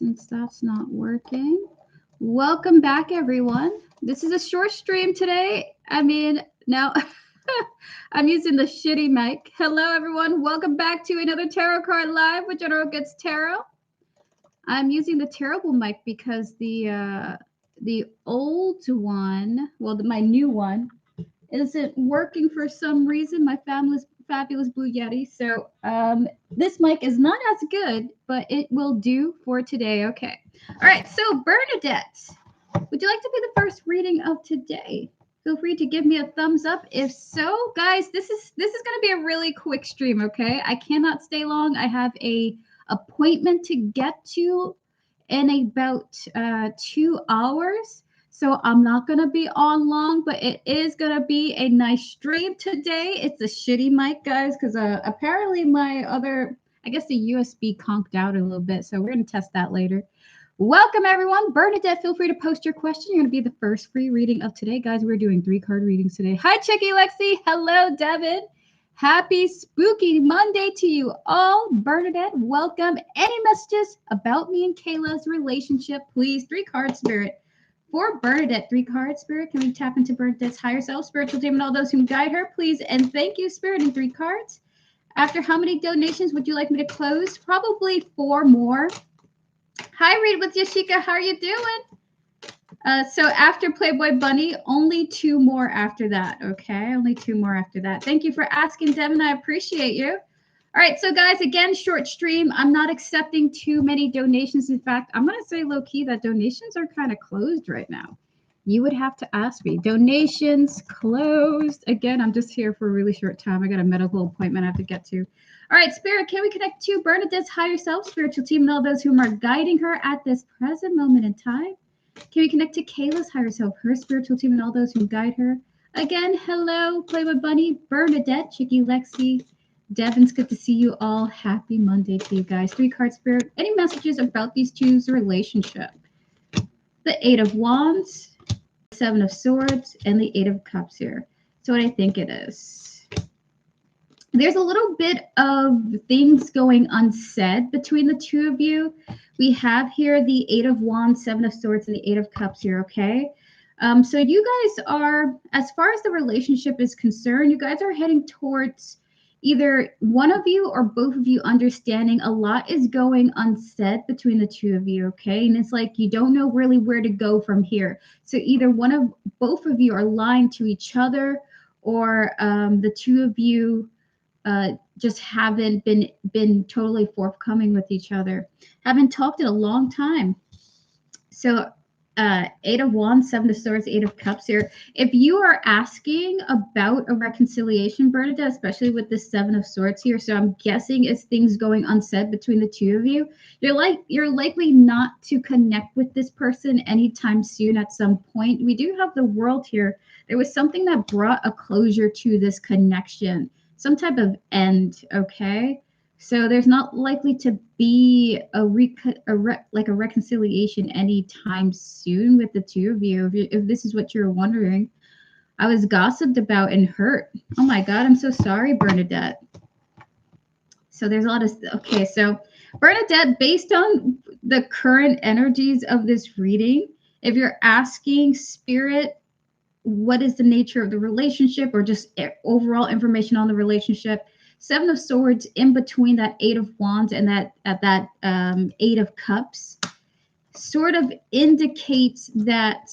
Since that's not working. Welcome back, everyone. This is a short stream today. I mean, now I'm using the shitty mic. Hello, everyone. Welcome back to another Tarot Card Live with General Gets Tarot. I'm using the terrible mic because the old one, well, my new one, isn't working for some reason. My fabulous Blue Yeti. So this mic is not as good, but it will do for today. Okay. All right. So Bernadette, would you like to be the first reading of today? Feel free to give me a thumbs up. If so, guys, this is going to be a really quick stream. Okay. I cannot stay long. I have a appointment to get to in about 2 hours. So I'm not going to be on long, but it is going to be a nice stream today. It's a shitty mic, guys, because apparently my other, I guess the USB conked out a little bit. So we're going to test that later. Welcome, everyone. Bernadette, feel free to post your question. You're going to be the first free reading of today. Guys, we're doing 3-card readings today. Hi, Chicky Lexi. Hello, Devin. Happy spooky Monday to you all. Bernadette, welcome. Any messages about me and Kayla's relationship, please? 3-card spirit. For Bernadette, 3-card spirit, can we tap into Bernadette's higher self, spiritual team, and all those who guide her, please? And thank you, Spirit, in 3 cards. After how many donations would you like me to close? Probably 4 more. Hi, Read with Yashika. How are you doing? So after Playboy Bunny, only 2 more after that, okay? Only 2 more after that. Thank you for asking, Devin. I appreciate you. All right, so guys, again, short stream. I'm not accepting too many donations. In fact, I'm going to say low-key that donations are kind of closed right now. You would have to ask me. Donations closed. Again, I'm just here for a really short time. I got a medical appointment I have to get to. All right, Spirit, can we connect to Bernadette's higher self, spiritual team, and all those who are guiding her at this present moment in time? Can we connect to Kayla's higher self, her spiritual team, and all those who guide her? Again, hello, Playboy Bunny, Bernadette, Chicky Lexi, Devin's, good to see you all. Happy Monday to you guys. 3-card spirit. Any messages about these two's relationship? The 8 of Wands, 7 of Swords, and the 8 of Cups here. So what I think it is. There's a little bit of things going unsaid between the two of you. We have here the 8 of Wands, 7 of Swords, and the 8 of Cups here, okay? So you guys are, as far as the relationship is concerned, you guys are heading towards either one of you or both of you understanding a lot is going unsaid between the two of you, okay? And it's like you don't know really where to go from here. So either both of you are lying to each other, or the two of you just haven't been totally forthcoming with each other. Haven't talked in a long time. So 8 of Wands, 7 of Swords, 8 of Cups here. If you are asking about a reconciliation, Bernadette, especially with this 7 of Swords here, so I'm guessing it's things going unsaid between the two of you. You're likely not to connect with this person anytime soon at some point. We do have the World here. There was something that brought a closure to this connection, some type of end, okay? So there's not likely to be a reconciliation anytime soon with the two of you. If this is what you're wondering, I was gossiped about and hurt. Oh my God, I'm so sorry, Bernadette. So there's a lot of, okay, so Bernadette, based on the current energies of this reading, if you're asking Spirit, what is the nature of the relationship or just overall information on the relationship, 7 of Swords in between that 8 of Wands and that 8 of Cups sort of indicates that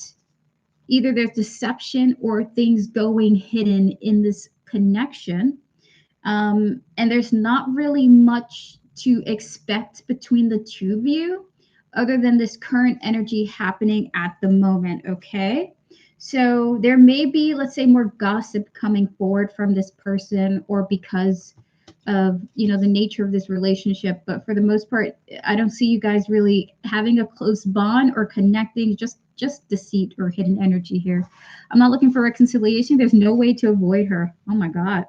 either there's deception or things going hidden in this connection. And there's not really much to expect between the two of you other than this current energy happening at the moment, okay? So there may be, let's say, more gossip coming forward from this person or because of, the nature of this relationship. But for the most part, I don't see you guys really having a close bond or connecting, just deceit or hidden energy here. I'm not looking for reconciliation. There's no way to avoid her. Oh my God.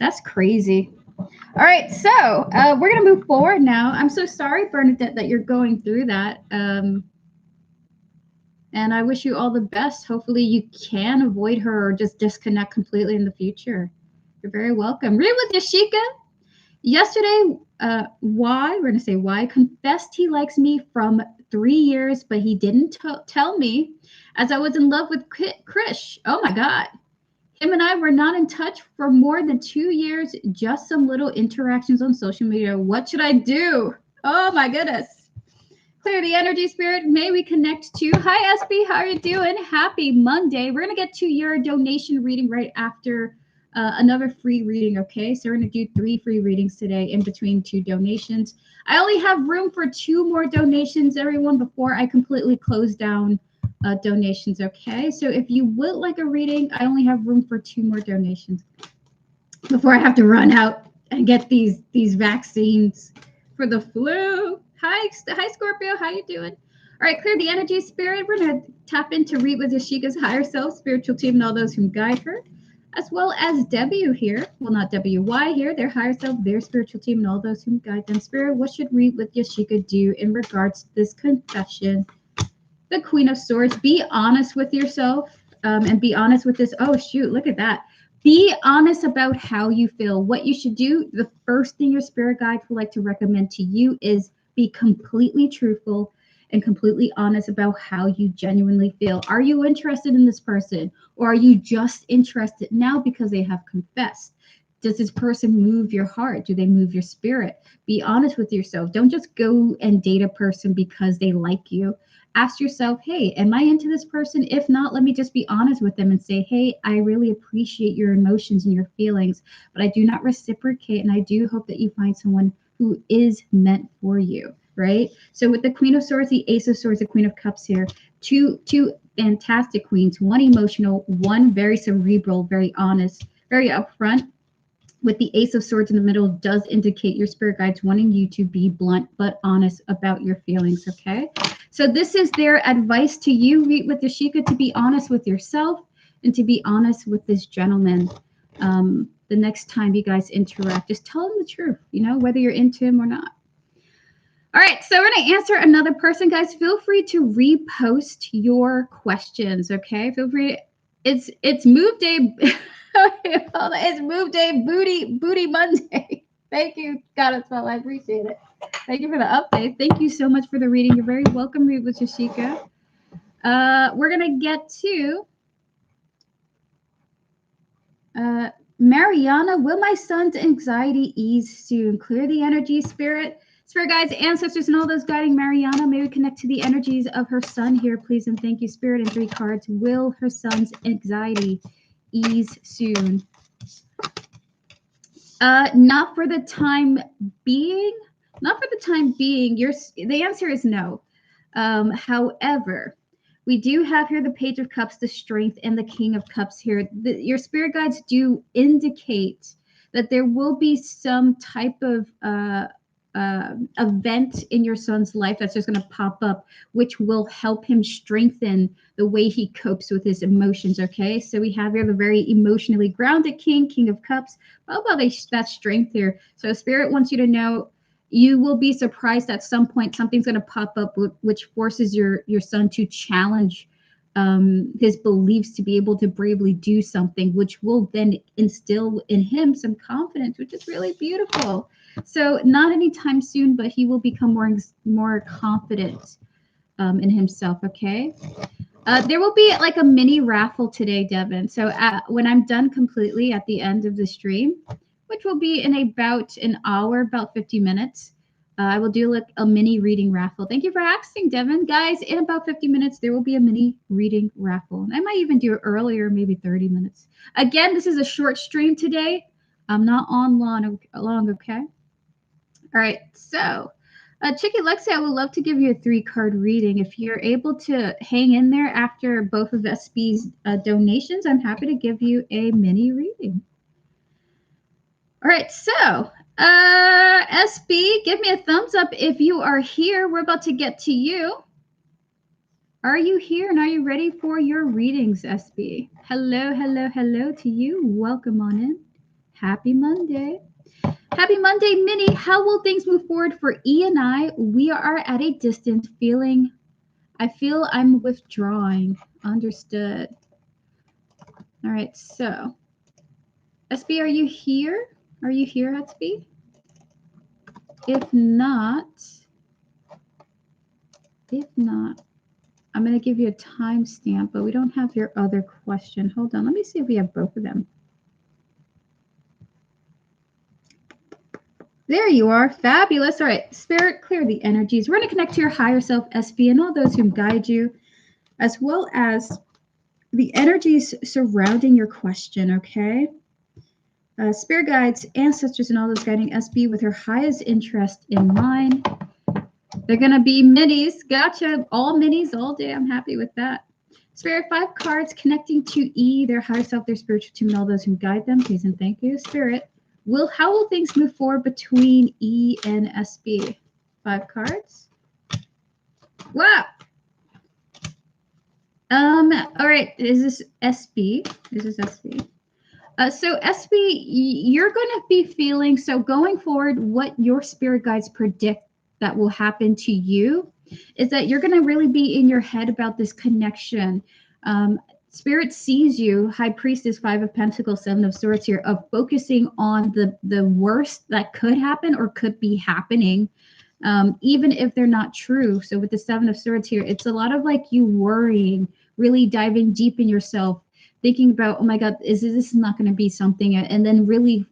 That's crazy. All right, so we're going to move forward now. I'm so sorry, Bernadette, that you're going through that. And I wish you all the best. Hopefully you can avoid her or just disconnect completely in the future. You're very welcome. Read with Yashika. Yesterday, we're going to say Y, confessed he likes me from 3 years, but he didn't tell me as I was in love with Krish. Oh my God. Him and I were not in touch for more than 2 years, just some little interactions on social media. What should I do? Oh my goodness. Clear the energy, spirit. May we connect to. Hi, SB. How are you doing? Happy Monday. We're going to get to your donation reading right after another free reading, okay? So we're going to do 3 free readings today in between 2 donations. I only have room for 2 more donations, everyone, before I completely close down donations, okay? So if you would like a reading, I only have room for 2 more donations before I have to run out and get these vaccines for the flu. Hi, Scorpio. How you doing? All right, clear the energy, spirit. We're going to tap into Read with Yashika's higher self, spiritual team, and all those who guide her, as well as W here. Well, not WY here. Their higher self, their spiritual team, and all those who guide them. Spirit, what should Read with Yashika do in regards to this confession? The Queen of Swords. Be honest with yourself, and be honest with this. Oh, shoot. Look at that. Be honest about how you feel. What you should do, the first thing your spirit guide would like to recommend to you is be completely truthful and completely honest about how you genuinely feel. Are you interested in this person, or are you just interested now because they have confessed? Does this person move your heart? Do they move your spirit? Be honest with yourself. Don't just go and date a person because they like you. Ask yourself, hey, am I into this person? If not, let me just be honest with them and say, hey, I really appreciate your emotions and your feelings, but I do not reciprocate. And I do hope that you find someone who is meant for you, right? So with the Queen of Swords, the Ace of Swords, the Queen of Cups here, two fantastic queens, one emotional, one very cerebral, very honest, very upfront. With the Ace of Swords in the middle does indicate your spirit guides wanting you to be blunt but honest about your feelings, okay? So this is their advice to you, Read with Yashika, to be honest with yourself and to be honest with this gentleman. The next time you guys interact, just tell him the truth, you know, whether you're into him or not. All right, so we're going to answer another person, guys. Feel free to repost your questions, okay? Feel free. It's Move Day. It's Move Day Booty Monday. Thank you, Goddess Well. I appreciate it. Thank you for the update. Thank you so much for the reading. You're very welcome, Read with Yashika. We're gonna get to Mariana. Will my son's anxiety ease soon? Clear the energy, spirit. Spirit guides, ancestors, and all those guiding Mariana. May we connect to the energies of her son here, please, and thank you, spirit. And 3 cards. Will her son's anxiety ease soon? Not for the time being. Not for the time being. The answer is no. However, we do have here the Page of Cups, the Strength, and the King of Cups here. Your spirit guides do indicate that there will be some type of event in your son's life that's just going to pop up, which will help him strengthen the way he copes with his emotions, okay? So we have here the very emotionally grounded King of Cups. How about that strength here? So Spirit wants you to know you will be surprised at some point something's going to pop up which forces your son to challenge his beliefs, to be able to bravely do something, which will then instill in him some confidence, which is really beautiful. So not anytime soon, but he will become more confident in himself, okay? There will be like a mini raffle today, Devin. So when I'm done completely at the end of the stream, which will be in about an hour, about 50 minutes, I will do like a mini reading raffle. Thank you for asking, Devin. Guys, in about 50 minutes, there will be a mini reading raffle. I might even do it earlier, maybe 30 minutes. Again, this is a short stream today. I'm not on long, okay? All right, so Chicky Lexi, I would love to give you a 3-card reading. If you're able to hang in there after both of SB's donations, I'm happy to give you a mini reading. All right, so SB, give me a thumbs up if you are here. We're about to get to you. Are you here and are you ready for your readings, SB? Hello, hello, hello to you. Welcome on in. Happy Monday. Happy Monday, Minnie. How will things move forward for E and I? We are at a distance I feel I'm withdrawing. Understood. All right, so SB, are you here? Are you here, SB? If not, I'm going to give you a timestamp, but we don't have your other question. Hold on. Let me see if we have both of them. There you are. Fabulous. All right. Spirit, clear the energies. We're going to connect to your higher self, SB, and all those who guide you, as well as the energies surrounding your question, okay? Spirit guides, ancestors, and all those guiding SB with her highest interest in mind. They're going to be minis. Gotcha. All minis all day. I'm happy with that. Spirit, 5 cards connecting to E, their higher self, their spiritual team, and all those who guide them. Please and thank you. Spirit, how will things move forward between E and SB? 5 cards. Wow. All right. Is this SB? This is SB. So SB, you're going to be feeling, so going forward, what your spirit guides predict that will happen to you is that you're going to really be in your head about this connection. Spirit sees you, High Priestess, 5 of Pentacles, 7 of Swords here, of focusing on the worst that could happen or could be happening, even if they're not true. So with the 7 of Swords here, it's a lot of like you worrying, really diving deep in yourself, thinking about, oh my God, is this not going to be something? And then really,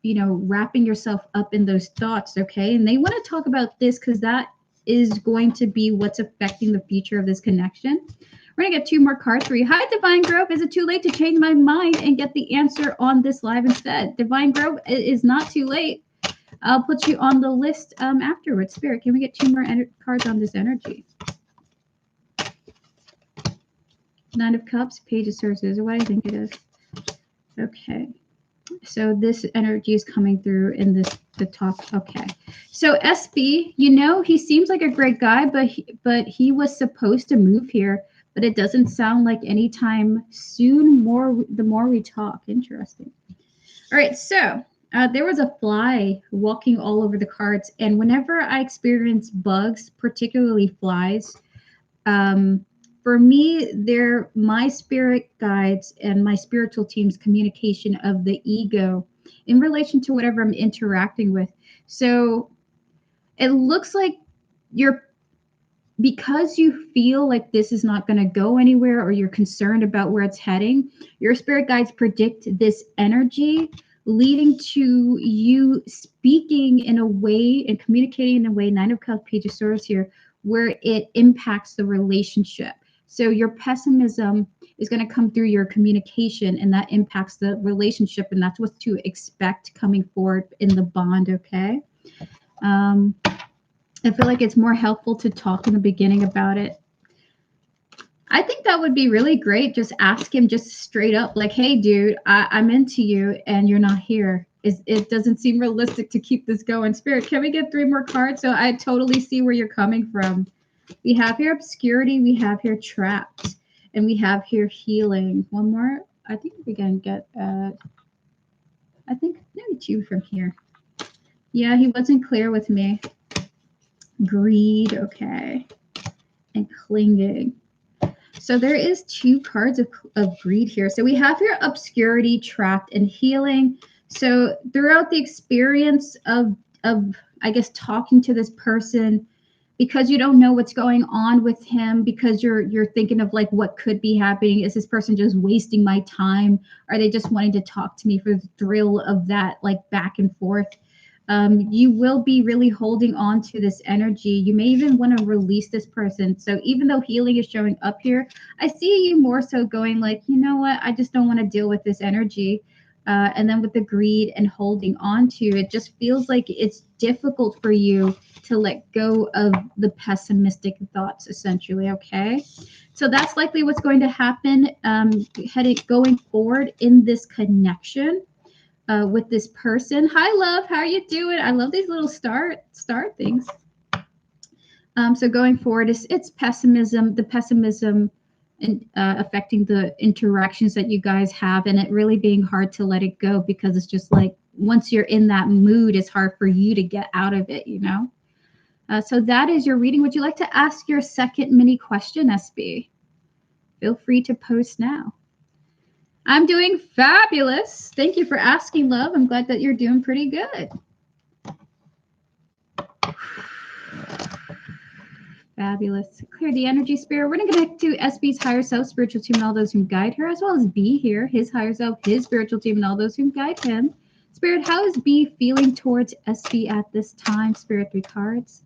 you know, wrapping yourself up in those thoughts, okay? And they want to talk about this because that is going to be what's affecting the future of this connection. We're going to get 2 more cards for you. Hi, Divine Grove. Is it too late to change my mind and get the answer on this live instead? Divine Grove, it is not too late. I'll put you on the list afterwards. Spirit, can we get 2 more cards on this energy? 9 of Cups, Page of Swords. Is what I think it is. Okay. So this energy is coming through in the talk. Okay. So SB, you know, he seems like a great guy, but he was supposed to move here, but it doesn't sound like anytime soon. The more we talk. Interesting. All right. So there was a fly walking all over the cards, and whenever I experience bugs, particularly flies, for me, they're my spirit guides and my spiritual team's communication of the ego in relation to whatever I'm interacting with. So it looks like because you feel like this is not going to go anywhere or you're concerned about where it's heading, your spirit guides predict this energy leading to you speaking in a way and communicating in a way, 9 of Cups, Page of Swords here, where it impacts the relationship. So your pessimism is going to come through your communication, and that impacts the relationship, and that's what to expect coming forward in the bond, okay? I feel like it's more helpful to talk in the beginning about it. I think that would be really great. Just ask him just straight up, like, hey, dude, I'm into you, and you're not here. It doesn't seem realistic to keep this going. Spirit, can we get 3 more cards? So I totally see where you're coming from. We have here obscurity, we have here trapped, and we have here healing. 1 more. I think we can get, I think maybe 2 from here. Yeah, he wasn't clear with me. Greed, okay. And clinging. So there is 2 cards of greed here. So we have here obscurity, trapped, and healing. So throughout the experience of I guess, talking to this person, because you don't know what's going on with him, because you're thinking of like what could be happening. Is this person just wasting my time? Are they just wanting to talk to me for the thrill of that, like back and forth? You will be really holding on to this energy. You may even want to release this person. So even though healing is showing up here, I see you more so going like, you know what? I just don't want to deal with this energy. And then with the greed and holding on to it, just feels like it's difficult for you to let go of the pessimistic thoughts, essentially. Okay, so that's likely what's going to happen going forward in this connection with this person. Hi, love. How are you doing? I love these little star things. So going forward, it's pessimism. The pessimism and affecting the interactions that you guys have, and it really being hard to let it go, because it's just like once you're in that mood, it's hard for you to get out of it, you know. So that is your reading. Would you like to ask your second mini question, SB? Feel free to post now. I'm doing fabulous. Thank you for asking, love. I'm glad that you're doing pretty good. Fabulous. Clear the energy, Spirit. We're going to connect to SB's higher self, spiritual team, and all those who guide her, as well as B here, his higher self, his spiritual team, and all those who guide him. Spirit, how is B feeling towards SB at this time? Spirit, 3 cards.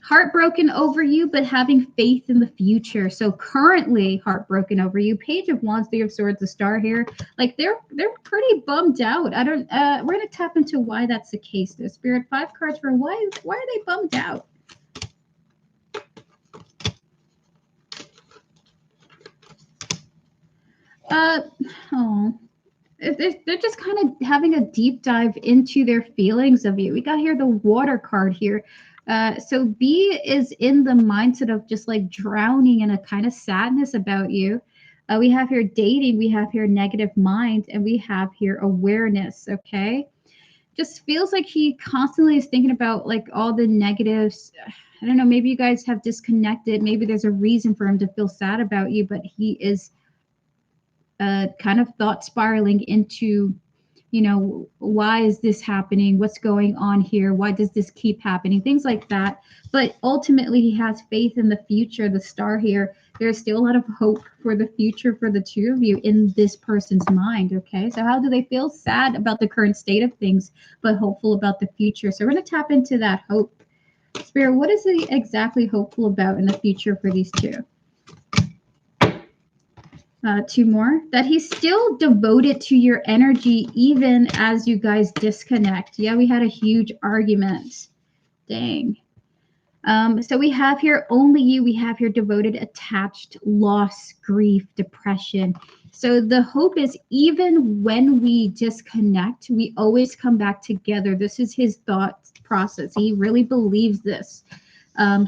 Heartbroken over you, but having faith in the future. So currently heartbroken over you. Page of Wands, 3 of Swords, the Star here. Like they're pretty bummed out. I don't. We're gonna tap into why that's the case. Though. Spirit, 5 cards for why are they bummed out? They're just kind of having a deep dive into their feelings of you. We got here the Water card here. So B is in the mindset of just like drowning in a kind of sadness about you. We have here dating, we have here negative mind, and we have here awareness, okay? Just feels like he constantly is thinking about like all the negatives. I don't know, maybe you guys have disconnected. Maybe there's a reason for him to feel sad about you, but he is kind of thought spiraling into, you know, why is this happening? What's going on here? Why does this keep happening? Things like that. But ultimately, he has faith in the future, the Star here. There's still a lot of hope for the future for the two of you in this person's mind, okay? So how do they feel? Sad about the current state of things, but hopeful about the future. So we're going to tap into that hope. Spirit, what is he exactly hopeful about in the future for these two? 2 more. That he's still devoted to your energy even as you guys disconnect. Yeah, we had a huge argument. Dang. So we have here only you. We have here devoted, attached, loss, grief, depression. So the hope is even when we disconnect, we always come back together. This is his thought process. He really believes this.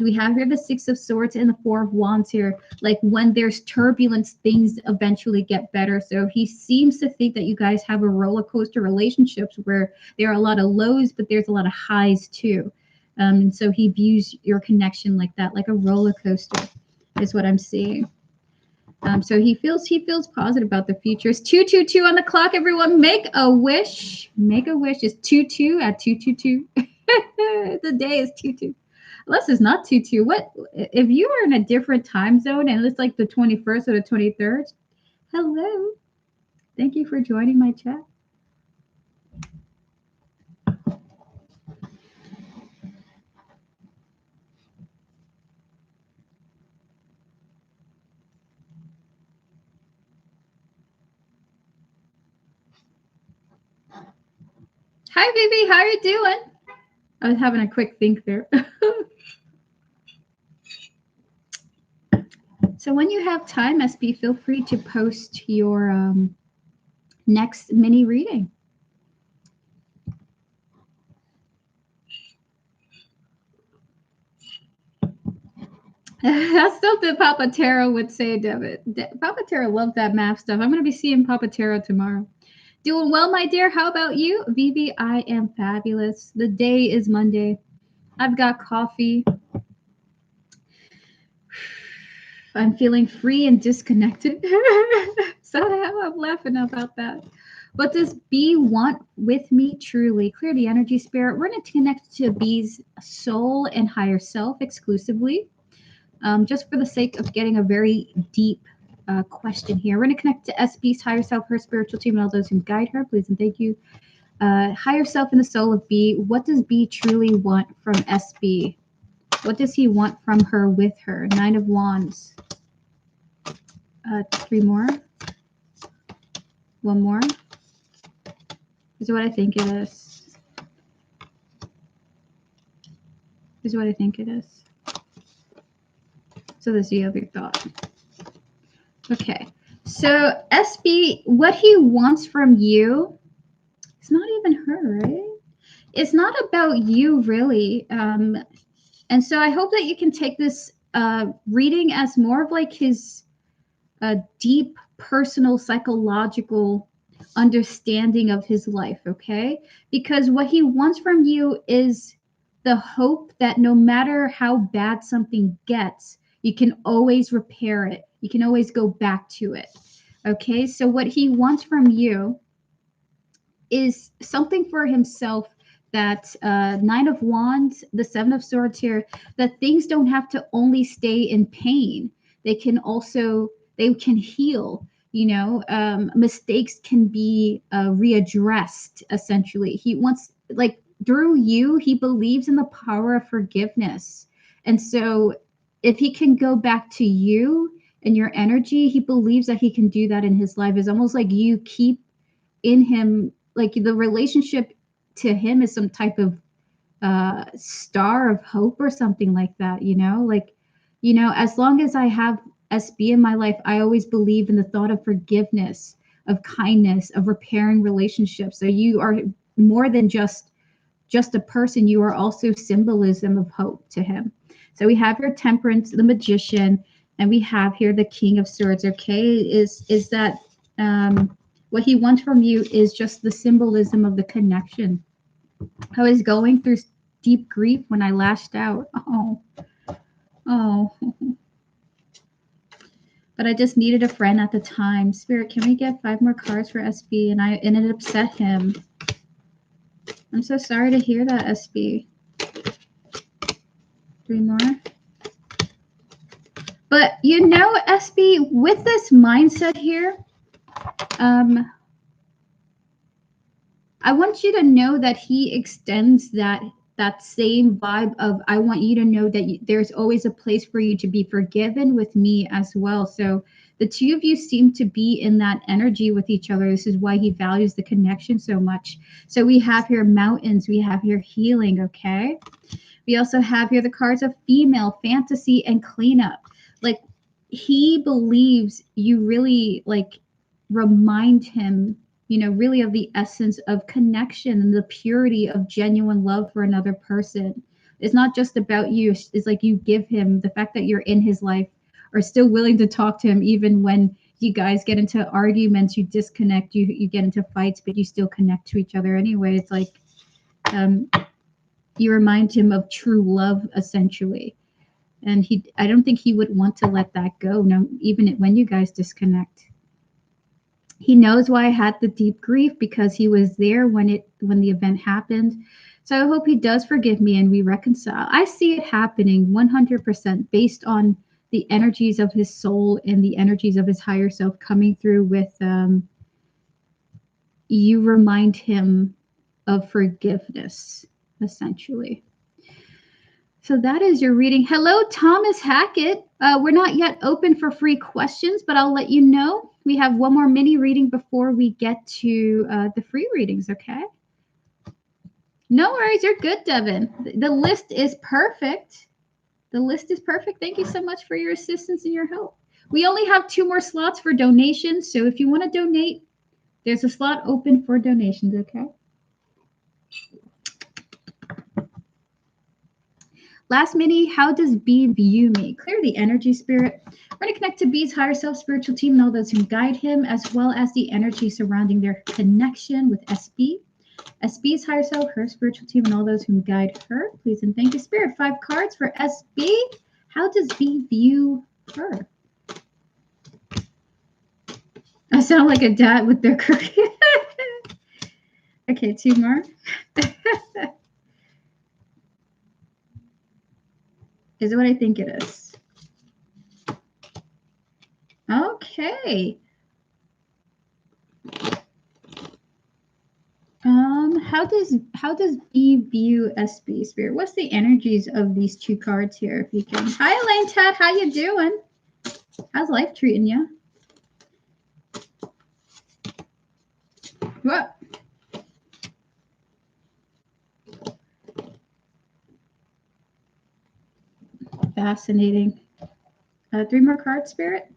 We have here the 6 of Swords and the 4 of Wands here. Like when there's turbulence, things eventually get better. So he seems to think that you guys have a roller coaster relationships where there are a lot of lows, but there's a lot of highs too. And so he views your connection like that, like a roller coaster, is what I'm seeing. So he feels positive about the future. It's 222 on the clock. Everyone, make a wish. Make a wish. It's 22 at 222. The day is 22. Unless it's not 22. What if you are in a different time zone and it's like the 21st or the 23rd? Hello. Thank you for joining my chat. Hi, baby. How are you doing? I was having a quick think there. So when you have time, SB, feel free to post your next mini reading. That's something Papa Taro would say, David. Papa Taro loves that math stuff. I'm going to be seeing Papa Taro tomorrow. Doing well, my dear. How about you? Vivi, I am fabulous. The day is Monday. I've got coffee. I'm feeling free and disconnected. So I'm laughing about that. What does B want with me truly? Clear the energy, Spirit. We're going to connect to B's soul and higher self exclusively. Just for the sake of getting a very deep question here. We're going to connect to SB's higher self, her spiritual team, and all those who guide her. Please and thank you. Higher self and the soul of B. What does B truly want from SB? What does he want from her with her? 9 of Wands. 3 more. 1 more. This is what I think it is. This is what I think it is. So this is the other thought. Okay. So SB, what he wants from you, it's not even her, right? It's not about you, really. And so I hope that you can take this reading as more of like his deep, personal, psychological understanding of his life, okay? Because what he wants from you is the hope that no matter how bad something gets, you can always repair it. You can always go back to it, okay? So what he wants from you is something for himself that Nine of Wands, the Seven of Swords here, that things don't have to only stay in pain. They can also, they can heal. You know, mistakes can be readdressed, essentially. He wants, like, through you, he believes in the power of forgiveness. And so if he can go back to you and your energy, he believes that he can do that in his life. It's almost like you keep in him, like the relationship to him is some type of star of hope or something like that, you know? Like, you know, as long as I have SB in my life, I always believe in the thought of forgiveness, of kindness, of repairing relationships. So you are more than just a person, you are also symbolism of hope to him. So we have your Temperance, the Magician, and we have here the King of Swords. Okay, is that what he wants from you is just the symbolism of the connection. I was going through deep grief when I lashed out. Oh. But I just needed a friend at the time. Spirit, can we get 5 more cards for SB? And it upset him. I'm so sorry to hear that, SB. 3 more. But you know, SB, with this mindset here, I want you to know that he extends that same vibe of, I want you to know that there's always a place for you to be forgiven with me as well. So the two of you seem to be in that energy with each other. This is why he values the connection so much. So we have here mountains, we have here healing, okay? We also have here the cards of female, fantasy, and cleanup. Like, he believes you really, like, remind him, you know, really of the essence of connection and the purity of genuine love for another person. It's not just about you. It's like you give him the fact that you're in his life, or still willing to talk to him even when you guys get into arguments, you disconnect, you get into fights, but you still connect to each other anyway. It's like you remind him of true love, essentially. And I don't think he would want to let that go, no, even when you guys disconnect. He knows why I had the deep grief, because he was there when the event happened. So I hope he does forgive me and we reconcile. I see it happening 100% based on the energies of his soul and the energies of his higher self coming through with you remind him of forgiveness, essentially. So that is your reading. Hello, Thomas Hackett. We're not yet open for free questions, but I'll let you know. We have one more mini reading before we get to the free readings, okay? No worries. You're good, Devin. The list is perfect. The list is perfect. Thank you so much for your assistance and your help. We only have 2 more slots for donations, so if you want to donate, there's a slot open for donations, okay? Last mini, how does B view me? Clear the energy, Spirit. We're going to connect to B's higher self spiritual team and all those who guide him, as well as the energy surrounding their connection with SB. SB's higher self, her spiritual team, and all those who guide her. Please and thank you, Spirit. 5 cards for SB. How does B view her? I sound like a dad with their career. Okay, 2 more. Is it what I think it is? Okay. How does B view SB, Spirit? What's the energies of these 2 cards here? If you can. Hi, Elaine Ted. How you doing? How's life treating you? What? Fascinating. 3 more cards, Spirit.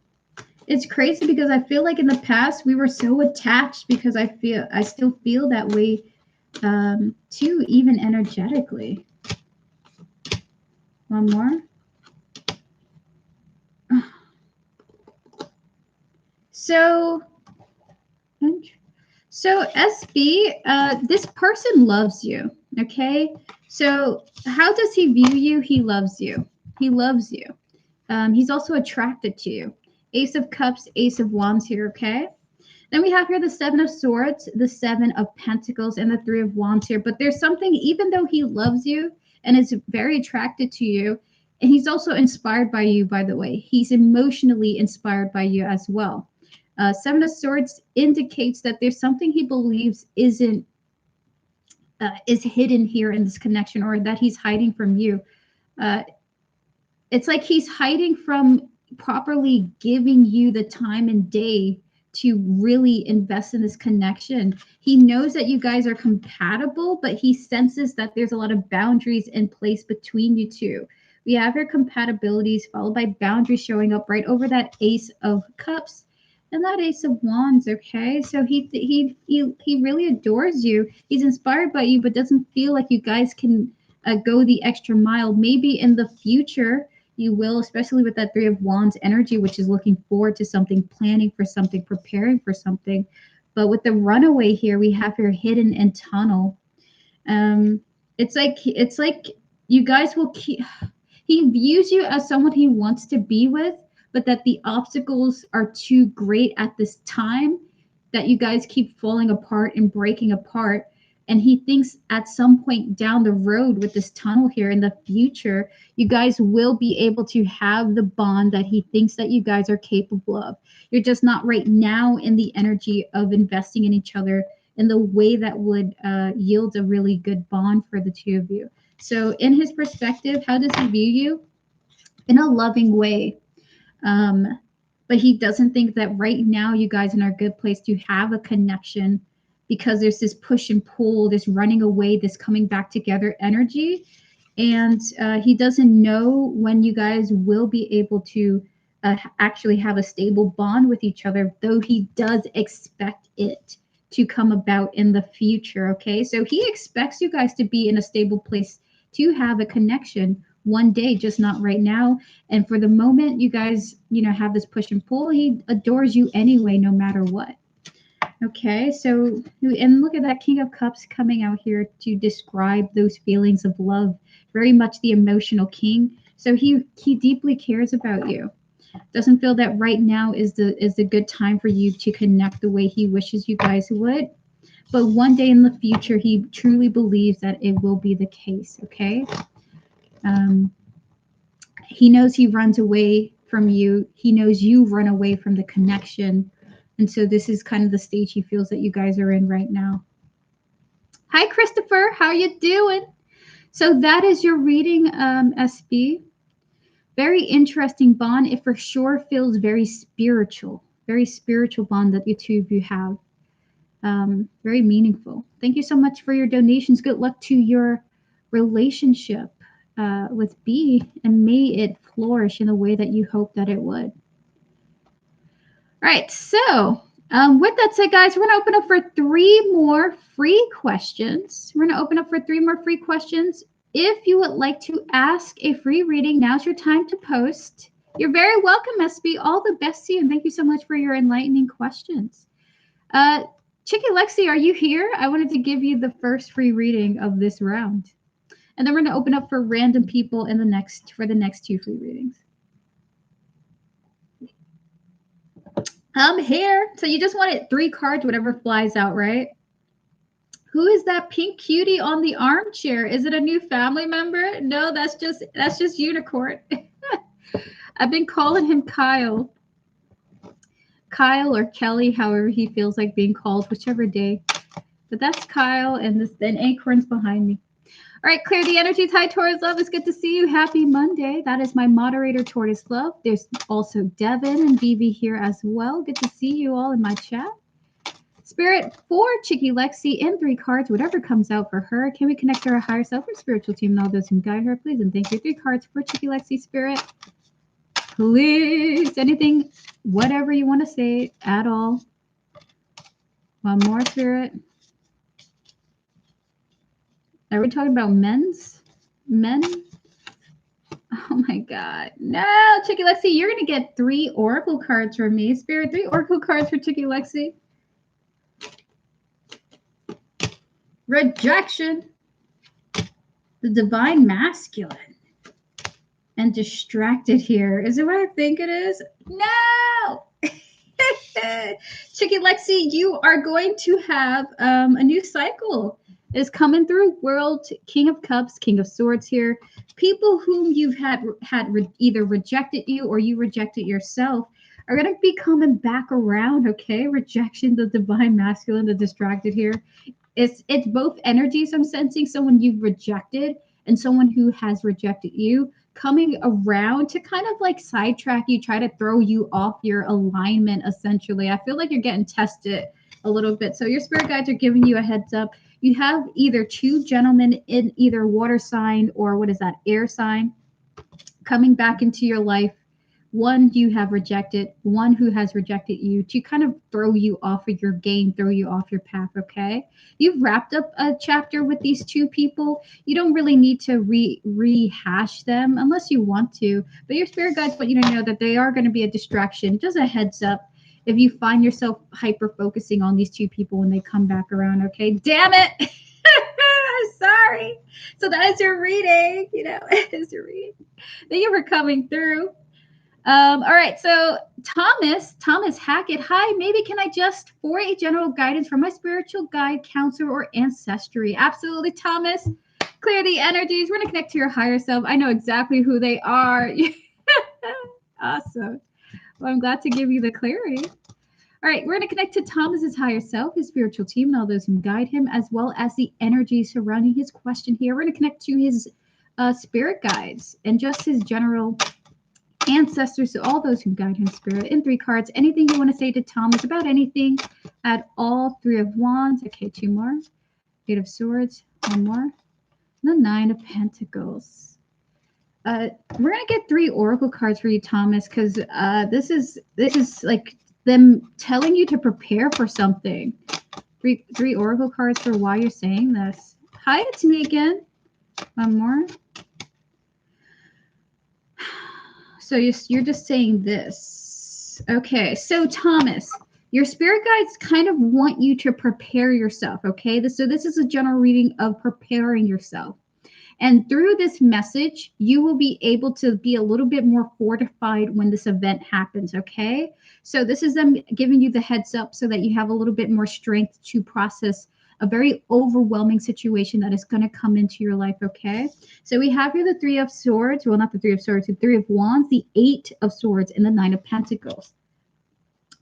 It's crazy because I feel like in the past we were so attached, because I still feel that way too, even energetically. 1 more. So SB, this person loves you, okay? So how does he view you? He loves you. He loves you. He's also attracted to you. Ace of Cups, Ace of Wands here, okay? Then we have here the Seven of Swords, the Seven of Pentacles, and the Three of Wands here. But there's something, even though he loves you and is very attracted to you, and he's also inspired by you, by the way. He's emotionally inspired by you as well. Seven of Swords indicates that there's something he believes isn't is hidden here in this connection, or that he's hiding from you. Uh, it's like he's hiding from properly giving you the time and day to really invest in this connection. He knows that you guys are compatible, but he senses that there's a lot of boundaries in place between you two. We have your compatibilities followed by boundaries showing up right over that Ace of Cups and that Ace of Wands. Okay, so he really adores you. He's inspired by you, but doesn't feel like you guys can go the extra mile. Maybe in the future you will, especially with that Three of Wands energy, which is looking forward to something, planning for something, preparing for something. But with the Runaway here, we have your Hidden and Tunnel. It's like you guys will keep. He views you as someone he wants to be with, but that the obstacles are too great at this time, that you guys keep falling apart and breaking apart. And he thinks at some point down the road with this tunnel here in the future, you guys will be able to have the bond that he thinks that you guys are capable of. You're just not right now in the energy of investing in each other in the way that would yield a really good bond for the two of you. So in his perspective, how does he view you? In a loving way. But he doesn't think that right now you guys are in a good place to have a connection, because there's this push and pull, this running away, this coming back together energy. And he doesn't know when you guys will be able to actually have a stable bond with each other, though he does expect it to come about in the future. Okay, so he expects you guys to be in a stable place to have a connection one day, just not right now. And for the moment, you guys, have this push and pull. He adores you anyway, no matter what. Okay, so, and look at that King of Cups coming out here to describe those feelings of love. Very much the emotional king. So he deeply cares about you. Doesn't feel that right now is the good time for you to connect the way he wishes you guys would. But one day in the future, he truly believes that it will be the case. Okay. He knows he runs away from you. He knows you run away from the connection. And so this is kind of the stage he feels that you guys are in right now. Hi, Christopher. How you doing? So that is your reading, SB. Very interesting bond. It for sure feels very spiritual bond that the two of you have. Very meaningful. Thank you so much for your donations. Good luck to your relationship with B, and may it flourish in the way that you hope that it would. All right, so with that said, guys, we're going to open up for 3 more free questions. We're going to open up for 3 more free questions. If you would like to ask a free reading, now's your time to post. You're very welcome, SB. All the best to you, and thank you so much for your enlightening questions. Chicky Lexi, are you here? I wanted to give you the first free reading of this round. And then we're going to open up for random people in the next 2 free readings. I'm here. So you just wanted 3 cards, whatever flies out, right? Who is that pink cutie on the armchair? Is it a new family member? No, that's just Unicorn. I've been calling him Kyle. Kyle or Kelly, however he feels like being called, whichever day. But that's Kyle, and Acorn's behind me. All right, clear the energies. Hi, Taurus Love. It's good to see you. Happy Monday. That is my moderator, Taurus Love. There's also Devin and Vivi here as well. Good to see you all in my chat. Spirit for Chicky Lexi in 3 cards, whatever comes out for her. Can we connect to her higher self or spiritual team and all those who guide her, please? And thank you. 3 cards for Chicky Lexi, Spirit. Please. Anything, whatever you want to say at all. One more, Spirit. Are we talking about men? Oh my God. No, Chicky Lexi, you're going to get 3 oracle cards from me. Spirit, 3 oracle cards for Chicky Lexi. Rejection. The divine masculine. And distracted here. Is it what I think it is? No! Chicky Lexi, you are going to have a new cycle is coming through. World King of Cups, King of Swords here. People whom you've either rejected you or you rejected yourself are going to be coming back around. Okay, rejection, the divine masculine, the distracted here. It's both energies. I'm sensing someone you've rejected and someone who has rejected you coming around to kind of like sidetrack you, try to throw you off your alignment. Essentially, I feel like you're getting tested a little bit. So your spirit guides are giving you a heads up. You have either two gentlemen in either water sign or what is that, air sign, coming back into your life. One you have rejected, one who has rejected you, to kind of throw you off of your game, throw you off your path. Okay, you've wrapped up a chapter with these two people. You don't really need to rehash them unless you want to, but your spirit guides want you to know that they are going to be a distraction. Just a heads up if you find yourself hyper focusing on these two people when they come back around. Okay, damn it. Sorry. So that is your reading. It is your reading. Thank you for coming through. All right, so Thomas Hackett. Hi, maybe can I just for a general guidance from my spiritual guide, counselor, or ancestry? Absolutely, Thomas. Clear the energies. We're gonna connect to your higher self. I know exactly who they are. Awesome. Well, I'm glad to give you the clarity. All right, we're going to connect to Thomas's higher self, his spiritual team, and all those who guide him, as well as the energy surrounding his question here. We're going to connect to his spirit guides and just his general ancestors, so all those who guide him, spirit, in 3 cards. Anything you want to say to Thomas about anything at all? 3 of Wands. Okay, 2 more. 8 of Swords. 1 more. And the 9 of Pentacles. We're going to get 3 oracle cards for you, Thomas, because this is like them telling you to prepare for something. 3 oracle cards for why you're saying this. Hi, it's me again. 1 more. So you're just saying this. Okay, so Thomas, your spirit guides kind of want you to prepare yourself, okay? So this is a general reading of preparing yourself. And through this message, you will be able to be a little bit more fortified when this event happens, okay? So this is them giving you the heads up so that you have a little bit more strength to process a very overwhelming situation that is going to come into your life, okay? So we have here the 3 of Swords. Well, not the 3 of Swords, the 3 of Wands, the 8 of Swords, and the 9 of Pentacles.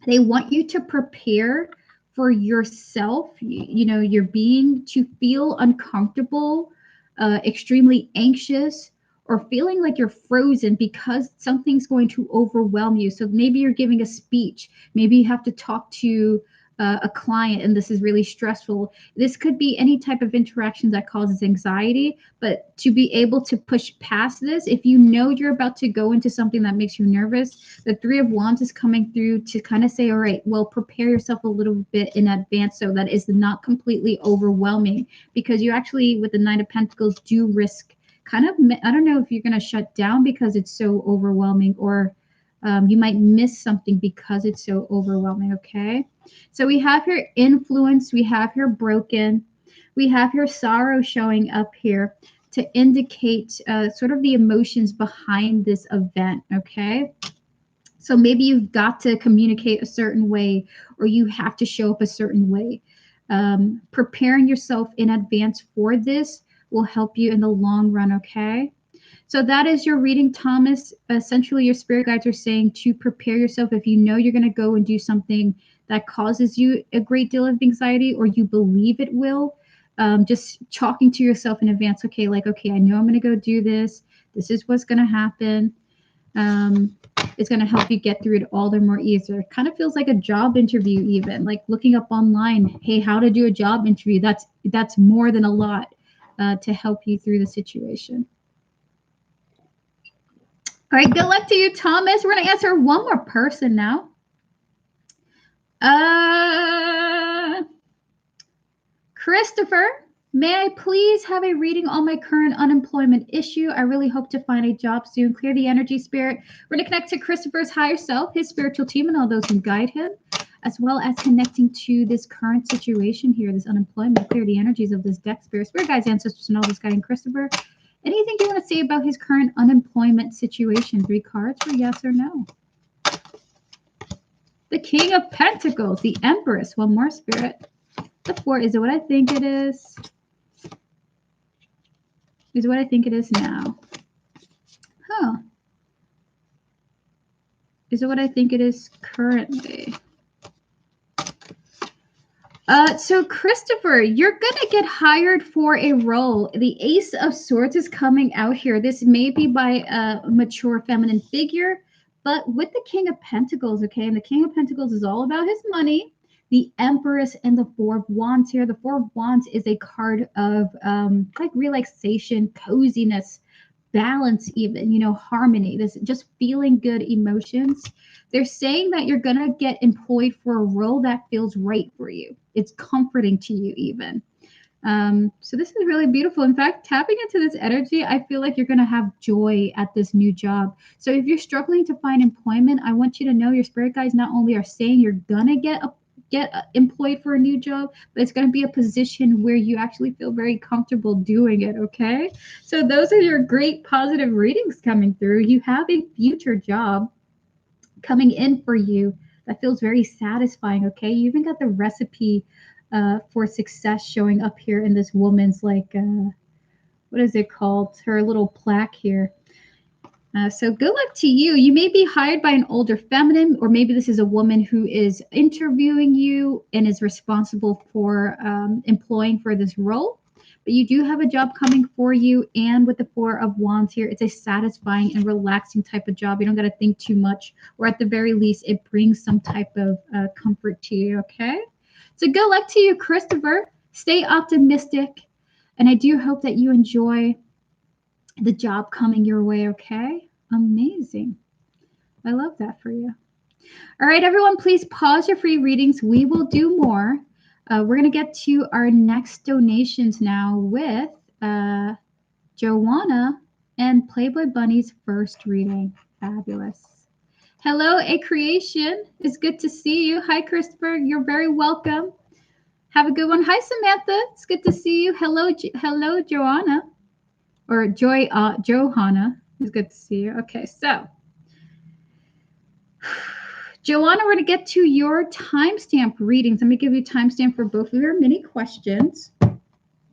They want you to prepare for yourself, your being, to feel uncomfortable, extremely anxious, or feeling like you're frozen because something's going to overwhelm you. So maybe you're giving a speech. Maybe you have to talk to a client and this is really stressful. This could be any type of interaction that causes anxiety, but to be able to push past this, if you know you're about to go into something that makes you nervous, the 3 of Wands is coming through to kind of say, all right, well, prepare yourself a little bit in advance so that it's not completely overwhelming, because you actually, with the 9 of Pentacles, do risk kind of, I don't know if you're going to shut down because it's so overwhelming, or you might miss something because it's so overwhelming, okay? So we have here influence, we have here broken, we have here sorrow showing up here to indicate sort of the emotions behind this event, okay? So maybe you've got to communicate a certain way, or you have to show up a certain way. Preparing yourself in advance for this will help you in the long run, okay? So that is your reading, Thomas. Essentially, your spirit guides are saying to prepare yourself if you know you're going to go and do something that causes you a great deal of anxiety, or you believe it will. Just talking to yourself in advance. Okay, like, okay, I know I'm going to go do this. This is what's going to happen. It's going to help you get through it all the more easier. It kind of feels like a job interview, even like looking up online, hey, how to do a job interview. That's more than a lot to help you through the situation. All right, good luck to you, Thomas. We're going to answer one more person now. Christopher, may I please have a reading on my current unemployment issue? I really hope to find a job soon. Clear the energy, spirit. We're going to connect to Christopher's higher self, his spiritual team, and all those who guide him, as well as connecting to this current situation here, this unemployment. Clear the energies of this deck, spirit guides, ancestors, and all those guiding Christopher. Anything you want to say about his current unemployment situation? 3 cards for yes or no. The King of Pentacles, the Empress. One more, Spirit. The 4, is it what I think it is? Is it what I think it is now? Huh. Is it what I think it is currently? So Christopher, you're gonna get hired for a role. The Ace of Swords is coming out here. This may be by a mature feminine figure, but with the King of Pentacles, okay? And the King of Pentacles is all about his money. The Empress and the 4 of Wands here. The 4 of Wands is a card of like relaxation, coziness, balance, even, you know, harmony. This just feeling good emotions. They're saying that you're going to get employed for a role that feels right for you. It's comforting to you even. So this is really beautiful. In fact, tapping into this energy, I feel like you're going to have joy at this new job. So if you're struggling to find employment, I want you to know your spirit guides not only are saying you're going to get employed for a new job, but it's going to be a position where you actually feel very comfortable doing it, okay? So those are your great positive readings coming through. You have a future job coming in for you that feels very satisfying, okay? You even got the recipe for success showing up here in this woman's, like, what is it called? Her little plaque here. So good luck to you. You may be hired by an older feminine, or maybe this is a woman who is interviewing you and is responsible for employing for this role. But you do have a job coming for you. And with the 4 of Wands here, it's a satisfying and relaxing type of job. You don't got to think too much, or at the very least, it brings some type of comfort to you, okay? So good luck to you, Christopher. Stay optimistic. And I do hope that you enjoy the job coming your way, okay? Amazing. I love that for you. All right, everyone, please pause your free readings. We will do more. We're going to get to our next donations now with Joanna and Playboy Bunny's first reading. Fabulous. Hello, A Creation. It's good to see you. Hi, Christopher. You're very welcome. Have a good one. Hi, Samantha. It's good to see you. Hello, hello, Joanna. Or Johanna. It's good to see you. Okay, so Joanna, we're going to get to your timestamp readings. Let me give you timestamp for both of your mini questions.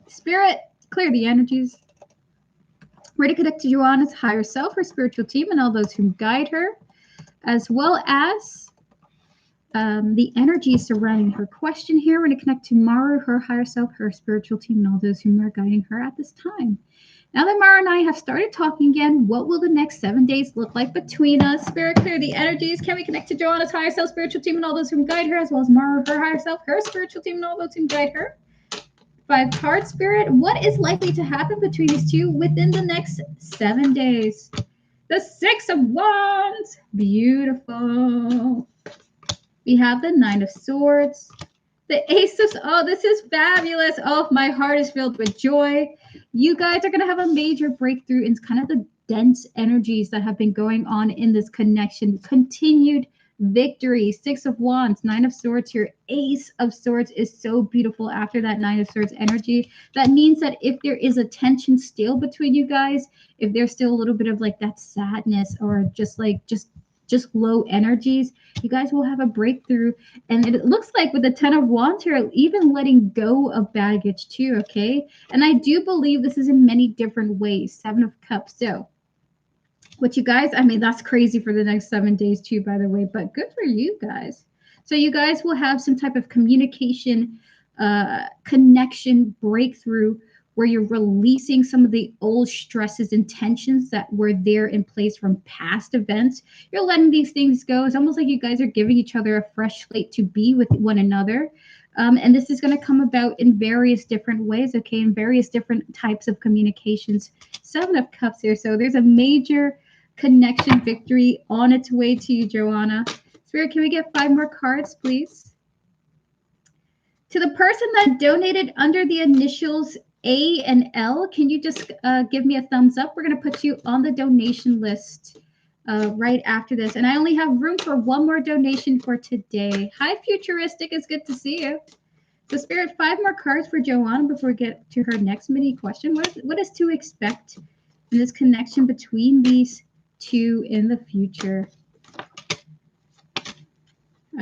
Spirit, clear the energies. We're to connect to Joanna's higher self, her spiritual team, and all those who guide her, as well as the energy surrounding her question here. We're going to connect to Maru, her higher self, her spiritual team, and all those who are guiding her at this time. Now that Mara and I have started talking again, what will the next 7 days look like between us? Spirit, clear the energies. Can we connect to Joanna's higher self, spiritual team, and all those who guide her, as well as Mara, her higher self, her spiritual team, and all those who guide her? 5 cards, Spirit. What is likely to happen between these two within the next 7 days? The 6 of Wands. Beautiful. We have the 9 of Swords. The Ace of... Oh, this is fabulous. Oh, my heart is filled with joy. You guys are going to have a major breakthrough in kind of the dense energies that have been going on in this connection. Continued victory. 6 of Wands, 9 of Swords here. Ace of Swords is so beautiful after that 9 of Swords energy. That means that if there is a tension still between you guys, if there's still a little bit of like that sadness or just low energies, you guys will have a breakthrough. And it looks like with the 10 of Wands here, even letting go of baggage too, okay? And I do believe this is in many different ways. 7 of Cups. So what you guys, I mean, that's crazy for the next 7 days too, by the way, but good for you guys. So you guys will have some type of communication, connection, breakthrough, where you're releasing some of the old stresses and tensions that were there in place from past events. You're letting these things go. It's almost like you guys are giving each other a fresh slate to be with one another. And this is going to come about in various different ways, okay, in various different types of communications. 7 of Cups here. So there's a major connection victory on its way to you, Joanna. Spirit, can we get 5 more cards, please? To the person that donated under the initials A and L, can you just give me a thumbs up? We're going to put you on the donation list right after this. And I only have room for 1 more donation for today. Hi, Futuristic. It's good to see you. So, Spirit, 5 more cards for Joanna before we get to her next mini question. What is to expect in this connection between these two in the future?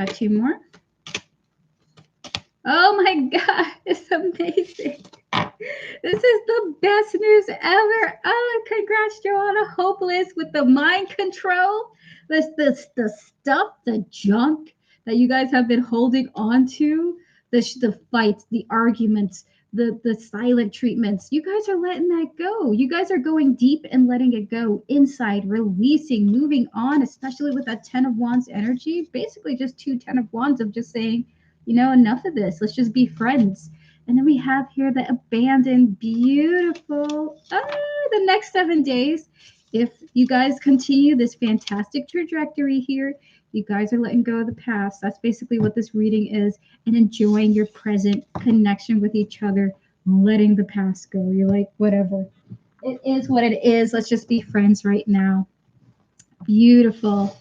2 more. Oh my God, it's amazing. This is the best news ever. Oh, congrats, Joanna. Hopeless with the mind control. The stuff, the junk that you guys have been holding on to, the fights, the arguments, the silent treatments. You guys are letting that go. You guys are going deep and letting it go inside, releasing, moving on, especially with that 10 of Wands energy. Basically, just 10 of Wands of just saying, enough of this. Let's just be friends. And then we have here the abandoned, beautiful, the next 7 days. If you guys continue this fantastic trajectory here, you guys are letting go of the past. That's basically what this reading is, and enjoying your present connection with each other, letting the past go. You're like, whatever. It is what it is. Let's just be friends right now. Beautiful.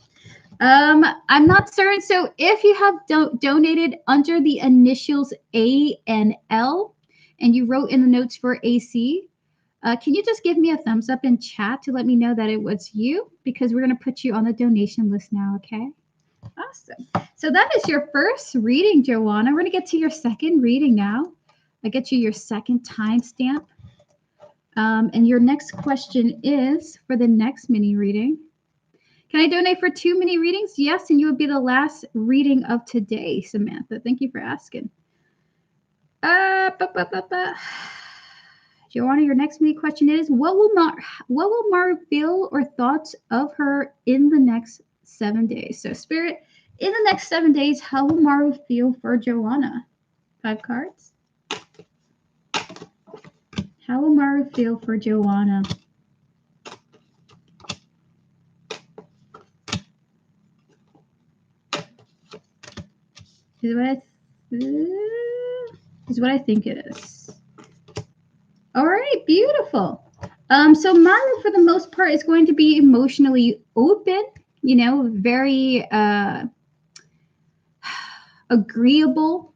I'm not certain. So if you have donated under the initials A and L, and you wrote in the notes for AC, can you just give me a thumbs up in chat to let me know that it was you? Because we're going to put you on the donation list now, okay? Awesome. So that is your first reading, Joanna. We're going to get to your second reading now. I get you your second timestamp. And your next question is for the next mini reading. Can I donate for 2 mini readings? Yes, and you would be the last reading of today, Samantha. Thank you for asking. Joanna, your next mini question is: What will Mara feel or thoughts of her in the next 7 days? So, Spirit, in the next 7 days, how will Mara feel for Joanna? 5 cards. How will Mara feel for Joanna? Is what I think it is. All right, beautiful. So Mara, for the most part, is going to be emotionally open, very agreeable.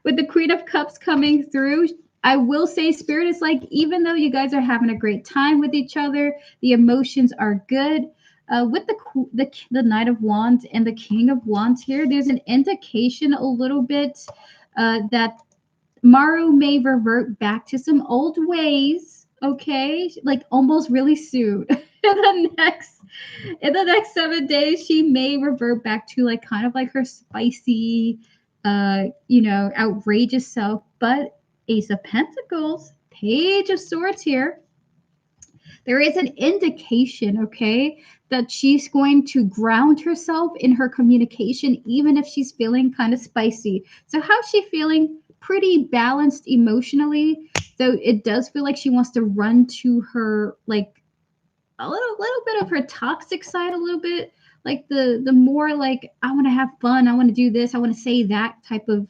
With the Queen of Cups coming through, I will say Spirit is like, even though you guys are having a great time with each other, the emotions are good. With the Knight of Wands and the King of Wands here, there's an indication a little bit that Maru may revert back to some old ways, okay? Like almost really soon. in the next 7 days, she may revert back to like kind of like her spicy, outrageous self. But Ace of Pentacles, Page of Swords here. There is an indication, okay, that she's going to ground herself in her communication, even if she's feeling kind of spicy. So how's she feeling? Pretty balanced emotionally. So it does feel like she wants to run to her, like a little bit of her toxic side, a little bit like the more like, I want to have fun, I want to do this, I want to say that type of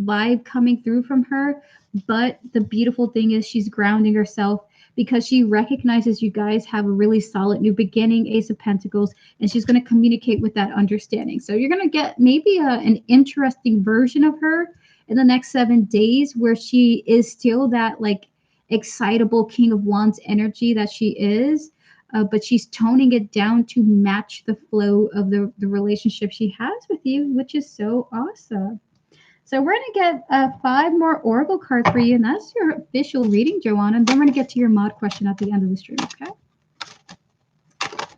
vibe coming through from her. But the beautiful thing is she's grounding herself because she recognizes you guys have a really solid new beginning, Ace of Pentacles, and she's going to communicate with that understanding. So you're going to get maybe an interesting version of her in the next 7 days where she is still that like excitable King of Wands energy that she is, but she's toning it down to match the flow of the relationship she has with you, which is so awesome. So we're going to get 5 more Oracle cards for you, and that's your official reading, Joanna. And then we're going to get to your mod question at the end of the stream, okay? All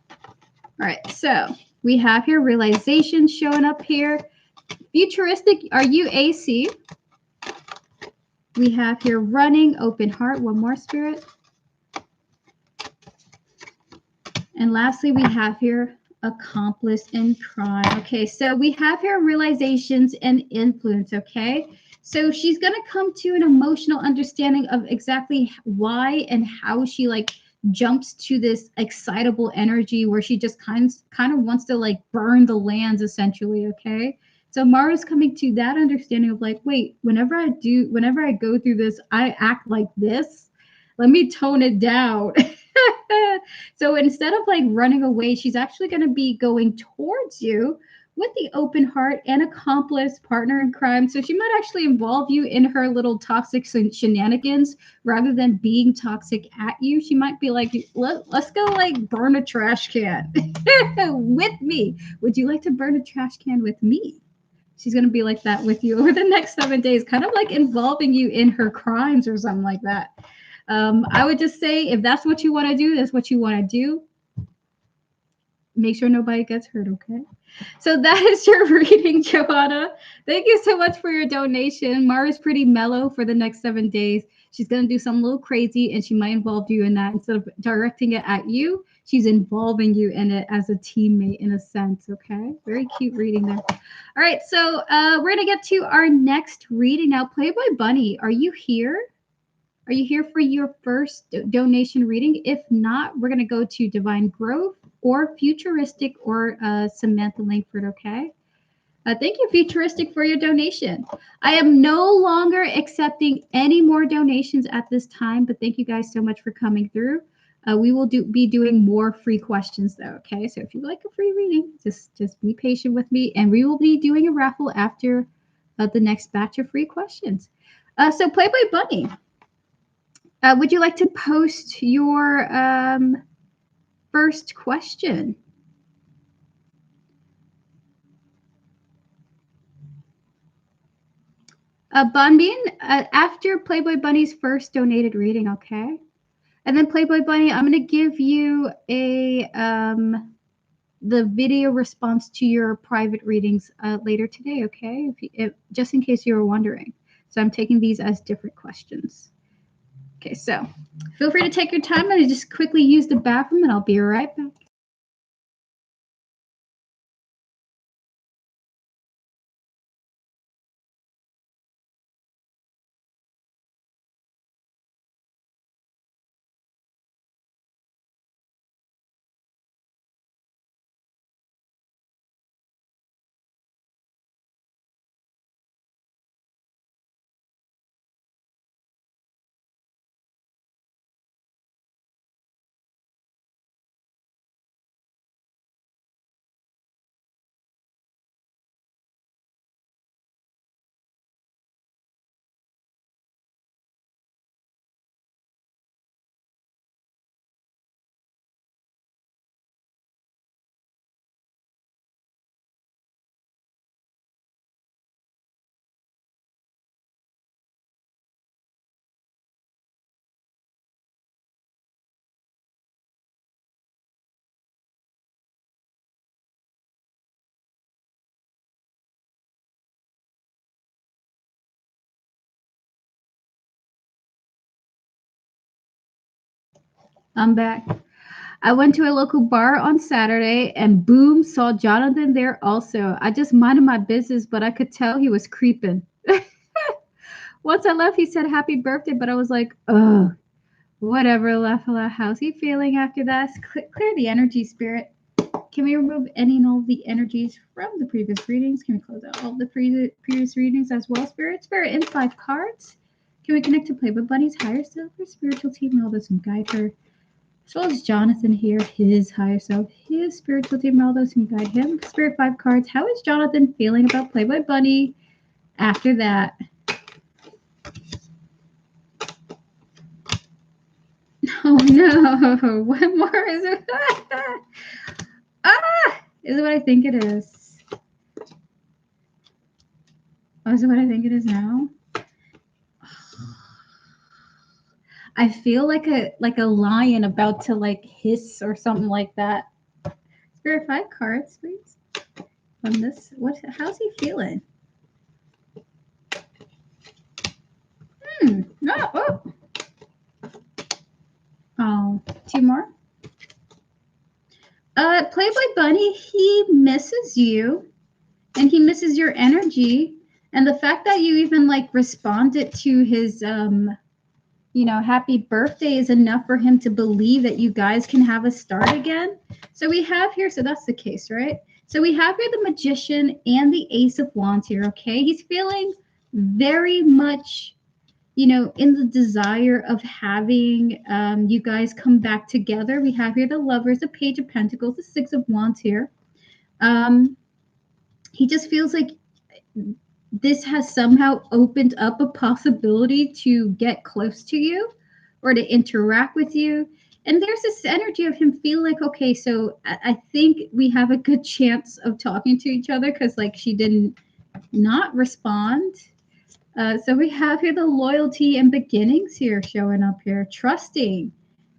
right, so we have here realization showing up here. Futuristic, are you AC? We have here running, open heart, one more, Spirit. And lastly, we have here accomplice in crime. Okay, so we have here realizations and influence, okay? So she's going to come to an emotional understanding of exactly why and how she like jumps to this excitable energy where she just kind of wants to like burn the lands essentially, okay? So Mara's coming to that understanding of like, wait, whenever I go through this, I act like this. Let me tone it down. So instead of like running away, she's actually going to be going towards you with the open heart, an accomplice, partner in crime. So she might actually involve you in her little toxic shenanigans rather than being toxic at you. She might be like, let's go like burn a trash can with me. Would you like to burn a trash can with me? She's going to be like that with you over the next 7 days, kind of like involving you in her crimes or something like that. I would just say if that's what you want to do, that's what you want to do. Make sure nobody gets hurt, okay? So that is your reading, Joanna. Thank you so much for your donation. Mara's pretty mellow for the next 7 days. She's going to do something a little crazy, and she might involve you in that. Instead of directing it at you, she's involving you in it as a teammate in a sense, okay? Very cute reading there. All right, so we're going to get to our next reading now. Playboy Bunny, are you here? Are you here for your first donation reading? If not, we're going to go to Divine Growth or Futuristic or Samantha Langford, okay? Thank you, Futuristic, for your donation. I am no longer accepting any more donations at this time, but thank you guys so much for coming through. We will be doing more free questions, though, okay? So if you like a free reading, just be patient with me, and we will be doing a raffle after the next batch of free questions. So Playboy Bunny, would you like to post your first question? Bonbean, after Playboy Bunny's first donated reading, okay? And then Playboy Bunny, I'm going to give you a the video response to your private readings later today, okay? If just in case you were wondering. So I'm taking these as different questions. Okay, so feel free to take your time. I'm going to just quickly use the bathroom, and I'll be right back. I'm back. I went to a local bar on Saturday and boom, saw Jonathan there also. I just minded my business, but I could tell he was creeping. Once I left, he said happy birthday, but I was like, ugh, whatever, laugh. How's he feeling after that? Clear the energy, Spirit. Can we remove any and all of the energies from the previous readings? Can we close out all the previous readings as well, Spirit? Spirit in 5 cards. Can we connect to Playboy Bunny's higher self or spiritual team and all those who guide her? As well as Jonathan here, his higher self, his spiritual team, and all those who guide him. Spirit 5 cards. How is Jonathan feeling about Playboy Bunny after that? Oh no! What more is it? Is it what I think it is? Oh, is it what I think it is now? I feel like a lion about to like hiss or something like that. Spirit 5 cards, please. On this, how's he feeling? Oh, 2 more. Playboy Bunny, he misses you, and he misses your energy, and the fact that you even like responded to his happy birthday is enough for him to believe that you guys can have a start again. So we have here, so that's the case, right? So we have here the Magician and the Ace of Wands here, okay? He's feeling very much, in the desire of having you guys come back together. We have here the Lovers, the Page of Pentacles, the 6 of Wands here. he just feels like this has somehow opened up a possibility to get close to you or to interact with you. And there's this energy of him feel like, okay, so I think we have a good chance of talking to each other, because like she didn't not respond. So we have here the loyalty and beginnings here showing up here, trusting,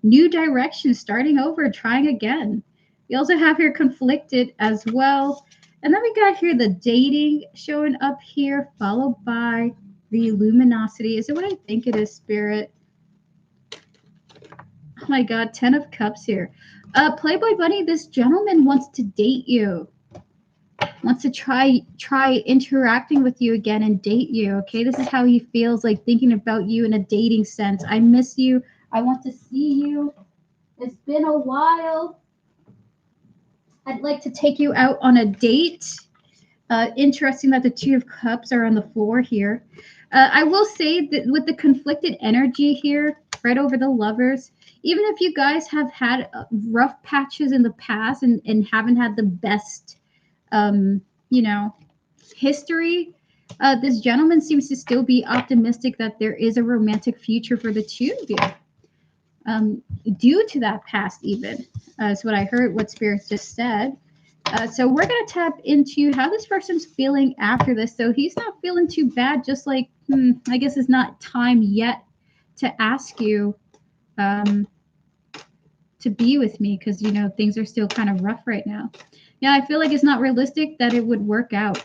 new direction, starting over, trying again. We also have here conflicted as well. And then we got here the dating showing up here, followed by the luminosity. Is it what I think it is, Spirit? Oh my God, 10 of Cups here. Playboy Bunny, this gentleman wants to date you. Wants to try interacting with you again and date you. Okay, this is how he feels, like thinking about you in a dating sense. I miss you. I want to see you. It's been a while. I'd like to take you out on a date. Interesting that the 2 of Cups are on the floor here. I will say that with the conflicted energy here, right over the Lovers, even if you guys have had rough patches in the past and haven't had the best you know, history, this gentleman seems to still be optimistic that there is a romantic future for the 2 of you, due to that past even. Is what I heard, what Spirits just said. So we're going to tap into how this person's feeling after this. So he's not feeling too bad, just like, I guess it's not time yet to ask you to be with me, because, you know, things are still kind of rough right now. Yeah, I feel like it's not realistic that it would work out.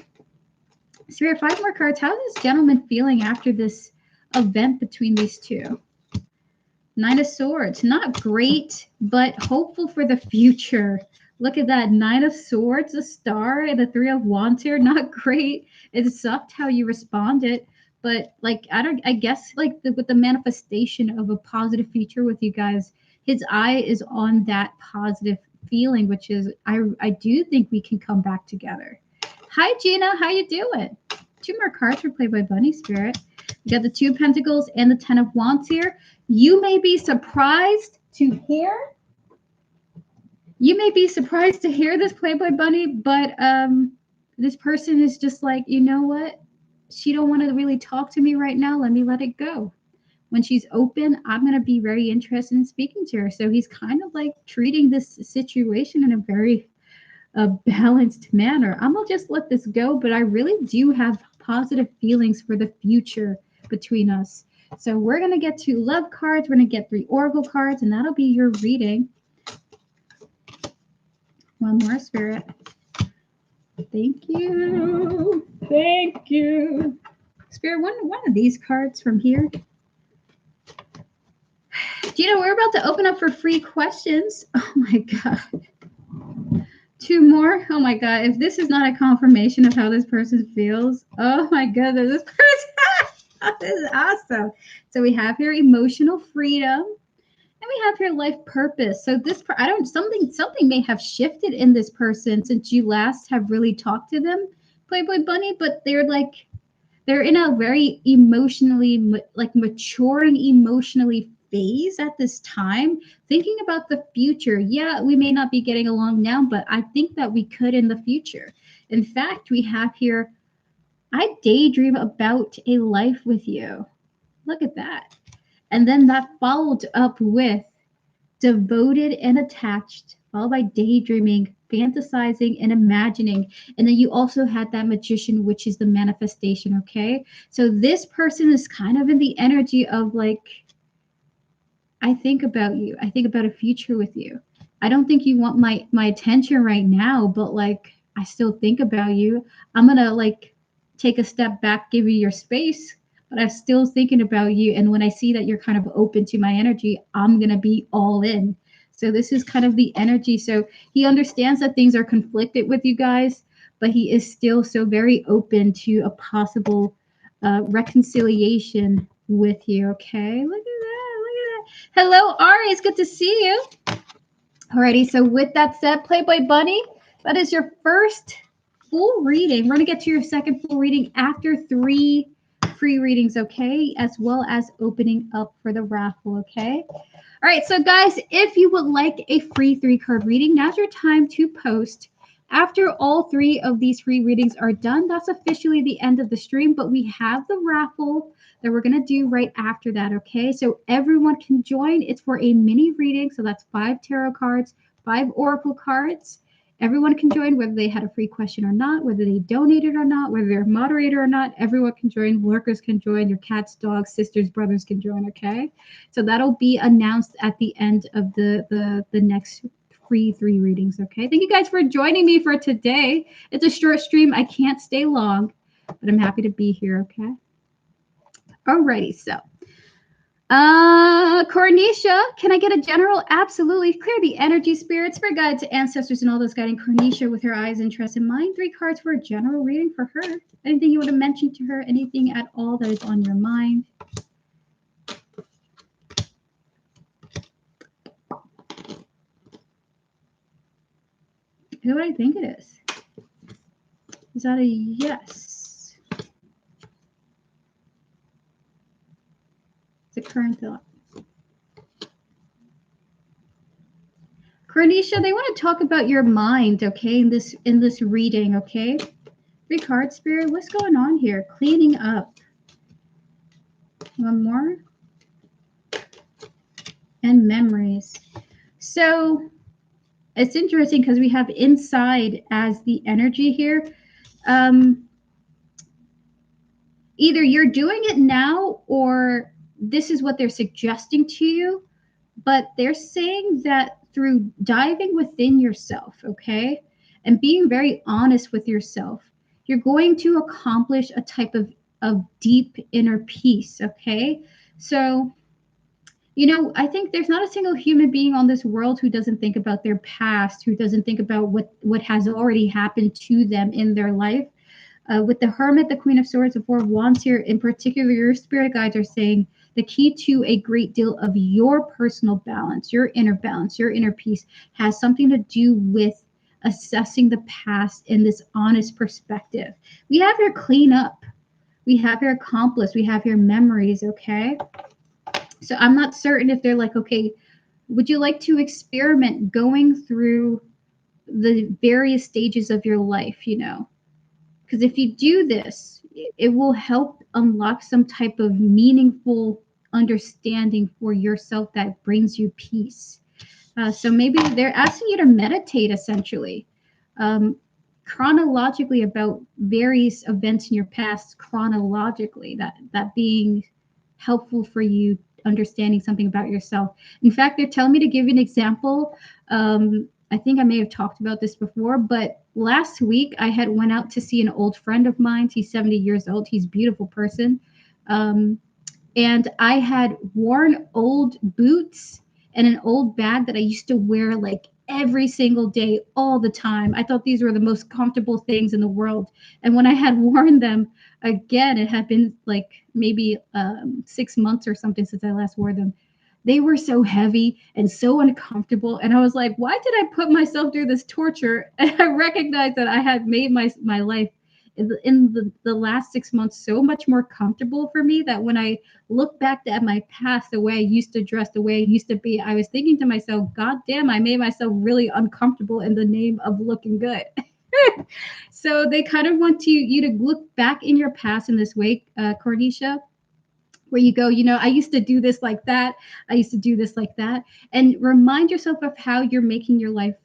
Spirit, 5 more cards. How is this gentleman feeling after this event between these 2? 9 of Swords. Not great, but hopeful for the future. Look at that. 9 of Swords, a star, and the 3 of Wands here. Not great. It sucked how you responded. But, like, I guess, like, with the manifestation of a positive future with you guys, his eye is on that positive feeling, which is, I do think we can come back together. Hi, Gina. How you doing? 2 more cards for Playboy Bunny, Spirit. You got the 2 of Pentacles and the 10 of Wands here. You may be surprised to hear. You may be surprised to hear this, Playboy Bunny, but this person is just like, you know what? She don't want to really talk to me right now. Let me let it go. When she's open, I'm going to be very interested in speaking to her. So he's kind of like treating this situation in a very balanced manner. I'm going to just let this go, but I really do have positive feelings for the future between us. So we're going to get 2 love cards. We're going to get 3 oracle cards, and that'll be your reading. One more, Spirit. Thank you. Thank you. Spirit, one of these cards from here. Gina, we're about to open up for free questions. Oh my God. 2 more. Oh my God. If this is not a confirmation of how this person feels, oh my goodness, this person, this is awesome. So we have here emotional freedom, and we have here life purpose. So this, something may have shifted in this person since you last have really talked to them, Playboy Bunny, but they're in a very emotionally, like maturing emotionally phase at this time, thinking about the future. Yeah, we may not be getting along now, but I think that we could in the future. In fact, we have here, I daydream about a life with you. Look at that. And then that followed up with devoted and attached, followed by daydreaming, fantasizing, and imagining. And then you also had that magician, which is the manifestation, okay? So this person is kind of in the energy of like, I think about you. I think about a future with you. I don't think you want my attention right now, but like, I still think about you. I'm going to like take a step back, give you your space, but I'm still thinking about you. And when I see that you're kind of open to my energy, I'm going to be all in. So this is kind of the energy. So he understands that things are conflicted with you guys, but he is still so very open to a possible reconciliation with you. Okay, look at that. Look at that. Hello, Ari. It's good to see you. Alrighty. So with that said, Playboy Bunny, that is your first full reading. We're going to get to your second full reading after 3 free readings, okay? As well as opening up for the raffle, okay? All right, so guys, if you would like a free 3-card reading, now's your time to post After all 3 of these free readings are done, that's officially the end of the stream, but we have the raffle that we're going to do right after that, okay? So everyone can join. It's for a mini reading, so that's 5 tarot cards, 5 oracle cards. Everyone can join, whether they had a free question or not, whether they donated or not, whether they're a moderator or not. Everyone can join. Lurkers can join. Your cats, dogs, sisters, brothers can join, okay? So that'll be announced at the end of the next free 3 readings, okay? Thank you guys for joining me for today. It's a short stream. I can't stay long, but I'm happy to be here, okay? Alrighty, so Cornisha, can I get a general? Absolutely. Clear the energy, spirits, for guides, ancestors, and all those guiding Cornisha with her eyes, interest in mind. 3 cards for a general reading for her. Anything you want to mention to her? Anything at all that is on your mind? Is that what I think it is? Is that a yes? It's a current thought. Cornisha, they want to talk about your mind, okay, in this reading, okay? 3 cards, Spirit. What's going on here? Cleaning up. One more. And memories. So it's interesting because we have inside as the energy here. Either you're doing it now or this is what they're suggesting to you, but they're saying that through diving within yourself, okay, and being very honest with yourself, you're going to accomplish a type of deep inner peace, okay? So, you know, I think there's not a single human being on this world who doesn't think about their past, who doesn't think about what has already happened to them in their life. With the Hermit, the Queen of Swords, the Four of Wands here, in particular, your spirit guides are saying the key to a great deal of your personal balance, your inner peace, has something to do with assessing the past in this honest perspective. We have your cleanup, we have your accomplice, we have your memories, okay? So I'm not certain if they're like, okay, would you like to experiment going through the various stages of your life, you know? Because if you do this, it will help unlock some type of meaningful understanding for yourself that brings you peace. So maybe they're asking you to meditate essentially, chronologically about various events in your past, chronologically, that being helpful for you understanding something about yourself. In fact, they're telling me to give you an example. I think I may have talked about this before, but last week I had went out to see an old friend of mine. He's 70 years old. He's a beautiful person. And I had worn old boots and an old bag that I used to wear like every single day, all the time. I thought these were the most comfortable things in the world. And when I had worn them again, it had been like maybe 6 months or something since I last wore them. They were so heavy and so uncomfortable. And I was like, why did I put myself through this torture? And I recognized that I had made my life in the last 6 months so much more comfortable for me that when I look back at my past, the way I used to dress, the way I used to be, I was thinking to myself, God damn, I made myself really uncomfortable in the name of looking good. So they kind of want you to look back in your past in this way, Cornisha, where you go, you know, I used to do this like that. I used to do this like that. And remind yourself of how you're making your life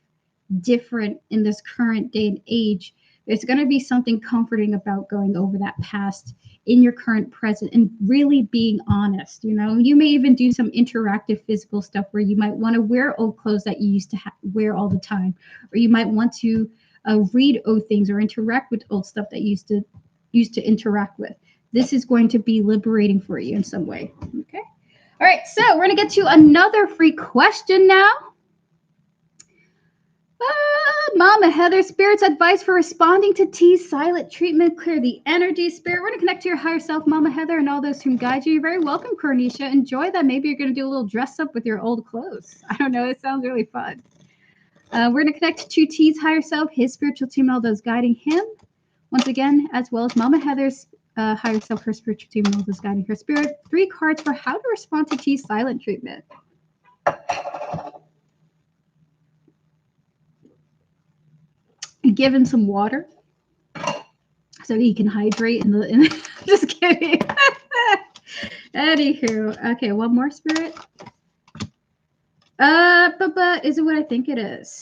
different in this current day and age. There's going to be something comforting about going over that past in your current present and really being honest. You know, you may even do some interactive physical stuff where you might want to wear old clothes that you used to wear all the time, or you might want to read old things or interact with old stuff that you used to interact with. This is going to be liberating for you in some way. Okay. All right. So we're going to get to another free question now. Mama Heather, Spirit's advice for responding to T's silent treatment. Clear the energy, Spirit. We're going to connect to your higher self, Mama Heather, and all those who guide you. You're very welcome, Cornisha. Enjoy that. Maybe you're going to do a little dress up with your old clothes. I don't know. It sounds really fun. We're going to connect to T's higher self, his spiritual team, all those guiding him. Once again, as well as Mama Heather's higher self, her spiritual team, all those guiding her spirit. 3 cards for how to respond to T's silent treatment. give him some water so he can hydrate in the just kidding. Anywho, okay, one more, Spirit. But is it what I think it is?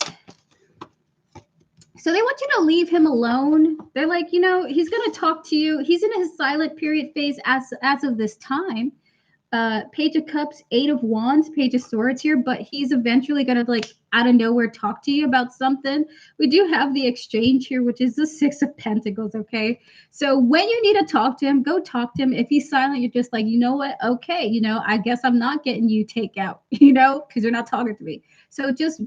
So they want you to leave him alone. They're like, you know, he's gonna talk to you. He's in his silent period phase as of this time. Page of Cups, Eight of Wands, Page of Swords here, but he's eventually gonna like out of nowhere talk to you about something. We do have the Exchange here, which is the Six of Pentacles. Okay, so when you need to talk to him, go talk to him. If he's silent, you're just like, you know what? Okay, you know, I guess I'm not getting you takeout, you know, because you're not talking to me. So just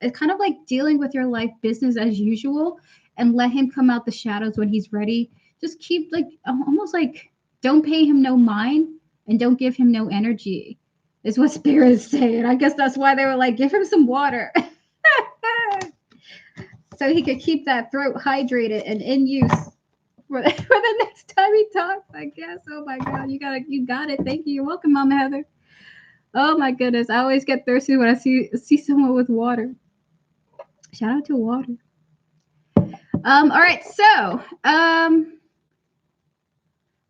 it's kind of like dealing with your life business as usual, and let him come out the shadows when he's ready. Just keep like almost like don't pay him no mind. And don't give him no energy, is what Spirit is saying. I guess that's why they were like, give him some water. So he could keep that throat hydrated and in use for the next time he talks, I guess. Oh my God, you got it. Thank you. You're welcome, Mama Heather. Oh my goodness. I always get thirsty when I see someone with water. Shout out to water. All right, so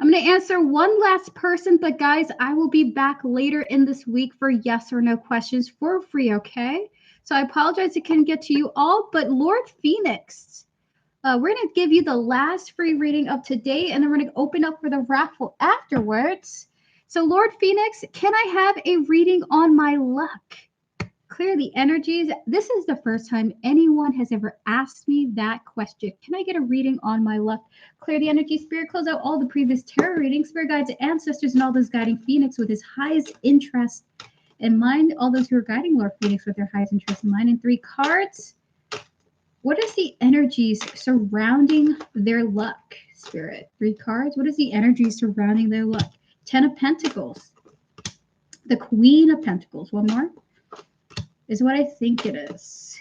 I'm going to answer one last person, but guys, I will be back later in this week for yes or no questions for free, okay? So I apologize I couldn't get to you all, but Lord Phoenix, we're going to give you the last free reading of today, and then we're going to open up for the raffle afterwards. So Lord Phoenix, can I have a reading on my luck? Clear the energies. This is the first time anyone has ever asked me that question. Can I get a reading on my luck? Clear the energy, Spirit. Close out all the previous tarot readings. Spirit guides, ancestors, and all those guiding Phoenix with his highest interest in mind. All those who are guiding Lord Phoenix with their highest interest in mind. And 3 cards. What is the energies surrounding their luck, Spirit? 3 cards. What is the energy surrounding their luck? 10 of Pentacles. The Queen of Pentacles. One more. Is what I think it is.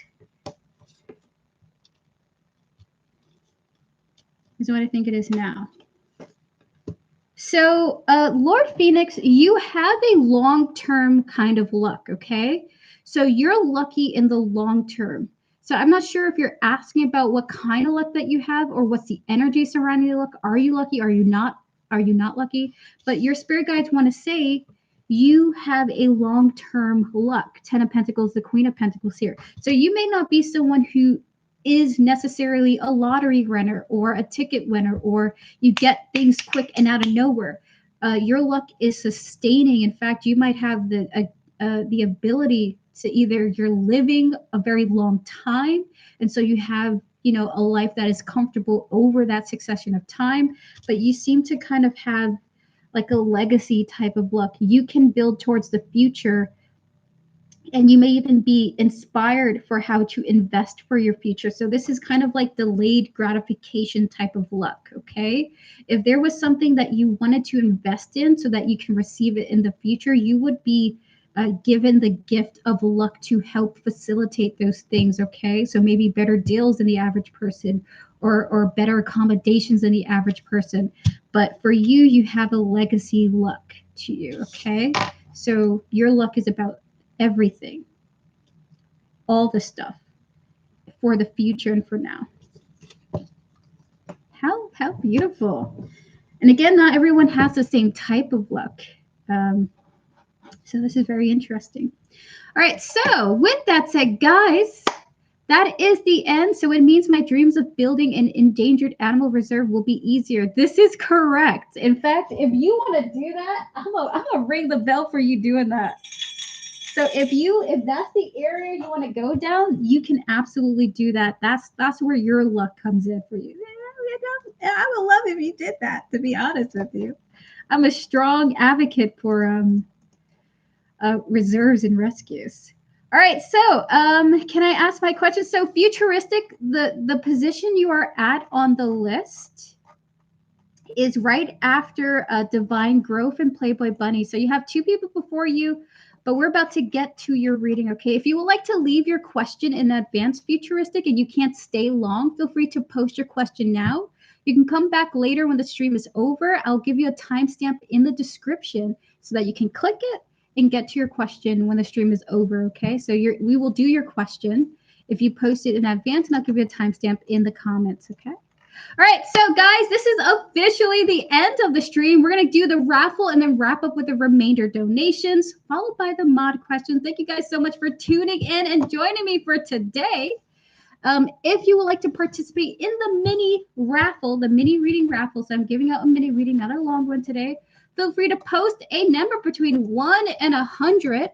Is what I think it is now. So, Lord Phoenix, you have a long-term kind of luck, okay? So you're lucky in the long term. So I'm not sure if you're asking about what kind of luck that you have or what's the energy surrounding the luck. Are you lucky? Are you not? Are you not lucky? But your spirit guides want to say you have a long-term luck. 10 of Pentacles, the Queen of Pentacles here. So you may not be someone who is necessarily a lottery winner or a ticket winner, or you get things quick and out of nowhere. Your luck is sustaining. In fact, you might have the ability to either you're living a very long time, and so you have, you know, a life that is comfortable over that succession of time, but you seem to kind of have like a legacy type of luck. You can build towards the future, and you may even be inspired for how to invest for your future. So this is kind of like delayed gratification type of luck, okay? If there was something that you wanted to invest in so that you can receive it in the future, you would be given the gift of luck to help facilitate those things, okay? So maybe better deals than the average person, or better accommodations than the average person. But for you, you have a legacy luck to you, okay? So your luck is about everything, all the stuff for the future and for now. How beautiful. And again, not everyone has the same type of luck. So this is very interesting. All right, so with that said, guys, that is the end. So it means my dreams of building an endangered animal reserve will be easier. This is correct. In fact, if you want to do that, I'm gonna ring the bell for you doing that. So if that's the area you want to go down, you can absolutely do that. That's where your luck comes in for you. I would love if you did that, to be honest with you. I'm a strong advocate for reserves and rescues. All right, so can I ask my question? So futuristic, the position you are at on the list is right after Divine Growth and Playboy Bunny. So you have 2 people before you, but we're about to get to your reading, okay? If you would like to leave your question in advance, futuristic, and you can't stay long, feel free to post your question now. You can come back later when the stream is over. I'll give you a timestamp in the description so that you can click it and get to your question when the stream is over, okay? So we will do your question. if you post it in advance, and I'll give you a timestamp in the comments, okay? All right, so guys, this is officially the end of the stream. We're going to do the raffle and then wrap up with the remainder donations, followed by the mod questions. Thank you guys so much for tuning in and joining me for today. If you would like to participate in the mini raffle, the mini reading raffle, so I'm giving out a mini reading, not a long one today, feel free to post a number between 1 and 100.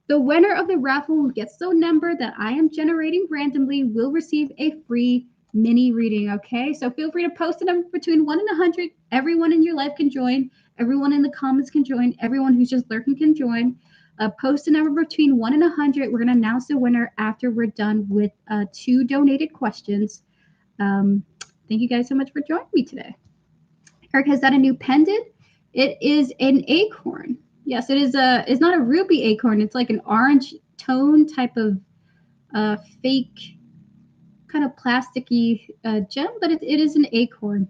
The winner of the raffle who gets the number that I am generating randomly will receive a free mini reading, okay? So feel free to post a number between 1 and 100. Everyone in your life can join. Everyone in the comments can join. Everyone who's just lurking can join. Post a number between 1 and 100. We're going to announce the winner after we're done with 2 donated questions. Thank you guys so much for joining me today. Eric, has that a new pendant? It is an acorn. Yes, it is it's not a ruby acorn. It's like an orange tone type of fake kind of plasticky gem, but it is an acorn.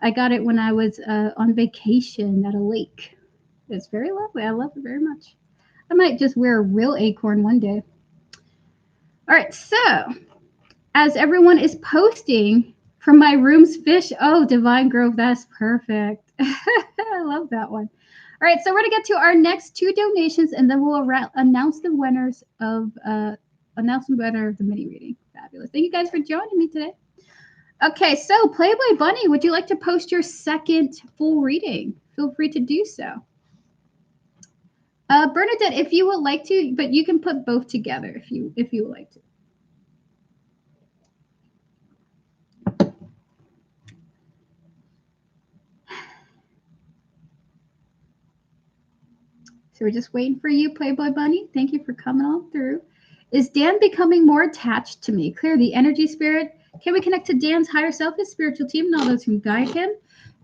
I got it when I was on vacation at a lake. It's very lovely. I love it very much. I might just wear a real acorn one day. All right, so as everyone is posting from my room's fish, oh, Divine Grove, that's perfect. I love that one. All right, so we're going to get to our next 2 donations, and then we'll announce the winners of the mini reading. Fabulous. Thank you guys for joining me today. Okay, so Playboy Bunny, would you like to post your second full reading? Feel free to do so. Bernadette, if you would like to, but you can put both together if you would like to. So we're just waiting for you, Playboy Bunny. Thank you for coming on through. Is Dan becoming more attached to me? Clear the energy spirit. Can we connect to Dan's higher self, his spiritual team, and all those who guide him,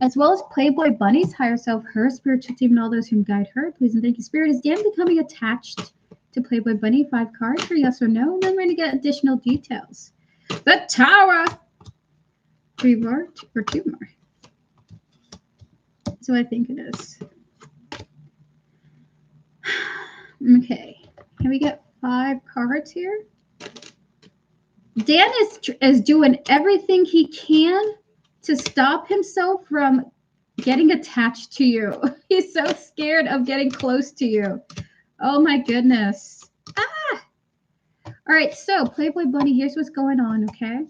as well as Playboy Bunny's higher self, her spiritual team, and all those who guide her? Please and thank you, Spirit. Is Dan becoming attached to Playboy Bunny? 5 cards for yes or no, and then we're going to get additional details. The Tower. 3 more or 2 more. So I think it is. Okay, can we get 5 cards here? Dan is doing everything he can to stop himself from getting attached to you. He's so scared of getting close to you. Oh my goodness. Ah! All right, so Playboy Bunny, here's what's going on, okay?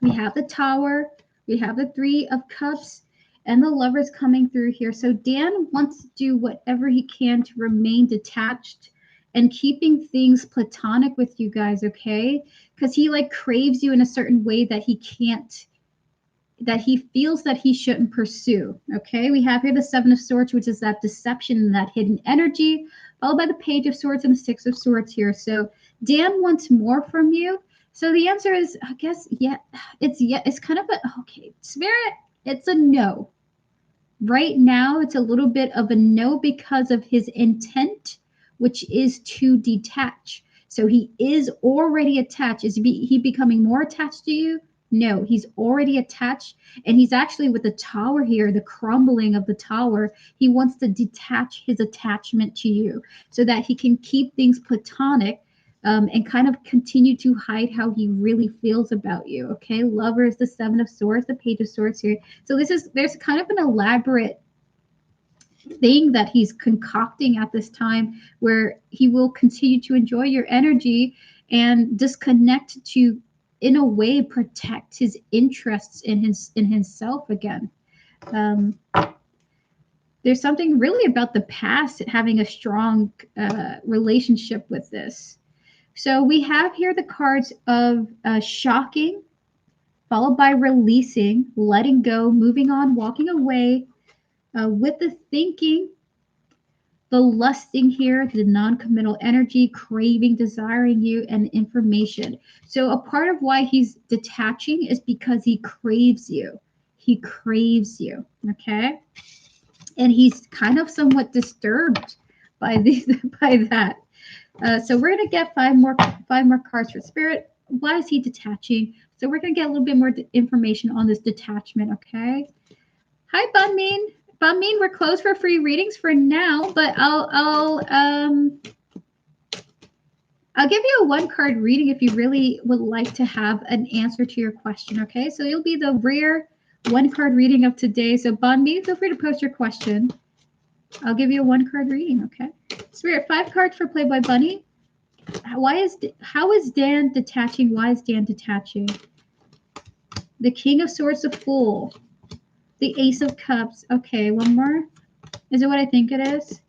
We have the Tower, we have the 3 of Cups, and the Lovers coming through here. So Dan wants to do whatever he can to remain detached and keeping things platonic with you guys, okay? Because he like craves you in a certain way that he can't, that he feels that he shouldn't pursue, okay? We have here the 7 of Swords, which is that deception and that hidden energy, followed by the Page of Swords and the 6 of Swords here. So Dan wants more from you. So the answer is, I guess, it's kind of a, okay, Spirit, it's a no. Right now, it's a little bit of a no because of his intent, which is to detach. So he is already attached. Is he becoming more attached to you? No, he's already attached. And he's actually with the Tower here, the crumbling of the Tower. He wants to detach his attachment to you so that he can keep things platonic. And kind of continue to hide how he really feels about you, okay? Lover is the 7 of Swords, the Page of Swords here. So there's kind of an elaborate thing that he's concocting at this time where he will continue to enjoy your energy and disconnect to, in a way, protect his interests in himself again. There's something really about the past having a strong relationship with this. So we have here the cards of shocking, followed by releasing, letting go, moving on, walking away, with the thinking, the lusting here, the non-committal energy, craving, desiring you, and information. So a part of why he's detaching is because he craves you. He craves you, okay? And he's kind of somewhat disturbed by that. So we're going to get 5 more cards for Spirit. Why is he detaching? So we're going to get a little bit more information on this detachment, okay? Hi, Bunmin. Bunmin, we're closed for free readings for now, but I'll I'll give you a one card reading if you really would like to have an answer to your question, okay? So you'll be the rare one card reading of today. So Bunby, feel free to post your question. I'll give you a one card reading, okay? Spirit, 5 cards for Playboy Bunny. How is Dan detaching? Why is Dan detaching? The King of Swords, the Fool. The Ace of Cups. Okay, one more. Is it what I think it is?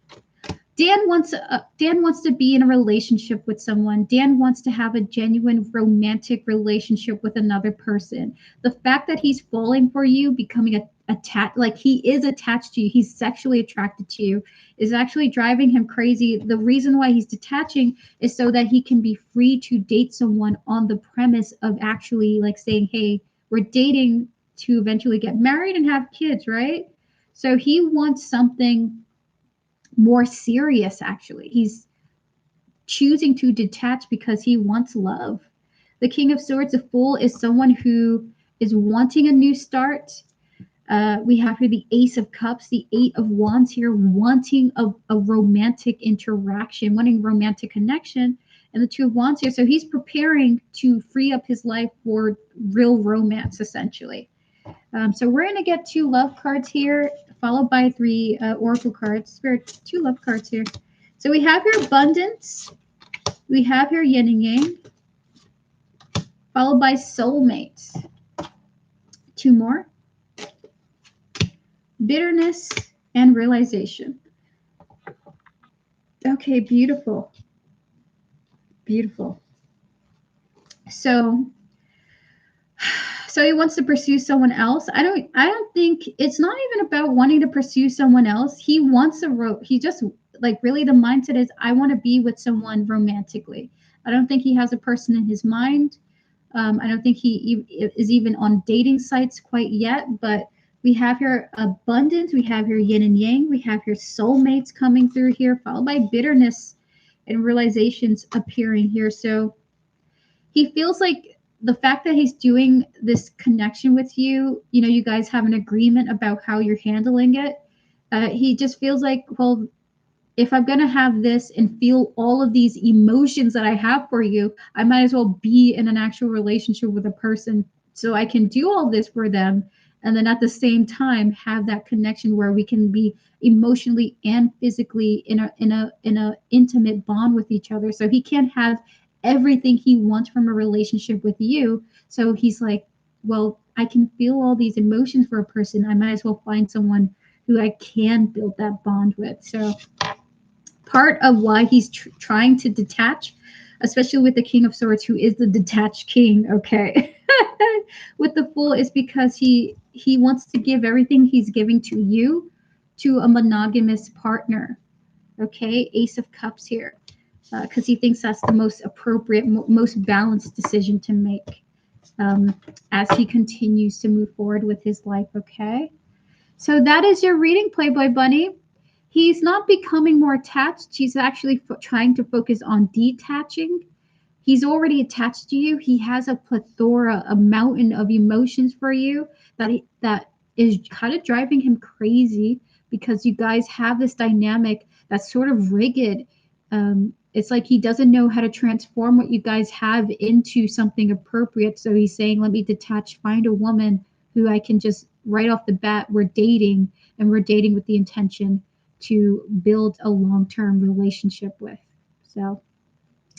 Dan wants to be in a relationship with someone. Dan wants to have a genuine romantic relationship with another person. The fact that he's falling for you, becoming attached, like he is attached to you, he's sexually attracted to you, is actually driving him crazy. The reason why he's detaching is so that he can be free to date someone on the premise of actually like saying, "Hey, we're dating to eventually get married and have kids," right? So he wants something more serious, actually. He's choosing to detach because he wants love. The King of Swords, the Fool, is someone who is wanting a new start. We have here the Ace of Cups, the Eight of Wands here, wanting a romantic interaction, wanting romantic connection, and the Two of Wands here. So he's preparing to free up his life for real romance, essentially. So we're going to get 2 love cards here, followed by 3 oracle cards. Spirit, 2 love cards here. So we have here abundance. We have here yin and yang, followed by soulmates. 2 more. Bitterness and realization. Okay, beautiful. Beautiful. So he wants to pursue someone else. I don't think it's not even about wanting to pursue someone else. He wants he just like really the mindset is I want to be with someone romantically. I don't think he has a person in his mind. I don't think he is even on dating sites quite yet, but we have here abundance, we have here yin and yang, we have here soulmates coming through here, followed by bitterness and realizations appearing here. So he feels like the fact that he's doing this connection with you, you guys have an agreement about how you're handling it. He just feels like, well, if I'm going to have this and feel all of these emotions that I have for you, I might as well be in an actual relationship with a person so I can do all this for them. And then at the same time, have that connection where we can be emotionally and physically in a intimate bond with each other. So he can't have everything he wants from a relationship with you. So he's like, well, I can feel all these emotions for a person. I might as well find someone who I can build that bond with. So part of why he's trying to detach, especially with the King of Swords, who is the detached king, okay, with the Fool, is because he wants to give everything he's giving to you to a monogamous partner, okay? Ace of Cups here, because he thinks that's the most appropriate, most balanced decision to make as he continues to move forward with his life, okay? So that is your reading, Playboy Bunny. He's not becoming more attached. He's actually trying to focus on detaching. He's already attached to you. He has a plethora, a mountain of emotions for you that is kind of driving him crazy because you guys have this dynamic that's sort of rigid. It's like he doesn't know how to transform what you guys have into something appropriate. So he's saying, let me detach, find a woman who I can just right off the bat, we're dating, and we're dating with the intention to build a long-term relationship with. So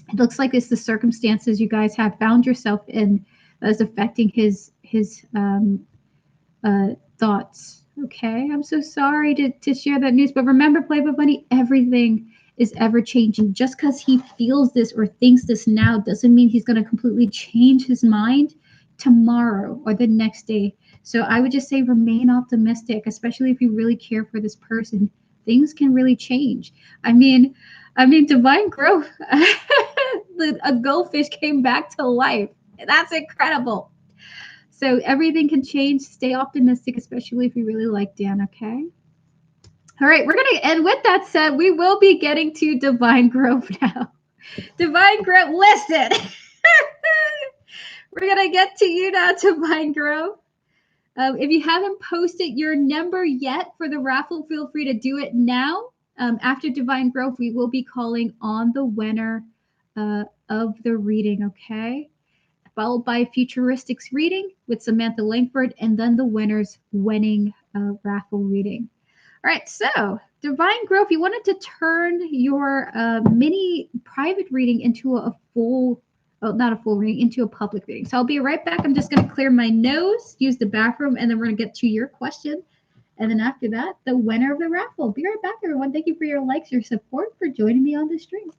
it looks like it's the circumstances you guys have found yourself in that is affecting his thoughts. Okay, I'm so sorry to share that news, but remember, Playboy Bunny, everything is ever changing. Just because he feels this or thinks this now doesn't mean he's going to completely change his mind tomorrow or the next day. So I would just say remain optimistic, especially if you really care for this person. Things can really change. I mean, divine growth. A goldfish came back to life. That's incredible. So everything can change. Stay optimistic, especially if you really like Dan, okay? All right, we're going to end with that said. We will be getting to Divine Growth now. Divine Growth, listen. We're going to get to you now, Divine Growth. If you haven't posted your number yet for the raffle, feel free to do it now. After Divine Growth, we will be calling on the winner of the reading, okay? Followed by Futuristics reading with Samantha Langford, and then the winner's winning raffle reading. All right, so Divine Growth, you wanted to turn your mini private reading into a full, well, not a full reading, into a public reading. So I'll be right back. I'm just going to clear my nose, use the bathroom, and then we're going to get to your question. And then after that, the winner of the raffle. Be right back, everyone. Thank you for your likes, your support, for joining me on the stream.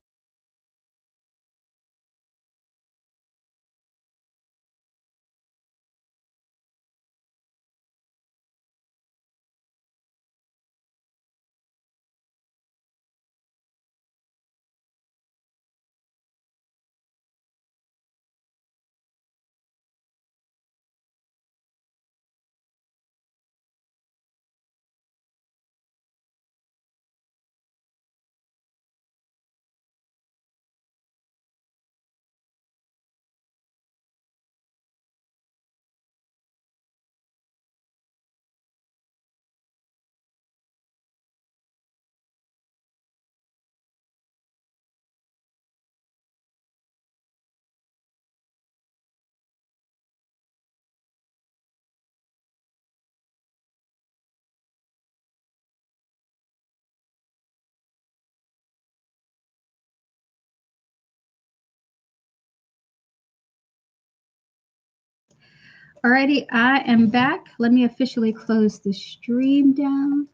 Alrighty, I am back. Let me officially close the stream down.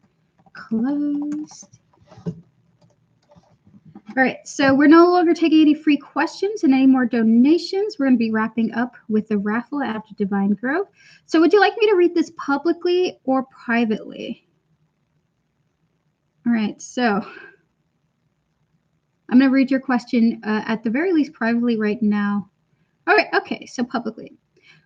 Closed. All right, so we're no longer taking any free questions and any more donations. We're going to be wrapping up with the raffle after Divine Growth. So would you like me to read this publicly or privately? All right, so I'm going to read your question at the very least privately right now. All right, okay, so publicly.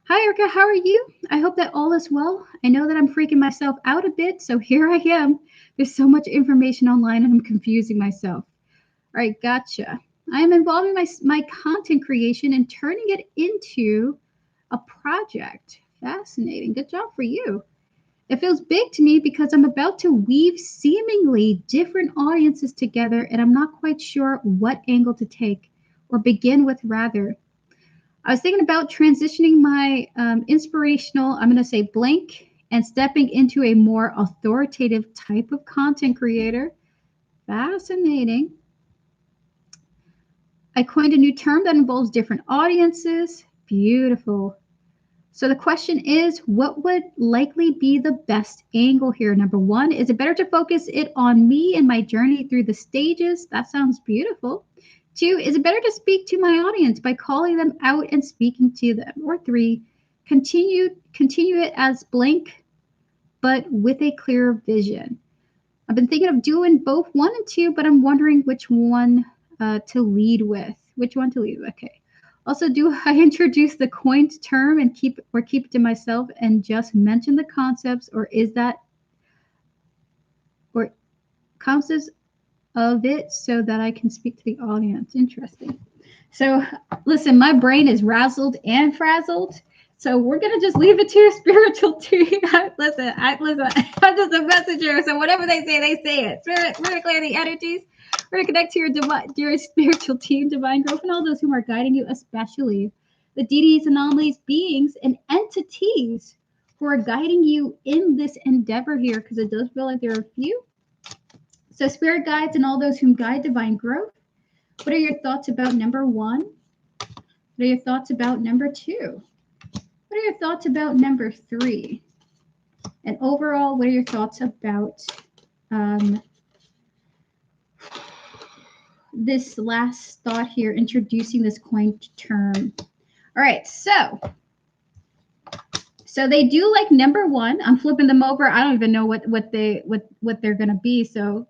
Hi, Erica, how are you? I hope that all is well. I know that I'm freaking myself out a bit, so here I am. There's so much information online and I'm confusing myself. All right, gotcha. I am involving my content creation and turning it into a project. Fascinating. Good job for you. It feels big to me because I'm about to weave seemingly different audiences together and I'm not quite sure what angle to take or begin with, rather. I was thinking about transitioning my inspirational, I'm going to say blank, and stepping into a more authoritative type of content creator. Fascinating. I coined a new term that involves different audiences. Beautiful. So the question is, what would likely be the best angle here? Number one, is it better to focus it on me and my journey through the stages? That sounds beautiful. Two, is it better to speak to my audience by calling them out and speaking to them? Or three, continue it as blank, but with a clearer vision. I've been thinking of doing both 1 and 2, but I'm wondering which one to lead with. Which one to lead with? Okay. Also, do I introduce the coined term and keep it to myself and just mention the concepts, or is that or concepts of it so that I can speak to the audience? Interesting. So, listen, my brain is razzled and frazzled. So we're gonna just leave it to a spiritual team. listen, I'm just a messenger. So whatever they say it. Spirit, we're gonna clear the energies. We're gonna connect to your spiritual team, Divine Growth, and all those who are guiding you, especially the deities, anomalies, beings, and entities who are guiding you in this endeavor here, because it does feel like there are a few. So spirit guides and all those whom guide Divine Growth. What are your thoughts about number 1? What are your thoughts about number 2? What are your thoughts about number 3? And overall, what are your thoughts about this last thought here, introducing this coined term? All right, so they do like number 1. I'm flipping them over. I don't even know what they're gonna be. So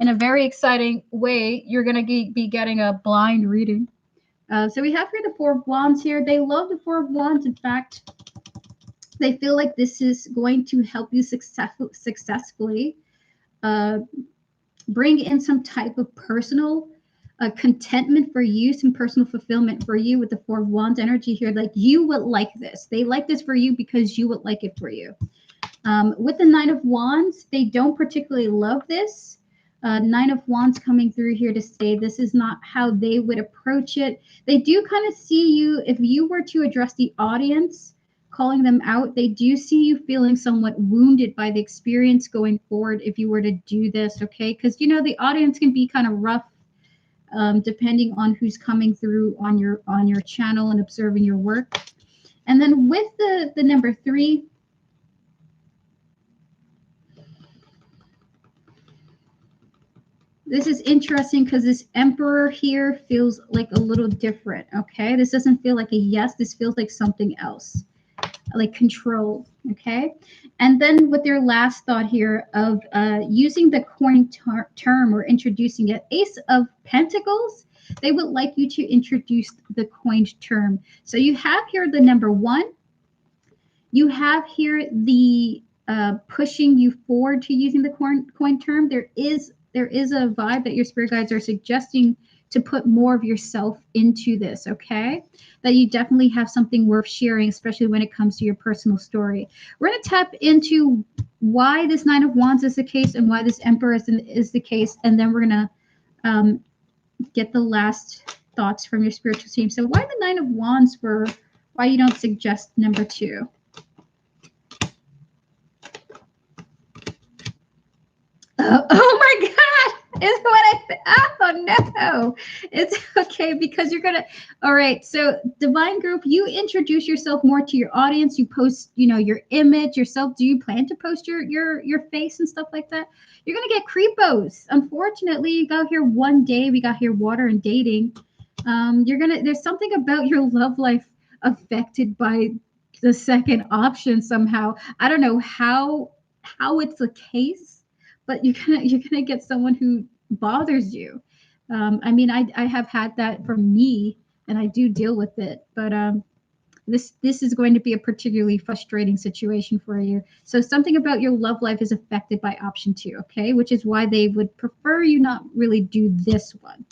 in a very exciting way, you're gonna be getting a blind reading. So we have here the 4 of Wands here. They love the 4 of Wands. In fact, they feel like this is going to help you successfully bring in some type of personal contentment for you, some personal fulfillment for you with the 4 of Wands energy here. Like, you would like this. They like this for you because you would like it for you. With the 9 of Wands, they don't particularly love this. Nine of Wands coming through here to say this is not how they would approach it. They do kind of see you, if you were to address the audience, calling them out, they do see you feeling somewhat wounded by the experience going forward if you were to do this, okay? Because, you know, the audience can be kind of rough depending on who's coming through on your channel and observing your work. And then with the number 3, this is interesting because this Emperor here feels like a little different, okay? This doesn't feel like a yes. This feels like something else, like control, okay? And then with their last thought here of using the coin term or introducing it, Ace of Pentacles, they would like you to introduce the coined term. So you have here the number 1. You have here the pushing you forward to using the coin term. There is a vibe that your spirit guides are suggesting to put more of yourself into this, okay? That you definitely have something worth sharing, especially when it comes to your personal story. We're going to tap into why this Nine of Wands is the case and why this Emperor is the case, and then we're going to get the last thoughts from your spiritual team. So why the Nine of Wands why you don't suggest number 2? Oh my God, is what oh no, it's okay because you're gonna, all right, so Divine Group, you introduce yourself more to your audience, you post, you know, your image, yourself. Do you plan to post your face and stuff like that? You're gonna get creepos. Unfortunately, you got here one day, we got here water and dating. There's something about your love life affected by the second option somehow. I don't know how it's the case, but you're gonna get someone who bothers you. I mean, I have had that for me, and I do deal with it. But this is going to be a particularly frustrating situation for you. So something about your love life is affected by option 2, okay? Which is why they would prefer you not really do this one.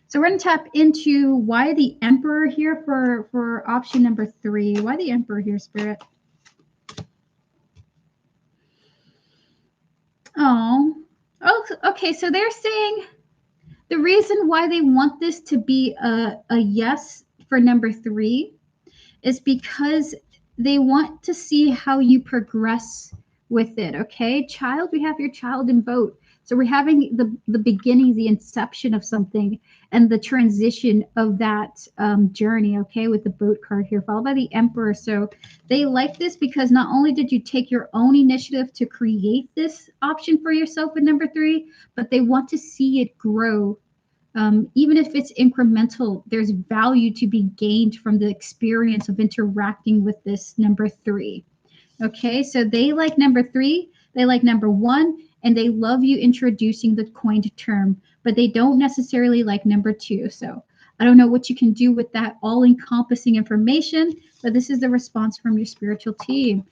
So we're going to tap into why the Emperor here for option number 3. Why the Emperor here, Spirit? Oh, okay. So they're saying the reason why they want this to be a yes for number 3 is because they want to see how you progress with it. Okay, child, we have your child in boat. So we're having the beginning, the inception of something, and the transition of that journey, okay, with the boat card here, followed by the Emperor. So they like this because not only did you take your own initiative to create this option for yourself with number 3, but they want to see it grow. Even if it's incremental, there's value to be gained from the experience of interacting with this number 3. Okay, so they like number 3, they like number 1, and they love you introducing the coined term, but they don't necessarily like number 2. So I don't know what you can do with that all-encompassing information, but this is the response from your spiritual team.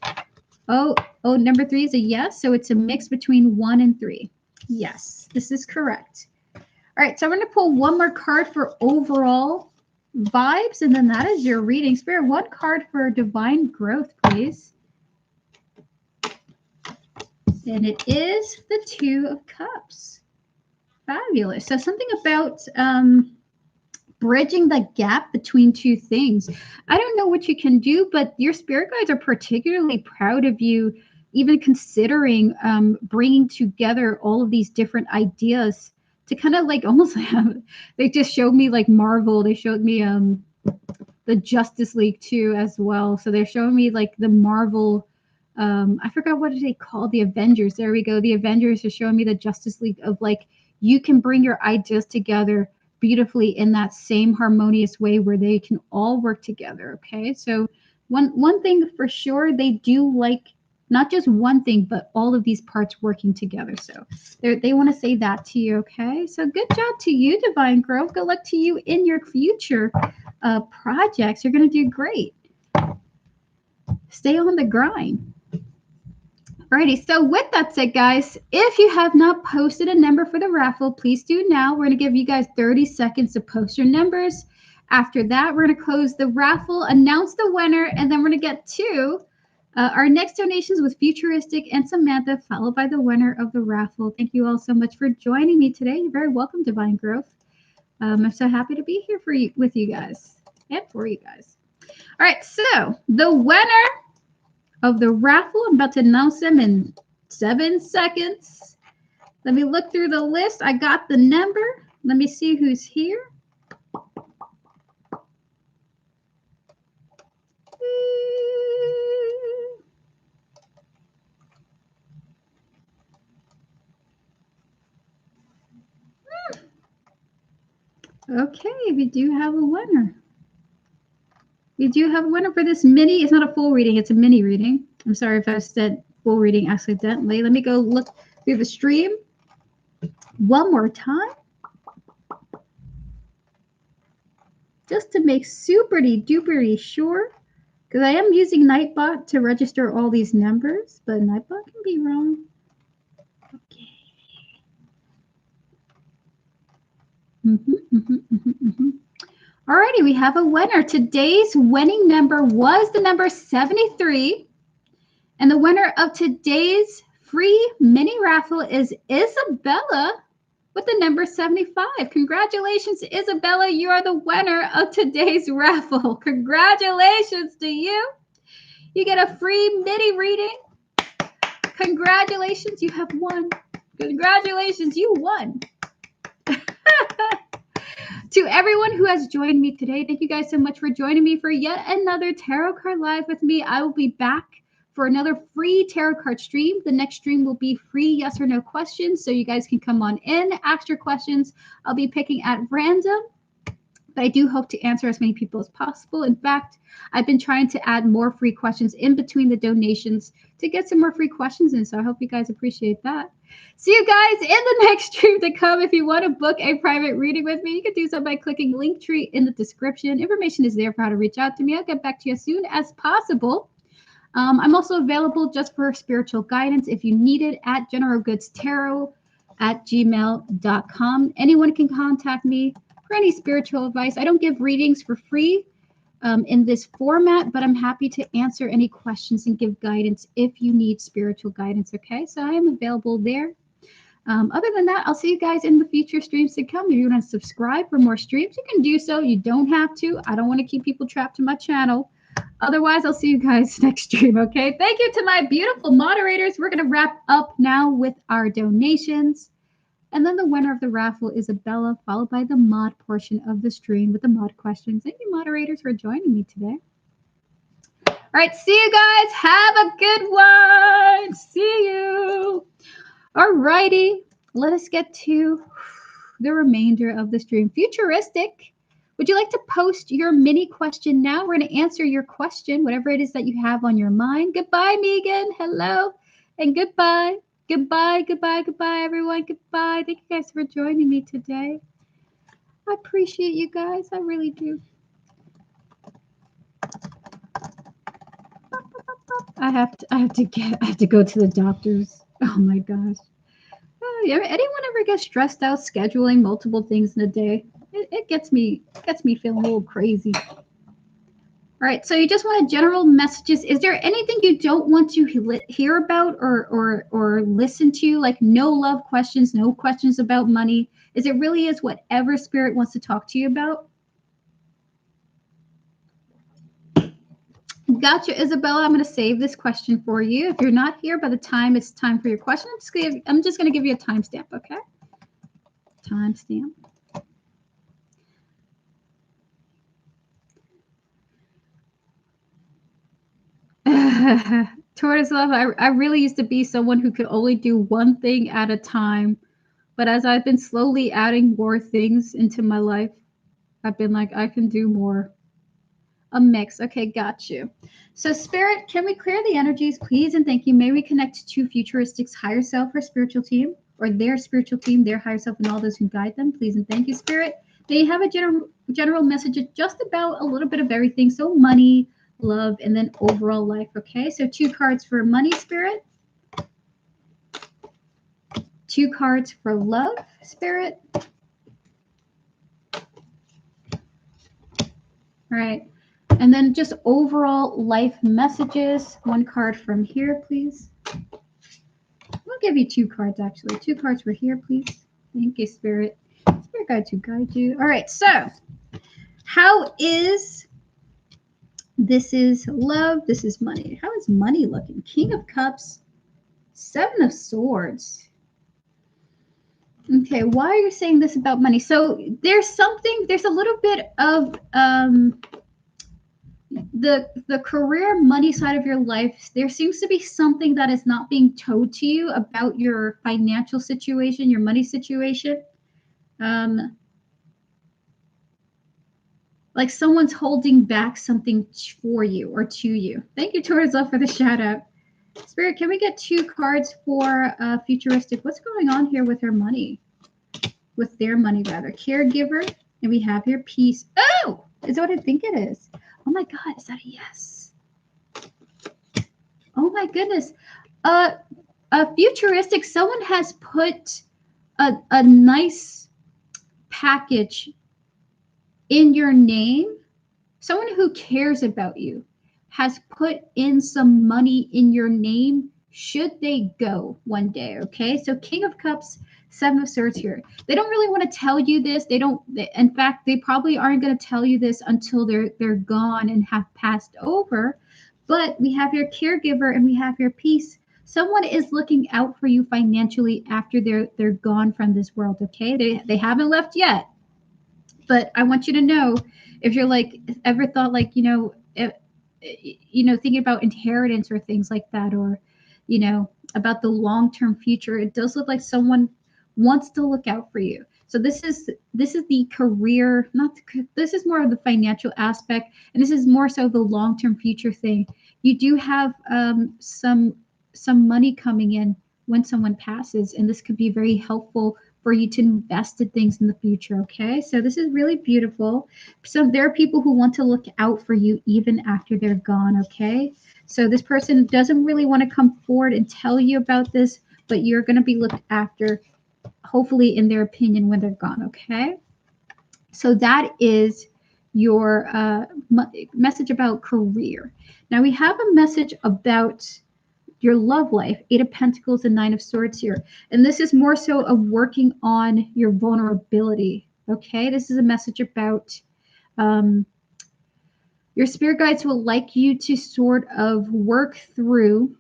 Oh, number 3 is a yes, so it's a mix between 1 and 3. Yes, this is correct. All right, so I'm going to pull one more card for overall vibes, and then that is your reading. Spirit, one card for divine growth, please. And it is the 2 of Cups. Fabulous. So something about bridging the gap between 2 things. I don't know what you can do, but your spirit guides are particularly proud of you, even considering bringing together all of these different ideas to kind of like almost have, they just showed me like Marvel. They showed me the Justice League too as well. So they're showing me like the Marvel, I forgot what they call the Avengers. There we go. The Avengers are showing me the Justice League of like, you can bring your ideas together beautifully in that same harmonious way where they can all work together. Okay. So one thing for sure, they do like not just one thing, but all of these parts working together. So they want to say that to you. Okay. So good job to you, Divine Growth. Good luck to you in your future projects. You're going to do great. Stay on the grind. Alrighty, so with that said, guys, if you have not posted a number for the raffle, please do now. We're going to give you guys 30 seconds to post your numbers. After that, we're going to close the raffle, announce the winner, and then we're going to get to Our next donations with Futuristic and Samantha, followed by the winner of the raffle. Thank you all so much for joining me today. You're very welcome, Divine Growth. I'm so happy to be here with you guys and for you guys. All right, so the winner of the raffle, I'm about to announce them in 7 seconds. Let me look through the list. I got the number. Let me see who's here. Okay, we do have a winner. We do have a winner for this mini. It's not a full reading. It's a mini reading. I'm sorry if I said full reading accidentally. Let me go look through the stream one more time. Just to make super-duper sure. Because I am using Nightbot to register all these numbers. But Nightbot can be wrong. Okay. Alrighty, we have a winner. Today's winning number was the number 73. And the winner of today's free mini raffle is Isabella with the number 75. Congratulations, Isabella. You are the winner of today's raffle. Congratulations to you. You get a free mini reading. Congratulations, you have won. Congratulations, you won. To everyone who has joined me today, thank you guys so much for joining me for yet another Tarot Card Live with me. I will be back for another free tarot card stream. The next stream will be free yes or no questions, so you guys can come on in, ask your questions. I'll be picking at random, but I do hope to answer as many people as possible. In fact, I've been trying to add more free questions in between the donations to get some more free questions in, so I hope you guys appreciate that. See you guys in the next stream to come. If you want to book a private reading with me, you can do so by clicking Linktree in the description. Information is there for how to reach out to me. I'll get back to you as soon as possible. I'm also available just for spiritual guidance if you need it at generalgoodstarot@gmail.com. Anyone can contact me for any spiritual advice. I don't give readings for free in this format, but I'm happy to answer any questions and give guidance if you need spiritual guidance, okay? So I am available there. Other than that, I'll see you guys in the future streams to come. If you want to subscribe for more streams, you can do so. You don't have to. I don't want to keep people trapped in my channel. Otherwise, I'll see you guys next stream, okay? Thank you to my beautiful moderators. We're going to wrap up now with our donations. And then the winner of the raffle is Isabella, followed by the mod portion of the stream with the mod questions. Thank you, moderators, for joining me today. All right, see you guys. Have a good one. See you. All righty, let us get to the remainder of the stream. Futuristic, would you like to post your mini question now? We're going to answer your question, whatever it is that you have on your mind. Goodbye, Megan. Hello. And goodbye. Goodbye, everyone. Goodbye. Thank you guys for joining me today. I appreciate you guys. I really do. I have to go to the doctors. Oh my gosh. Anyone ever get stressed out scheduling multiple things in a day? It gets me feeling a little crazy. All right, so you just want general messages. Is there anything you don't want to hear about or listen to? Like no love questions, no questions about money. Is it really is whatever spirit wants to talk to you about? Gotcha, Isabella. I'm going to save this question for you. If you're not here by the time it's time for your question, I'm just going to give you a timestamp, okay? Timestamp. Tortoise love, I really used to be someone who could only do one thing at a time. But as I've been slowly adding more things into my life, I've been like, I can do more. A mix. Okay, got you. So Spirit, can we clear the energies, please? And thank you. May we connect to Futuristic's higher self or spiritual team, or their spiritual team, their higher self, and all those who guide them, please. And thank you, Spirit. May you have a general message just about a little bit of everything. So money, love, and then overall life. Okay, so 2 cards for money, Spirit. 2 cards for love, Spirit. All right. And then just overall life messages. One card from here, please. I'll give you 2 cards, actually. 2 cards for here, please. Thank you, Spirit. Spirit guide to guide you. All right, so how is... This is love. This is money. How is money looking? King of Cups, 7 of Swords. Okay, why are you saying this about money? So there's a little bit of the career money side of your life. There seems to be something that is not being told to you about your financial situation, your money situation. Like someone's holding back something for you or to you. Thank you, Taurus Love, for the shout out. Spirit, can we get 2 cards for futuristic? What's going on here with her money? With their money, rather. Caregiver, and we have here peace. Oh, is that what I think it is? Oh my God, is that a yes? Oh my goodness. Futuristic, someone has put a nice package in your name. Someone who cares about you has put in some money in your name should they go one day, okay? So King of Cups, 7 of Swords here. They don't really want to tell you this. In fact, they probably aren't going to tell you this until they're gone and have passed over. But we have your caregiver and we have your peace. Someone is looking out for you financially after they're gone from this world, okay? They haven't left yet. But I want you to know, if you're like ever thought like, thinking about inheritance or things like that, or, about the long-term future, it does look like someone wants to look out for you. So this is the career, this is more of the financial aspect, and this is more so the long-term future thing. You do have some money coming in when someone passes, and this could be very helpful for you to invest in things in the future, okay? So this is really beautiful. So there are people who want to look out for you even after they're gone, okay? So this person doesn't really want to come forward and tell you about this, but you're going to be looked after, hopefully in their opinion, when they're gone, okay? So that is your message about career. Now we have a message about your love life, 8 of Pentacles and 9 of Swords here. And this is more so of working on your vulnerability, okay? This is a message about your spirit guides will like you to sort of work through,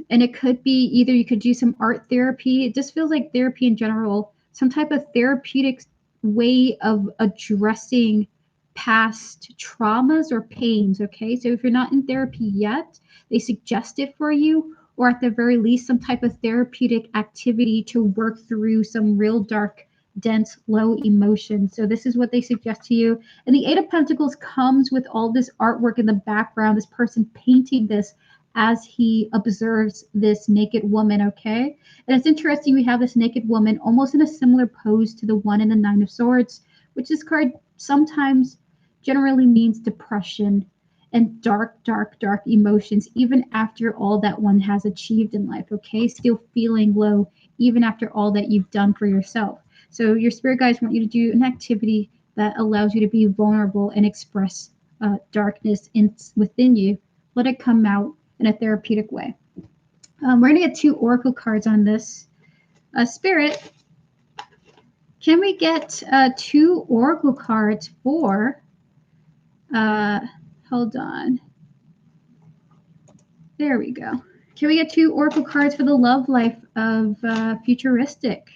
and it could be either you could do some art therapy. It just feels like therapy in general, some type of therapeutic way of addressing past traumas or pains, okay? So if you're not in therapy yet, they suggest it for you, or at the very least, some type of therapeutic activity to work through some real dark, dense, low emotions. So this is what they suggest to you. And the 8 of Pentacles comes with all this artwork in the background, this person painting this as he observes this naked woman, okay? And it's interesting, we have this naked woman almost in a similar pose to the one in the 9 of Swords, which this card sometimes generally means depression and dark, dark, dark emotions, even after all that one has achieved in life, okay? Still feeling low, even after all that you've done for yourself. So your spirit guides want you to do an activity that allows you to be vulnerable and express darkness within you. Let it come out in a therapeutic way. We're going to get 2 oracle cards on this. Spirit, can we get 2 oracle cards for... hold on. There we go. Can we get 2 oracle cards for the love life of futuristic?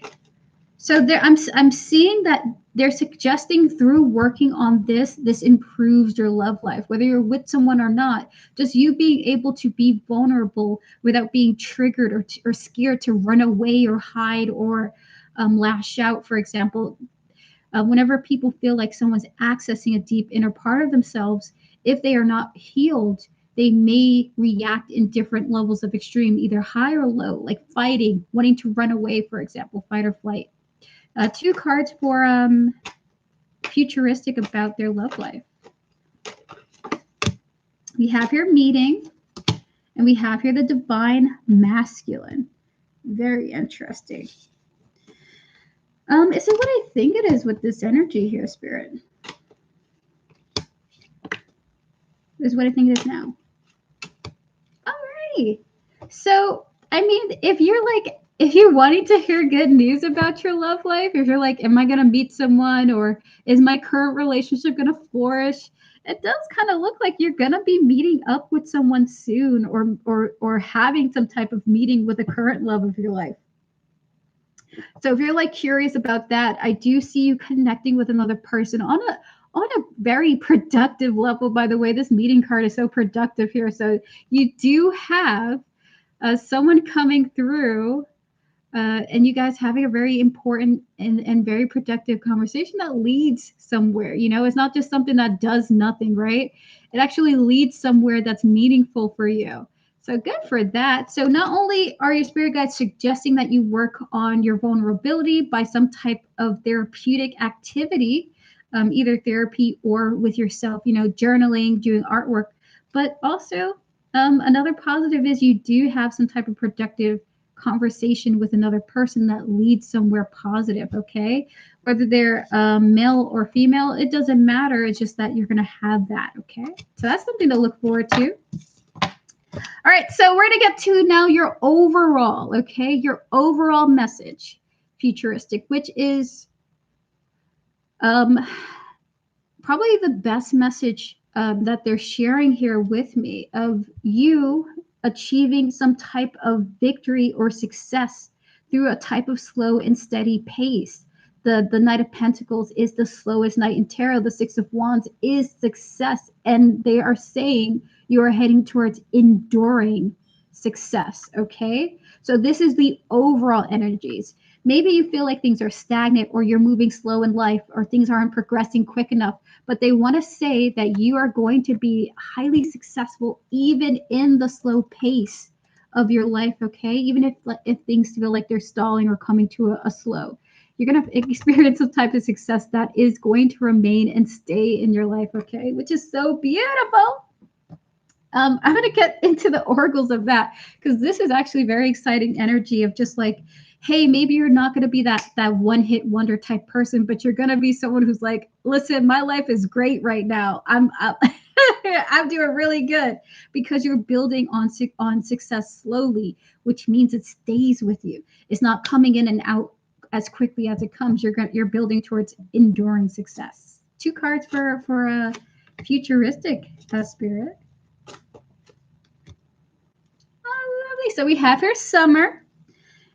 So there, I'm seeing that they're suggesting through working on this improves your love life, whether you're with someone or not. Just you being able to be vulnerable without being triggered or scared to run away or hide or lash out, for example. Whenever people feel like someone's accessing a deep inner part of themselves, if they are not healed, they may react in different levels of extreme, either high or low, like fighting, wanting to run away, for example, fight or flight. 2 cards for futuristic about their love life. We have here meeting, and we have here the divine masculine. Very interesting. Is it what I think it is with this energy here, Spirit? is what I think it is now. All right. So, I mean, if you're wanting to hear good news about your love life, if you're like, am I going to meet someone or is my current relationship going to flourish? It does kind of look like you're going to be meeting up with someone soon or having some type of meeting with the current love of your life. So if you're like curious about that, I do see you connecting with another person on a very productive level. By the way, this meeting card is so productive here. So you do have someone coming through and you guys having a very important and very productive conversation that leads somewhere. You know, it's not just something that does nothing, right? It actually leads somewhere that's meaningful for you. So good for that. So not only are your spirit guides suggesting that you work on your vulnerability by some type of therapeutic activity, either therapy or with yourself, you know, journaling, doing artwork, but also another positive is you do have some type of productive conversation with another person that leads somewhere positive, okay? Whether they're male or female, it doesn't matter. It's just that you're going to have that, okay? So that's something to look forward to. All right, so we're going to get to now your overall, okay? Your overall message, futuristic, which is probably the best message that they're sharing here with me of you achieving some type of victory or success through a type of slow and steady pace. The Knight of Pentacles is the slowest knight in tarot. The Six of Wands is success. And they are saying you are heading towards enduring success, okay? So this is the overall energies. Maybe you feel like things are stagnant or you're moving slow in life or things aren't progressing quick enough, but they want to say that you are going to be highly successful even in the slow pace of your life, okay? Even if things feel like they're stalling or coming to a slow. You're going to experience some type of success that is going to remain and stay in your life, okay? Which is so beautiful. I'm going to get into the oracles of that because this is actually very exciting energy of just like, hey, maybe you're not going to be that one-hit wonder type person, but you're going to be someone who's like, listen, my life is great right now. I'm doing really good because you're building on success slowly, which means it stays with you. It's not coming in and out as quickly as it comes. You're building towards enduring success. 2 cards for a futuristic spirit. Lovely. So we have your summer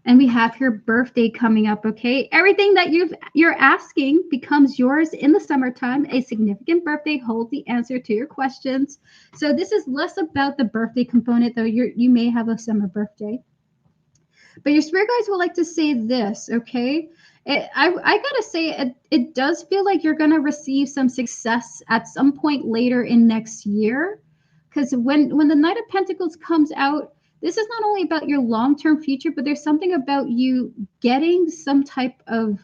and we have your birthday coming up, okay? Everything that you're asking becomes yours in the summertime. A significant birthday holds the answer to your questions. So this is less about the birthday component, though you may have a summer birthday. But your spirit guides will like to say this, okay? I gotta say, it does feel like you're gonna receive some success at some point later in next year. Because when the Knight of Pentacles comes out, this is not only about your long-term future, but there's something about you getting some type of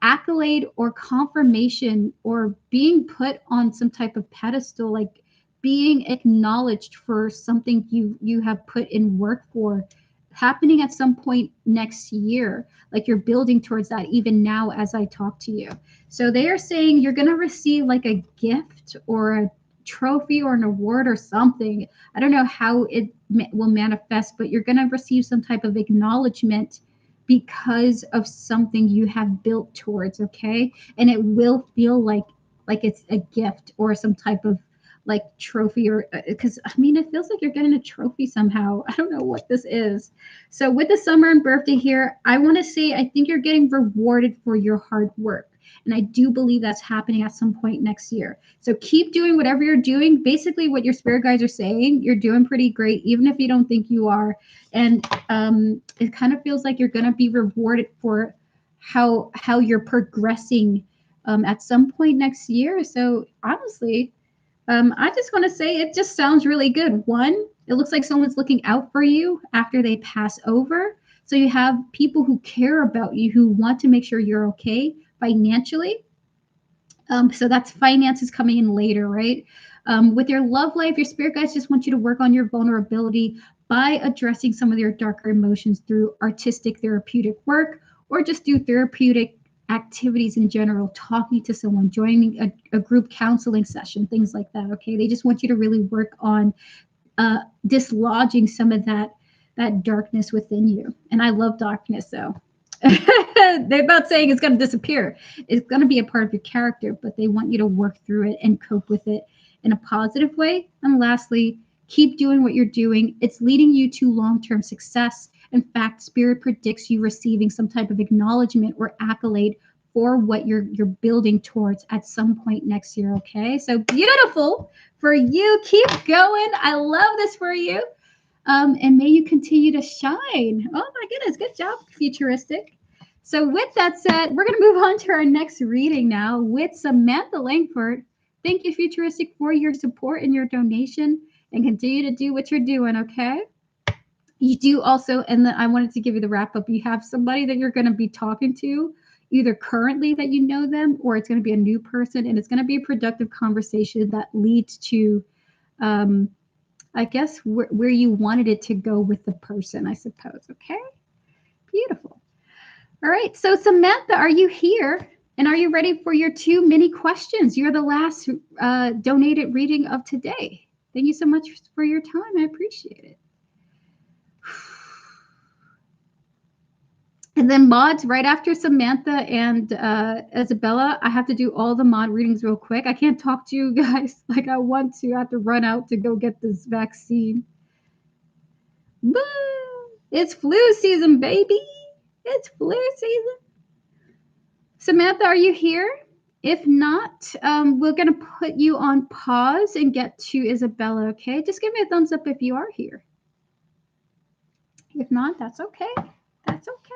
accolade or confirmation or being put on some type of pedestal, like being acknowledged for something you have put in work for, happening at some point next year. Like you're building towards that even now as I talk to you. So they are saying you're going to receive like a gift or a trophy or an award or something. I don't know how it will manifest, but you're going to receive some type of acknowledgement because of something you have built towards, okay? And it will feel like it's a gift or some type of like trophy, or because I mean it feels like you're getting a trophy somehow. I don't know what this is. So with the summer and birthday here, I want to say I think you're getting rewarded for your hard work. And I do believe that's happening at some point next year. So keep doing whatever you're doing. Basically, what your spirit guides are saying, you're doing pretty great, even if you don't think you are. And it kind of feels like you're going to be rewarded for how you're progressing at some point next year. So honestly, I just want to say it just sounds really good. One, it looks like someone's looking out for you after they pass over. So you have people who care about you, who want to make sure you're okay financially. So that's finances coming in later, right? With your love life, your spirit guides just want you to work on your vulnerability by addressing some of your darker emotions through artistic therapeutic work, or just do therapeutic activities in general, talking to someone, joining a group counseling session, things like that. Okay, they just want you to really work on dislodging some of that darkness within you. And I love darkness, so they're not saying it's going to disappear. It's going to be a part of your character, but they want you to work through it and cope with it in a positive way. And lastly, keep doing what you're doing. It's leading you to long-term success. In fact, Spirit predicts you receiving some type of acknowledgement or accolade for what you're building towards at some point next year. Okay, so beautiful for you. Keep going. I love this for you. And may you continue to shine. Oh my goodness, good job, Futuristic. So with that said, we're going to move on to our next reading now with Samantha Langford. Thank you, Futuristic, for your support and your donation, and continue to do what you're doing, okay? You do also, and then I wanted to give you the wrap up, you have somebody that you're going to be talking to, either currently that you know them, or it's going to be a new person, and it's going to be a productive conversation that leads to I guess where you wanted it to go with the person, I suppose. Okay, beautiful. All right, so Samantha, are you here? And are you ready for your 2 mini questions? You're the last donated reading of today. Thank you so much for your time. I appreciate it. And then mods, right after Samantha and Isabella, I have to do all the mod readings real quick. I can't talk to you guys like I want to. I have to run out to go get this vaccine. Boo! It's flu season, baby. It's flu season. Samantha, are you here? If not, we're going to put you on pause and get to Isabella, okay? Just give me a thumbs up if you are here. If not, that's okay. That's okay.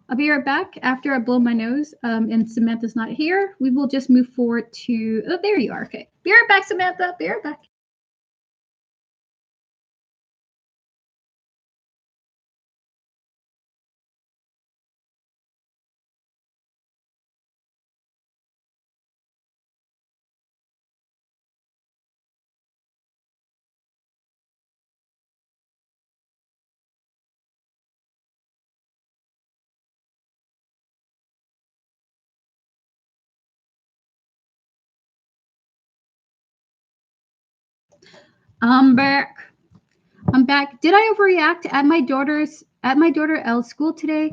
I'll be right back after I blow my nose and Samantha's not here. We will just move forward to, oh, there you are. Okay. Be right back, Samantha. Be right back. I'm back. I'm back. Did I overreact at my daughter Elle's school today?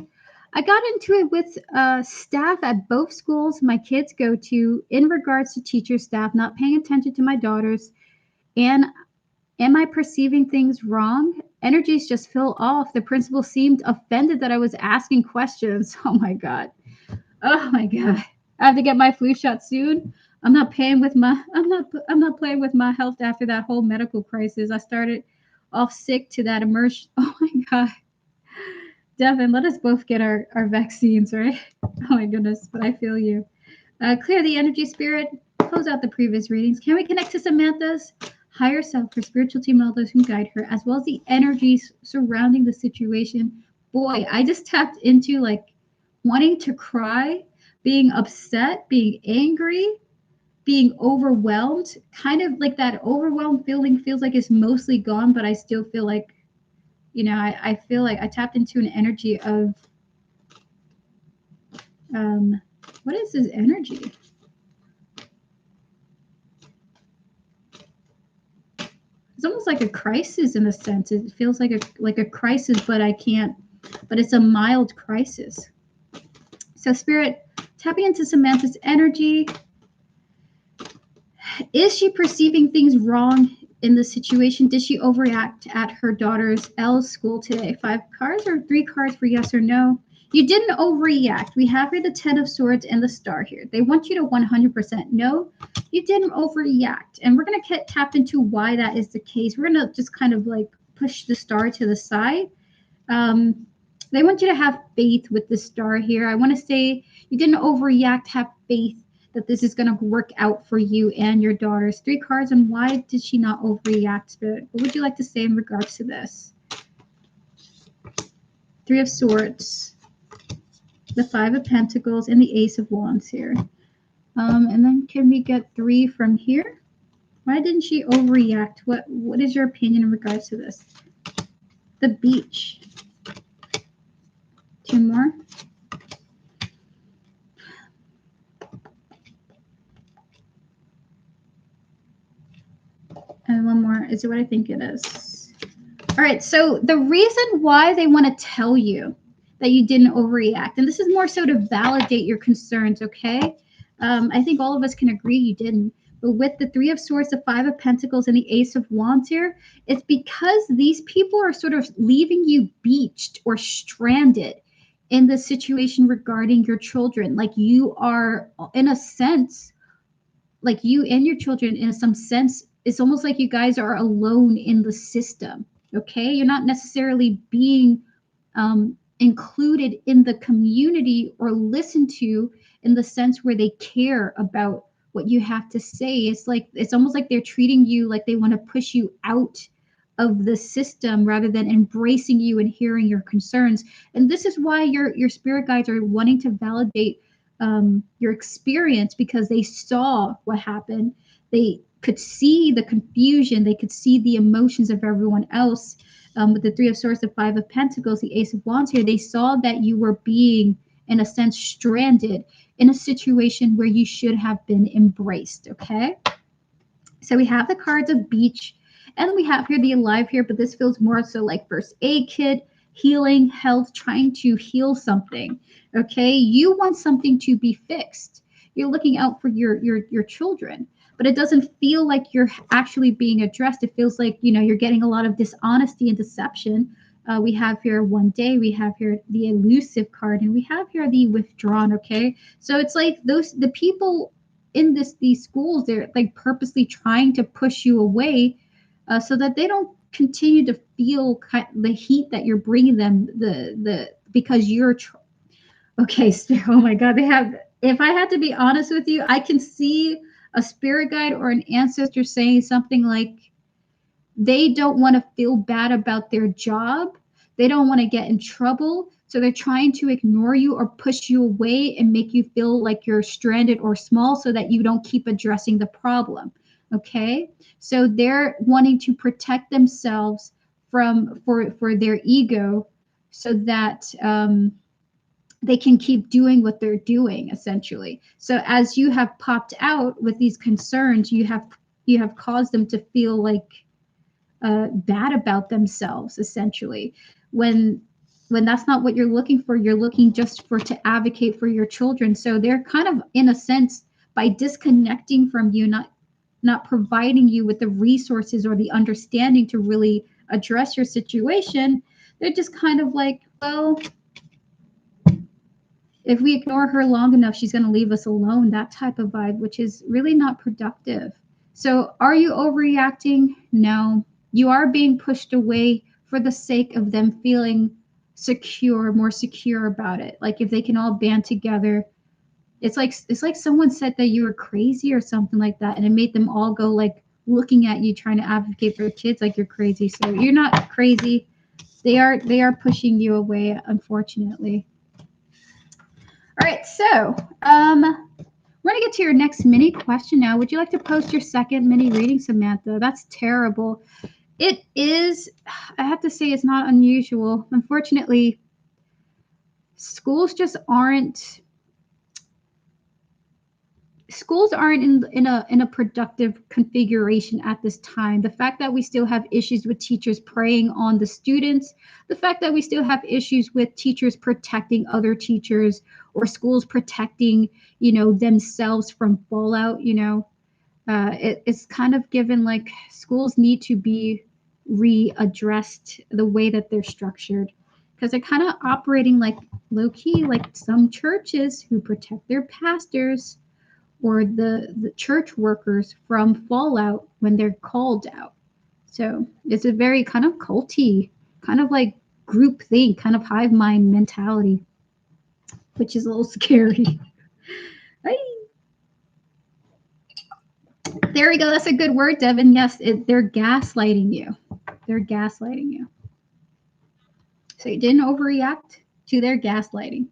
I got into it with staff at both schools my kids go to in regards to teacher staff not paying attention to my daughters. And am I perceiving things wrong? Energies just fell off. The principal seemed offended that I was asking questions. Oh my God. Oh my God. I have to get my flu shot soon. I'm not playing with my health after that whole medical crisis. I started off sick to that immersion. Oh my God. Devin, let us both get our vaccines, right? Oh my goodness, but I feel you. Clear the energy, Spirit. Close out the previous readings. Can we connect to Samantha's higher self for spiritual team elders who guide her, as well as the energies surrounding the situation? Boy, I just tapped into like wanting to cry, being upset, being angry, being overwhelmed. Kind of like that overwhelmed feeling feels like it's mostly gone, but I still feel like, you know, I feel like I tapped into an energy of, what is this energy? It's almost like a crisis in a sense. It feels like a crisis, but it's a mild crisis. So Spirit, tapping into Samantha's energy. Is she perceiving things wrong in the situation? Did she overreact at her daughter's L's school today? 5 cards or 3 cards for yes or no? You didn't overreact. We have here the 10 of Swords and the Star here. They want you to 100% no, you didn't overreact. And we're going to tap into why that is the case. We're going to just kind of like push the Star to the side. They want you to have faith with the Star here. I want to say you didn't overreact. Have faith that this is going to work out for you and your daughters. 3 cards, and why did she not overreact, Spirit? What would you like to say in regards to this? 3 of Swords, the 5 of Pentacles, and the Ace of Wands here. And then can we get 3 from here? Why didn't she overreact? What is your opinion in regards to this? The Beach. 2 more. And one more. Is it what I think it is? All right. So the reason why they want to tell you that you didn't overreact, and this is more so to validate your concerns, okay? I think all of us can agree you didn't. But with the Three of Swords, the Five of Pentacles, and the Ace of Wands here, it's because these people are sort of leaving you beached or stranded in the situation regarding your children. Like you are, in a sense, like you and your children, in some sense, it's almost like you guys are alone in the system. Okay, you're not necessarily being included in the community or listened to in the sense where they care about what you have to say. It's like it's almost like they're treating you like they want to push you out of the system rather than embracing you and hearing your concerns. And this is why your spirit guides are wanting to validate your experience, because they saw what happened. They could see the confusion. They could see the emotions of everyone else. With the Three of Swords, the Five of Pentacles, the Ace of Wands here, they saw that you were being, in a sense, stranded in a situation where you should have been embraced. Okay. So we have the cards of beach, and we have here the alive here, but this feels more so like first aid kit, healing, health, trying to heal something. Okay, you want something to be fixed. You're looking out for your children, but it doesn't feel like you're actually being addressed. It feels like you're getting a lot of dishonesty and deception. We have here one day, we have here the elusive card, and we have here the withdrawn. Okay, so it's like the people in these schools, they're like purposely trying to push you away, so that they don't continue to feel the heat that you're bringing them, the because you're okay. So, oh my god, they have, if I had to be honest with you, I can see a spirit guide or an ancestor saying something like they don't want to feel bad about their job. They don't want to get in trouble. So they're trying to ignore you or push you away and make you feel like you're stranded or small so that you don't keep addressing the problem. Okay. So they're wanting to protect themselves for their ego, so that they can keep doing what they're doing, essentially. So as you have popped out with these concerns, you have caused them to feel like bad about themselves, essentially, when that's not what you're looking for. You're looking just for to advocate for your children. So they're kind of, in a sense, by disconnecting from you, not providing you with the resources or the understanding to really address your situation, they're just kind of like, well, if we ignore her long enough, she's going to leave us alone, that type of vibe, which is really not productive. So are you overreacting? No. You are being pushed away for the sake of them feeling secure, more secure about it. Like if they can all band together, it's like someone said that you were crazy or something like that, and it made them all go like looking at you trying to advocate for kids like you're crazy. So you're not crazy. They are pushing you away, unfortunately. All right, so we're going to get to your next mini question now. Would you like to post your second mini reading, Samantha? That's terrible. It is, I have to say, it's not unusual. Unfortunately, schools just aren't in a productive configuration at this time. The fact that we still have issues with teachers preying on the students, the fact that we still have issues with teachers protecting other teachers, or schools protecting themselves from fallout. It's kind of given like schools need to be readdressed, the way that they're structured, because they're kind of operating like low key, like some churches who protect their pastors or the church workers from fallout when they're called out. So it's a very kind of culty, kind of like group thing, kind of hive mind mentality, which is a little scary. There we go. That's a good word, Devin. Yes, they're gaslighting you. They're gaslighting you. So you didn't overreact to their gaslighting.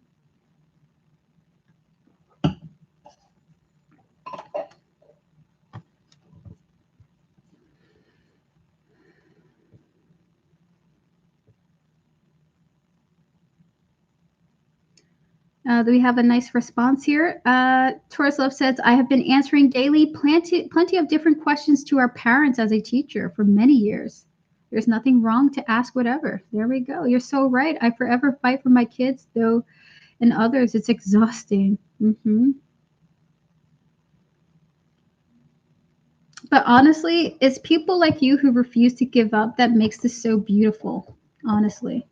We have a nice response here. Taurus Love says, I have been answering daily plenty of different questions to our parents as a teacher for many years. There's nothing wrong to ask whatever. There we go. You're so right. I forever fight for my kids, though, and others. It's exhausting. But honestly, it's people like you who refuse to give up that makes this so beautiful. Honestly.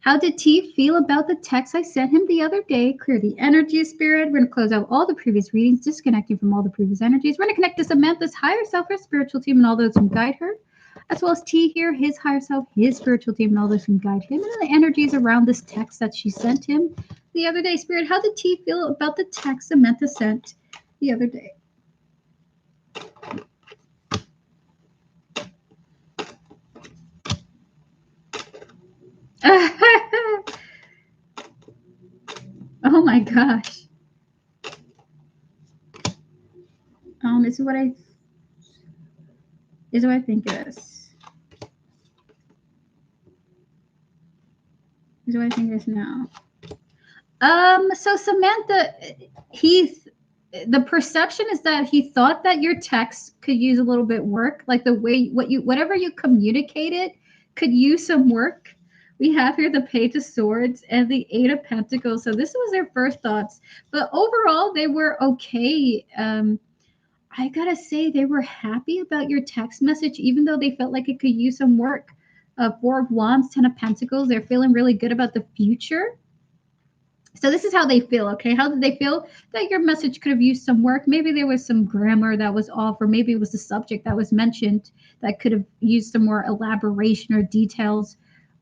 How did T feel about the text I sent him the other day? Clear the energy, spirit. We're going to close out all the previous readings, disconnecting from all the previous energies. We're going to connect to Samantha's higher self, her spiritual team, and all those who guide her, as well as T here, his higher self, his spiritual team, and all those who guide him, and then the energies around this text that she sent him the other day. Spirit, how did T feel about the text Samantha sent the other day? Oh my gosh. This is what I think it is. This is what I think it is now. So Samantha, the perception is that he thought that your text could use a little bit work, like the way whatever you communicated could use some work. We have here the Page of Swords and the Eight of Pentacles. So this was their first thoughts, but overall they were okay. I gotta say they were happy about your text message, even though they felt like it could use some work. Four of Wands, Ten of Pentacles. They're feeling really good about the future. So this is how they feel, okay? How did they feel? That your message could have used some work. Maybe there was some grammar that was off, or maybe it was the subject that was mentioned that could have used some more elaboration or details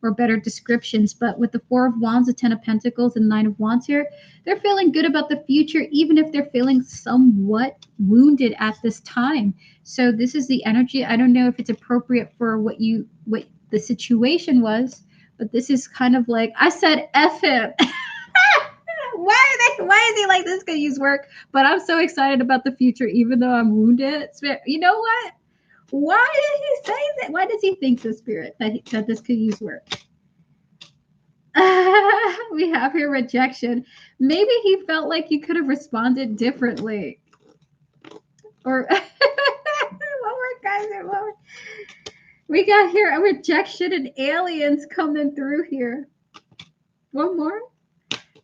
or better descriptions. But with the Four of Wands, the Ten of Pentacles, and Nine of Wands here, they're feeling good about the future, even if they're feeling somewhat wounded at this time. So this is the energy. I don't know if it's appropriate for what the situation was, but this is kind of like, I said F him. Why is he like this could use work? But I'm so excited about the future, even though I'm wounded. You know what? Why did he say that? Why does he think the spirit that this could use work? We have here rejection. Maybe he felt like you could have responded differently. Or one more, guys. We got here a rejection and aliens coming through here. One more.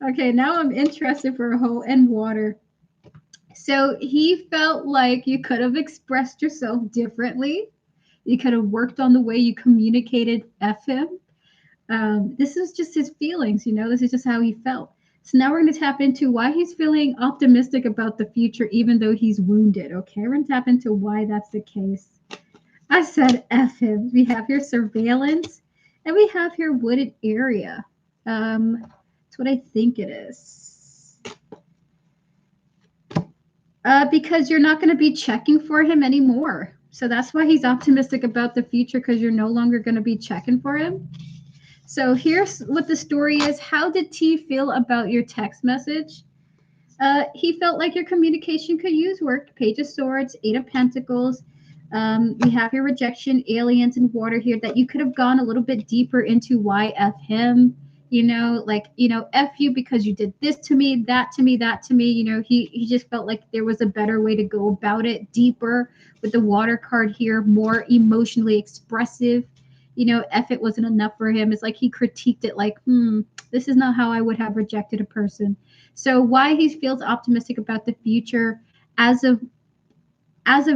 Okay, now I'm interested for a hole and water. So he felt like you could have expressed yourself differently. You could have worked on the way you communicated F him. This is just his feelings, this is just how he felt. So now we're going to tap into why he's feeling optimistic about the future, even though he's wounded. Okay, we're going to tap into why that's the case. I said F him. We have here surveillance, and we have here wooded area. That's what I think it is. Because you're not going to be checking for him anymore. So that's why he's optimistic about the future, because you're no longer going to be checking for him. So here's what the story is. How did T feel about your text message? He felt like your communication could use work. Page of Swords, Eight of Pentacles. We have your rejection, aliens, and water here, that you could have gone a little bit deeper into why F him. F you because you did this to me, that to me, that to me. He just felt like there was a better way to go about it, deeper with the water card here, more emotionally expressive. F it wasn't enough for him. It's like he critiqued it like, this is not how I would have rejected a person. So why he feels optimistic about the future as of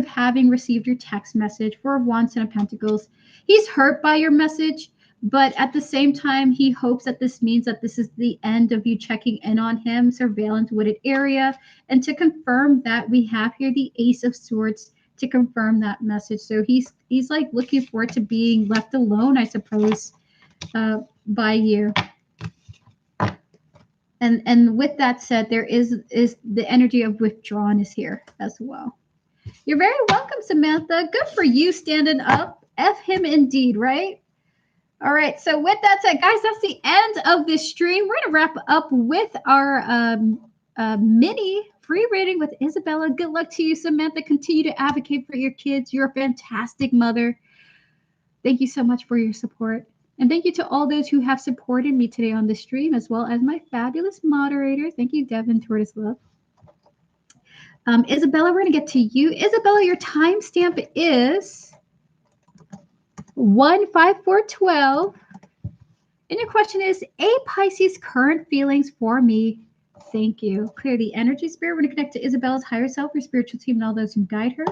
having received your text message, Four of Wands, Ten of Pentacles. He's hurt by your message, but at the same time, he hopes that this means that this is the end of you checking in on him, surveillance, wooded area. And to confirm that, we have here the Ace of Swords to confirm that message. So he's like looking forward to being left alone, I suppose, by you. And with that said, there is the energy of withdrawn is here as well. You're very welcome, Samantha. Good for you standing up. F him indeed, right? All right. So with that said, guys, that's the end of this stream. We're going to wrap up with our mini free reading with Isabella. Good luck to you, Samantha. Continue to advocate for your kids. You're a fantastic mother. Thank you so much for your support. And thank you to all those who have supported me today on the stream, as well as my fabulous moderator. Thank you, Devin Tortoise Love. Isabella, we're going to get to you. Isabella, your timestamp is 15412. And your question is, A, Pisces, current feelings for me. Thank you. Clear the energy, Spirit. We're going to connect to Isabella's higher self, her spiritual team, and all those who guide her.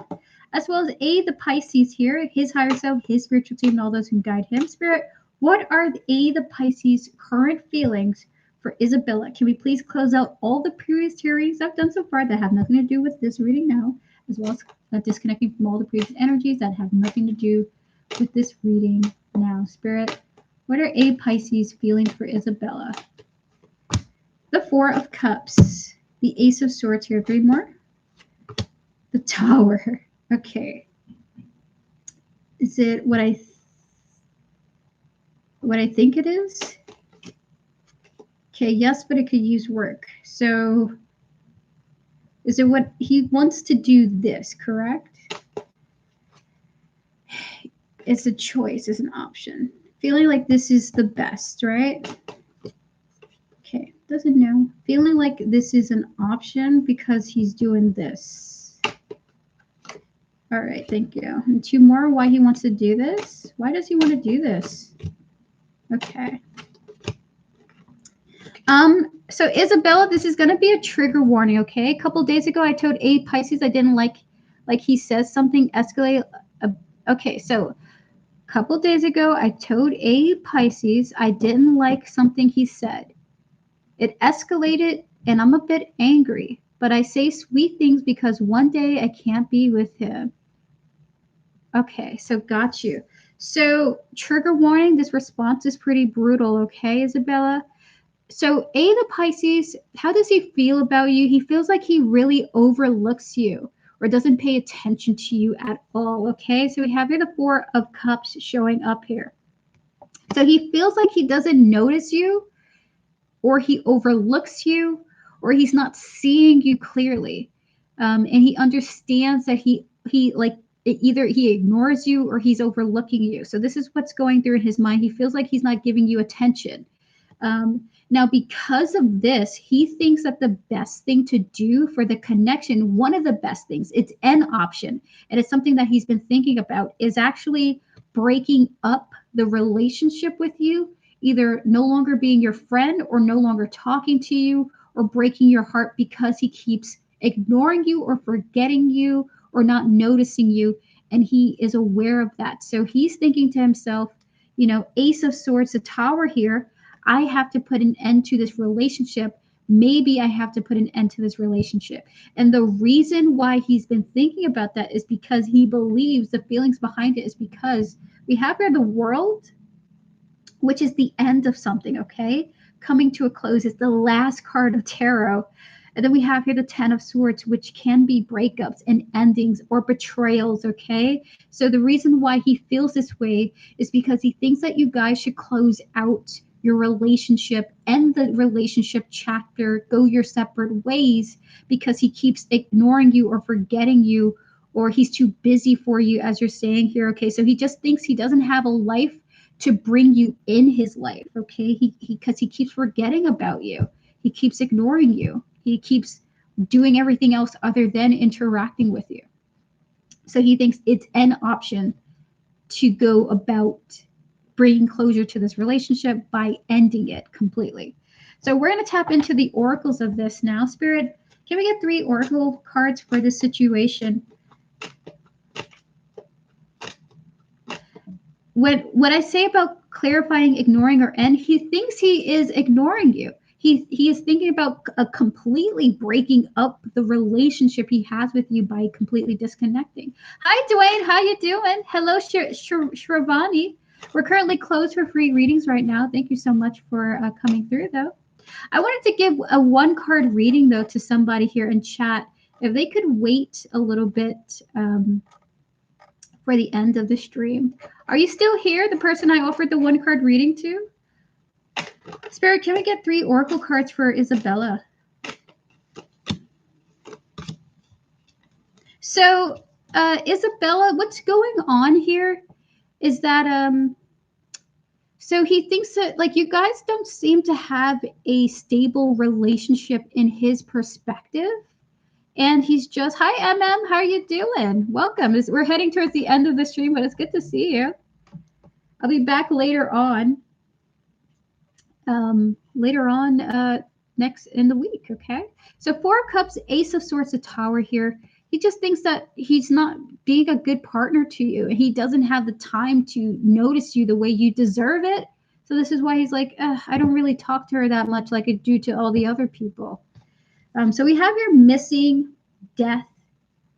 As well as A, the Pisces here, his higher self, his spiritual team, and all those who guide him. Spirit, what are the Pisces current feelings for Isabella? Can we please close out all the previous readings I've done so far that have nothing to do with this reading now, as well as disconnecting from all the previous energies that have nothing to do with this reading now. Spirit, what are A, Pisces feelings for Isabella? The Four of Cups, the Ace of Swords here. 3 more. The Tower. Okay. Is it what I think it is? Okay, yes, but it could use work. So is it what he wants to do this, correct? It's a choice, it's an option. Feeling like this is the best, right? Okay, doesn't know. Feeling like this is an option because he's doing this. All right, thank you. And 2 more, why he wants to do this. Why does he want to do this? Okay. So Isabella, this is going to be a trigger warning, okay? A couple days ago, I told A, Pisces I didn't like he says something escalate. Okay, so a couple days ago, I told A, Pisces I didn't like something he said. It escalated, and I'm a bit angry, but I say sweet things because one day I can't be with him. Okay, so got you. So trigger warning, this response is pretty brutal, okay, Isabella? So A, the Pisces, how does he feel about you? He feels like he really overlooks you or doesn't pay attention to you at all, okay? So we have here the Four of Cups showing up here. So he feels like he doesn't notice you, or he overlooks you, or he's not seeing you clearly. And he understands that he either he ignores you or he's overlooking you. So this is what's going through in his mind. He feels like he's not giving you attention. Now, because of this, he thinks that the best thing to do for the connection, one of the best things, it's an option, and it's something that he's been thinking about, is actually breaking up the relationship with you, either no longer being your friend or no longer talking to you or breaking your heart because he keeps ignoring you or forgetting you or not noticing you, and he is aware of that. So he's thinking to himself, you know, Ace of Swords, the Tower here, I have to put an end to this relationship. Maybe I have to put an end to this relationship. And the reason why he's been thinking about that is because he believes the feelings behind it is because we have here the World, which is the end of something, okay? Coming to a close is the last card of tarot. And then we have here the Ten of Swords, which can be breakups and endings or betrayals, okay? So the reason why he feels this way is because he thinks that you guys should close out your relationship, end the relationship chapter, go your separate ways, because he keeps ignoring you or forgetting you, or he's too busy for you, as you're saying here, okay? So he just thinks he doesn't have a life to bring you in his life, okay? Because he keeps forgetting about you. He keeps ignoring you. He keeps doing everything else other than interacting with you. So he thinks it's an option to go about bringing closure to this relationship by ending it completely. So we're going to tap into the oracles of this now. Spirit, can we get 3 oracle cards for this situation? What I say about clarifying, ignoring, or end, he thinks he is ignoring you. He is thinking about completely breaking up the relationship he has with you by completely disconnecting. Hi, Dwayne. How you doing? Hello, Shravani. We're currently closed for free readings right now. Thank you so much for coming through, though. I wanted to give a 1-card reading, though, to somebody here in chat. If they could wait a little bit for the end of the stream. Are you still here, the person I offered the 1-card reading to? Spirit, can we get 3 oracle cards for Isabella? So, Isabella, what's going on here is that So he thinks that like you guys don't seem to have a stable relationship in his perspective. And he's just, hi, MM, how are you doing? Welcome. We're heading towards the end of the stream, but it's good to see you. I'll be back later on. Next in the week, okay? So 4 of Cups, Ace of Swords, a Tower here. He just thinks that he's not being a good partner to you. He doesn't have the time to notice you the way you deserve it. So this is why he's like, I don't really talk to her that much like I do to all the other people. So we have your missing, death,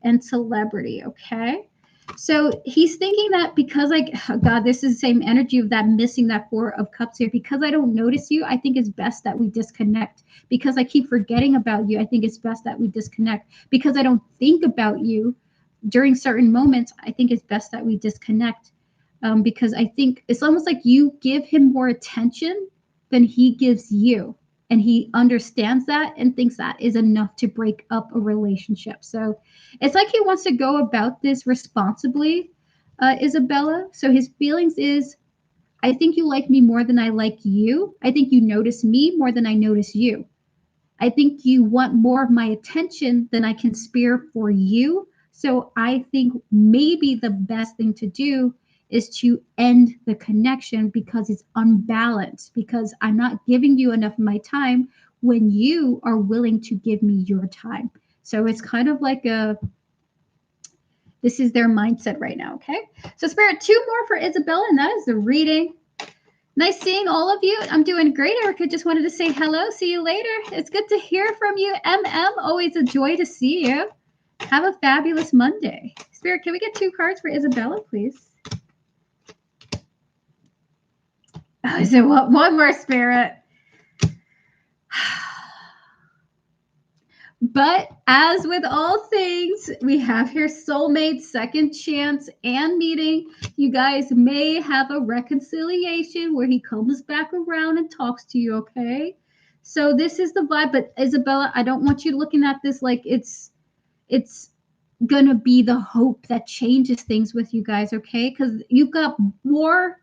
and celebrity, okay? So he's thinking that because oh God, this is the same energy of that missing that 4 of Cups here. Because I don't notice you, I think it's best that we disconnect. Because I keep forgetting about you, I think it's best that we disconnect. Because I don't think about you during certain moments, I think it's best that we disconnect. Because I think it's almost like you give him more attention than he gives you. And he understands that and thinks that is enough to break up a relationship. So it's like he wants to go about this responsibly, Isabella. So his feelings is, I think you like me more than I like you. I think you notice me more than I notice you. I think you want more of my attention than I can spare for you. So I think maybe the best thing to do is to end the connection because it's unbalanced, because I'm not giving you enough of my time when you are willing to give me your time. So it's kind of like this is their mindset right now, okay? So Spirit, 2 more for Isabella, and that is the reading. Nice seeing all of you. I'm doing great, Erica. Just wanted to say hello. See you later. It's good to hear from you, MM. Always a joy to see you. Have a fabulous Monday. Spirit, can we get 2 cards for Isabella, please? Oh, is it one more, Spirit? But as with all things, we have here soulmate, second chance, and meeting. You guys may have a reconciliation where he comes back around and talks to you, okay? So this is the vibe. But Isabella, I don't want you looking at this like it's gonna be the hope that changes things with you guys, okay? Because you got more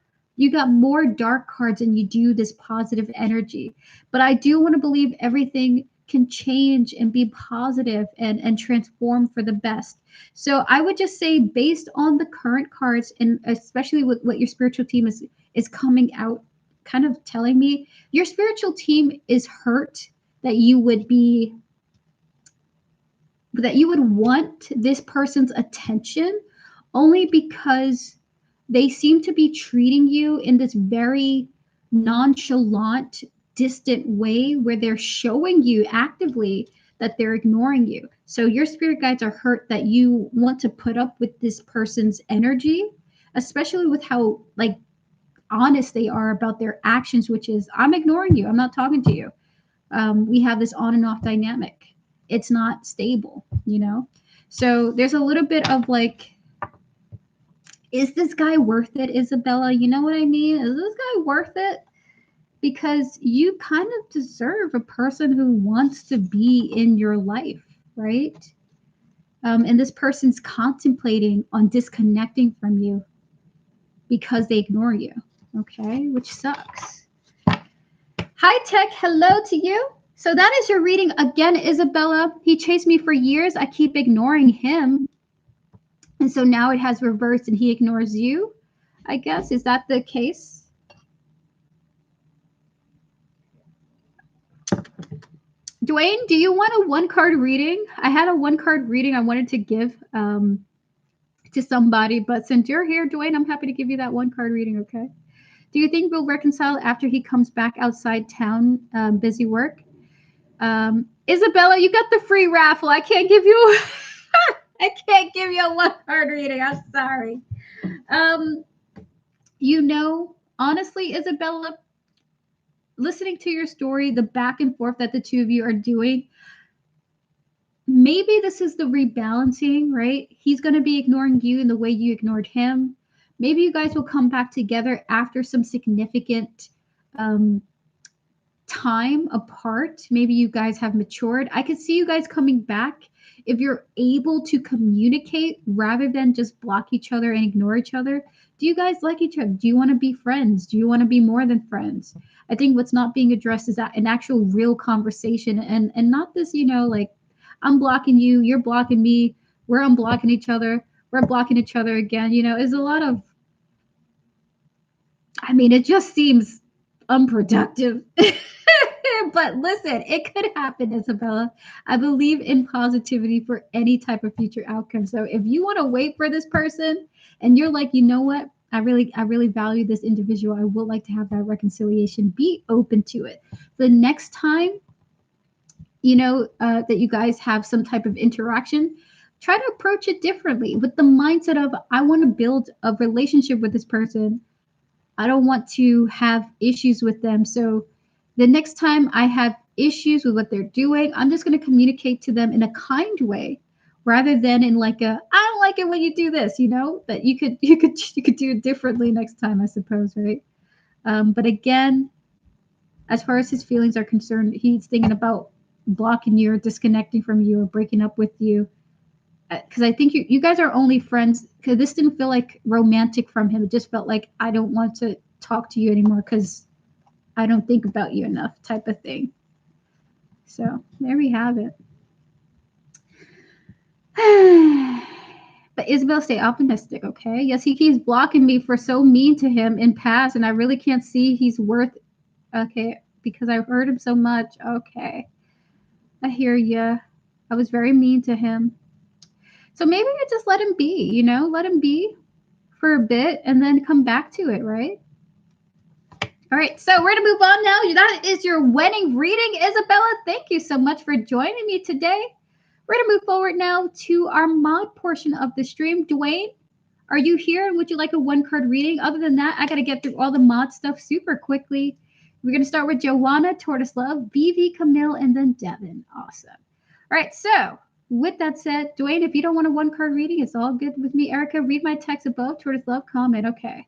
dark cards than you do this positive energy. But I do want to believe everything can change and be positive and transform for the best. So I would just say, based on the current cards, and especially with what your spiritual team is coming out, kind of telling me, your spiritual team is hurt that you would want this person's attention only because they seem to be treating you in this very nonchalant, distant way where they're showing you actively that they're ignoring you. So your spirit guides are hurt that you want to put up with this person's energy, especially with how like honest they are about their actions, which is, I'm ignoring you. I'm not talking to you. We have this on and off dynamic. It's not stable, you know? So there's a little bit of like, is this guy worth it, Isabella? You know what I mean? Is this guy worth it? Because you kind of deserve a person who wants to be in your life, right? And this person's contemplating on disconnecting from you because they ignore you, okay? Which sucks. Hi, Tech. Hello to you. So that is your reading. Again, Isabella, he chased me for years. I keep ignoring him. And so now it has reversed and he ignores you, I guess. Is that the case? Dwayne, do you want a 1-card reading? I had a 1-card reading I wanted to give to somebody, but since you're here, Dwayne, I'm happy to give you that 1-card reading, okay? Do you think we'll reconcile after he comes back outside town, busy work? Isabella, you got the free raffle. I can't give you I can't give you a 1-card reading. I'm sorry. You know, honestly, Isabella, listening to your story, the back and forth that the two of you are doing, maybe this is the rebalancing, right? He's going to be ignoring you in the way you ignored him. Maybe you guys will come back together after some significant time apart. Maybe you guys have matured. I could see you guys coming back if you're able to communicate rather than just block each other and ignore each other, do you guys like each other? Do you want to be friends? Do you want to be more than friends? I think what's not being addressed is that an actual real conversation, and not this, like, I'm blocking you, you're blocking me, we're unblocking each other, we're blocking each other again. Is a lot of, it just seems unproductive. But listen, it could happen, Isabella. I believe in positivity for any type of future outcome. So if you want to wait for this person and you're like, you know what? I really value this individual. I would like to have that reconciliation. Be open to it. The next time, that you guys have some type of interaction, try to approach it differently with the mindset of, I want to build a relationship with this person. I don't want to have issues with them. So the next time I have issues with what they're doing, I'm just going to communicate to them in a kind way rather than in like a, I don't like it when you do this, that you could do it differently next time, I suppose, right? But again, as far as his feelings are concerned, he's thinking about blocking you or disconnecting from you or breaking up with you. Because I think you guys are only friends, because this didn't feel like romantic from him. It just felt like, I don't want to talk to you anymore because I don't think about you enough, type of thing. So there we have it. But Isabel, stay optimistic, okay? Yes, he keeps blocking me for so mean to him in past, and I really can't see he's worth. Okay, because I've heard him so much. Okay, I hear ya. I was very mean to him. So maybe I just let him be, let him be for a bit and then come back to it, right? All right, so we're going to move on now. That is your wedding reading, Isabella. Thank you so much for joining me today. We're going to move forward now to our mod portion of the stream. Dwayne, are you here? And would you like a one-card reading? Other than that, I got to get through all the mod stuff super quickly. We're going to start with Joanna, Tortoise Love, Vivi, Camille, and then Devin. Awesome. All right, so with that said, Dwayne, if you don't want a one-card reading, it's all good with me. Erica, read my text above. Tortoise Love, comment. Okay.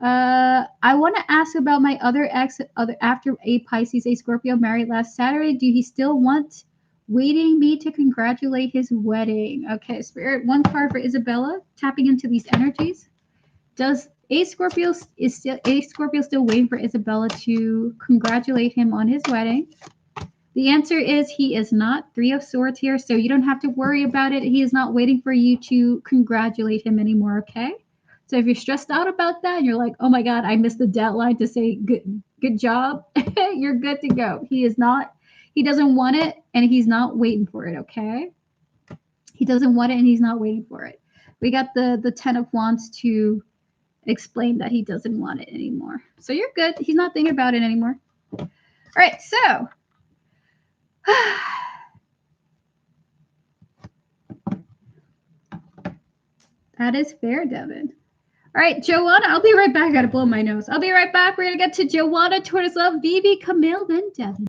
I want to ask about my other ex, after a Pisces, a Scorpio, married last Saturday. Do he still want waiting me to congratulate his wedding? Okay, Spirit, one card for Isabella, tapping into these energies. Does a Scorpio still waiting for Isabella to congratulate him on his wedding? The answer is he is not. 3 of Swords here, so you don't have to worry about it. He is not waiting for you to congratulate him anymore, okay? So if you're stressed out about that and you're like, oh my God, I missed the deadline to say good job, you're good to go. He doesn't want it and he's not waiting for it, okay? He doesn't want it and he's not waiting for it. We got the 10 of Wands to explain that he doesn't want it anymore. So you're good. He's not thinking about it anymore. All right, so that is fair, Devin. All right, Joanna, I'll be right back. I gotta blow my nose. I'll be right back. We're gonna get to Joanna, Tortoise Love, Vivi, Camille, then Devin.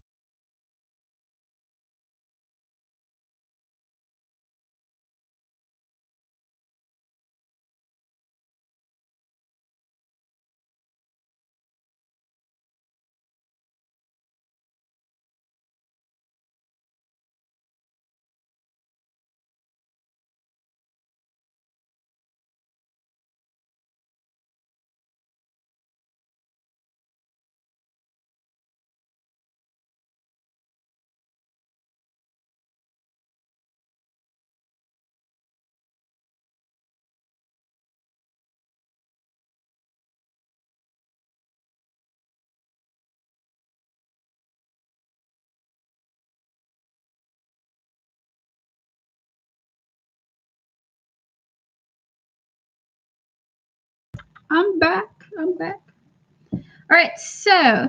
I'm back. All right, so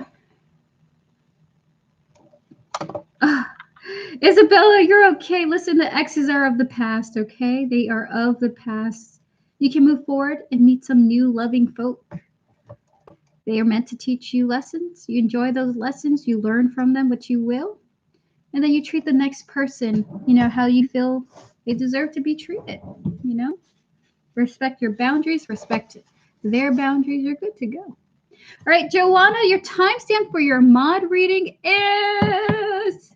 Isabella, you're okay. Listen, the exes are of the past, okay? They are of the past. You can move forward and meet some new loving folk. They are meant to teach you lessons. You enjoy those lessons. You learn from them what you will. And then you treat the next person, how you feel they deserve to be treated, Respect your boundaries, respect their boundaries. You're good to go. All right, Joanna, your timestamp for your mod reading is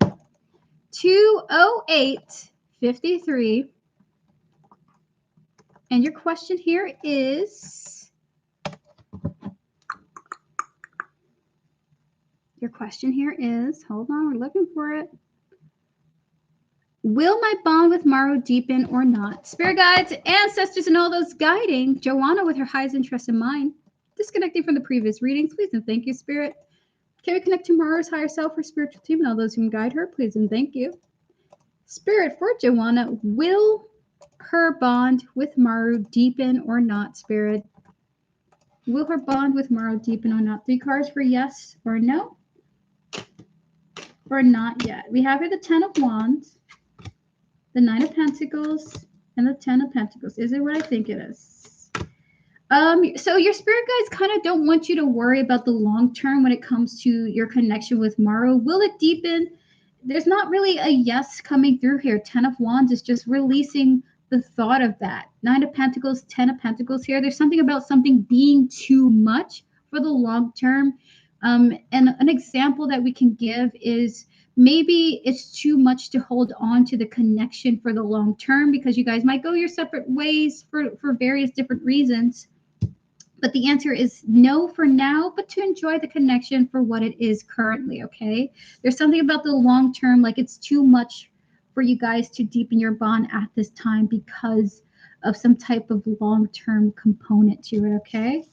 2:08 53. And your question here is, hold on, we're looking for it. Will my bond with Maru deepen or not? Spirit guides, ancestors, and all those guiding Joanna with her highest interest in mind. Disconnecting from the previous readings, please and thank you, Spirit. Can we connect to Maru's higher self, her spiritual team, and all those who guide her? Please and thank you. Spirit, for Joanna, will her bond with Maru deepen or not, Spirit? Will her bond with Maru deepen or not? 3 cards for yes or no, or not yet. We have here the 10 of Wands, the 9 of Pentacles, and the 10 of Pentacles. Is it what I think it is? So your spirit guides kind of don't want you to worry about the long term when it comes to your connection with Maru. Will it deepen? There's not really a yes coming through here. 10 of Wands is just releasing the thought of that. 9 of Pentacles, 10 of Pentacles here. There's something about something being too much for the long term. And an example that we can give is maybe it's too much to hold on to the connection for the long term because you guys might go your separate ways for various different reasons. But the answer is no for now, but to enjoy the connection for what it is currently, okay? There's something about the long term, like it's too much for you guys to deepen your bond at this time because of some type of long-term component to it, okay?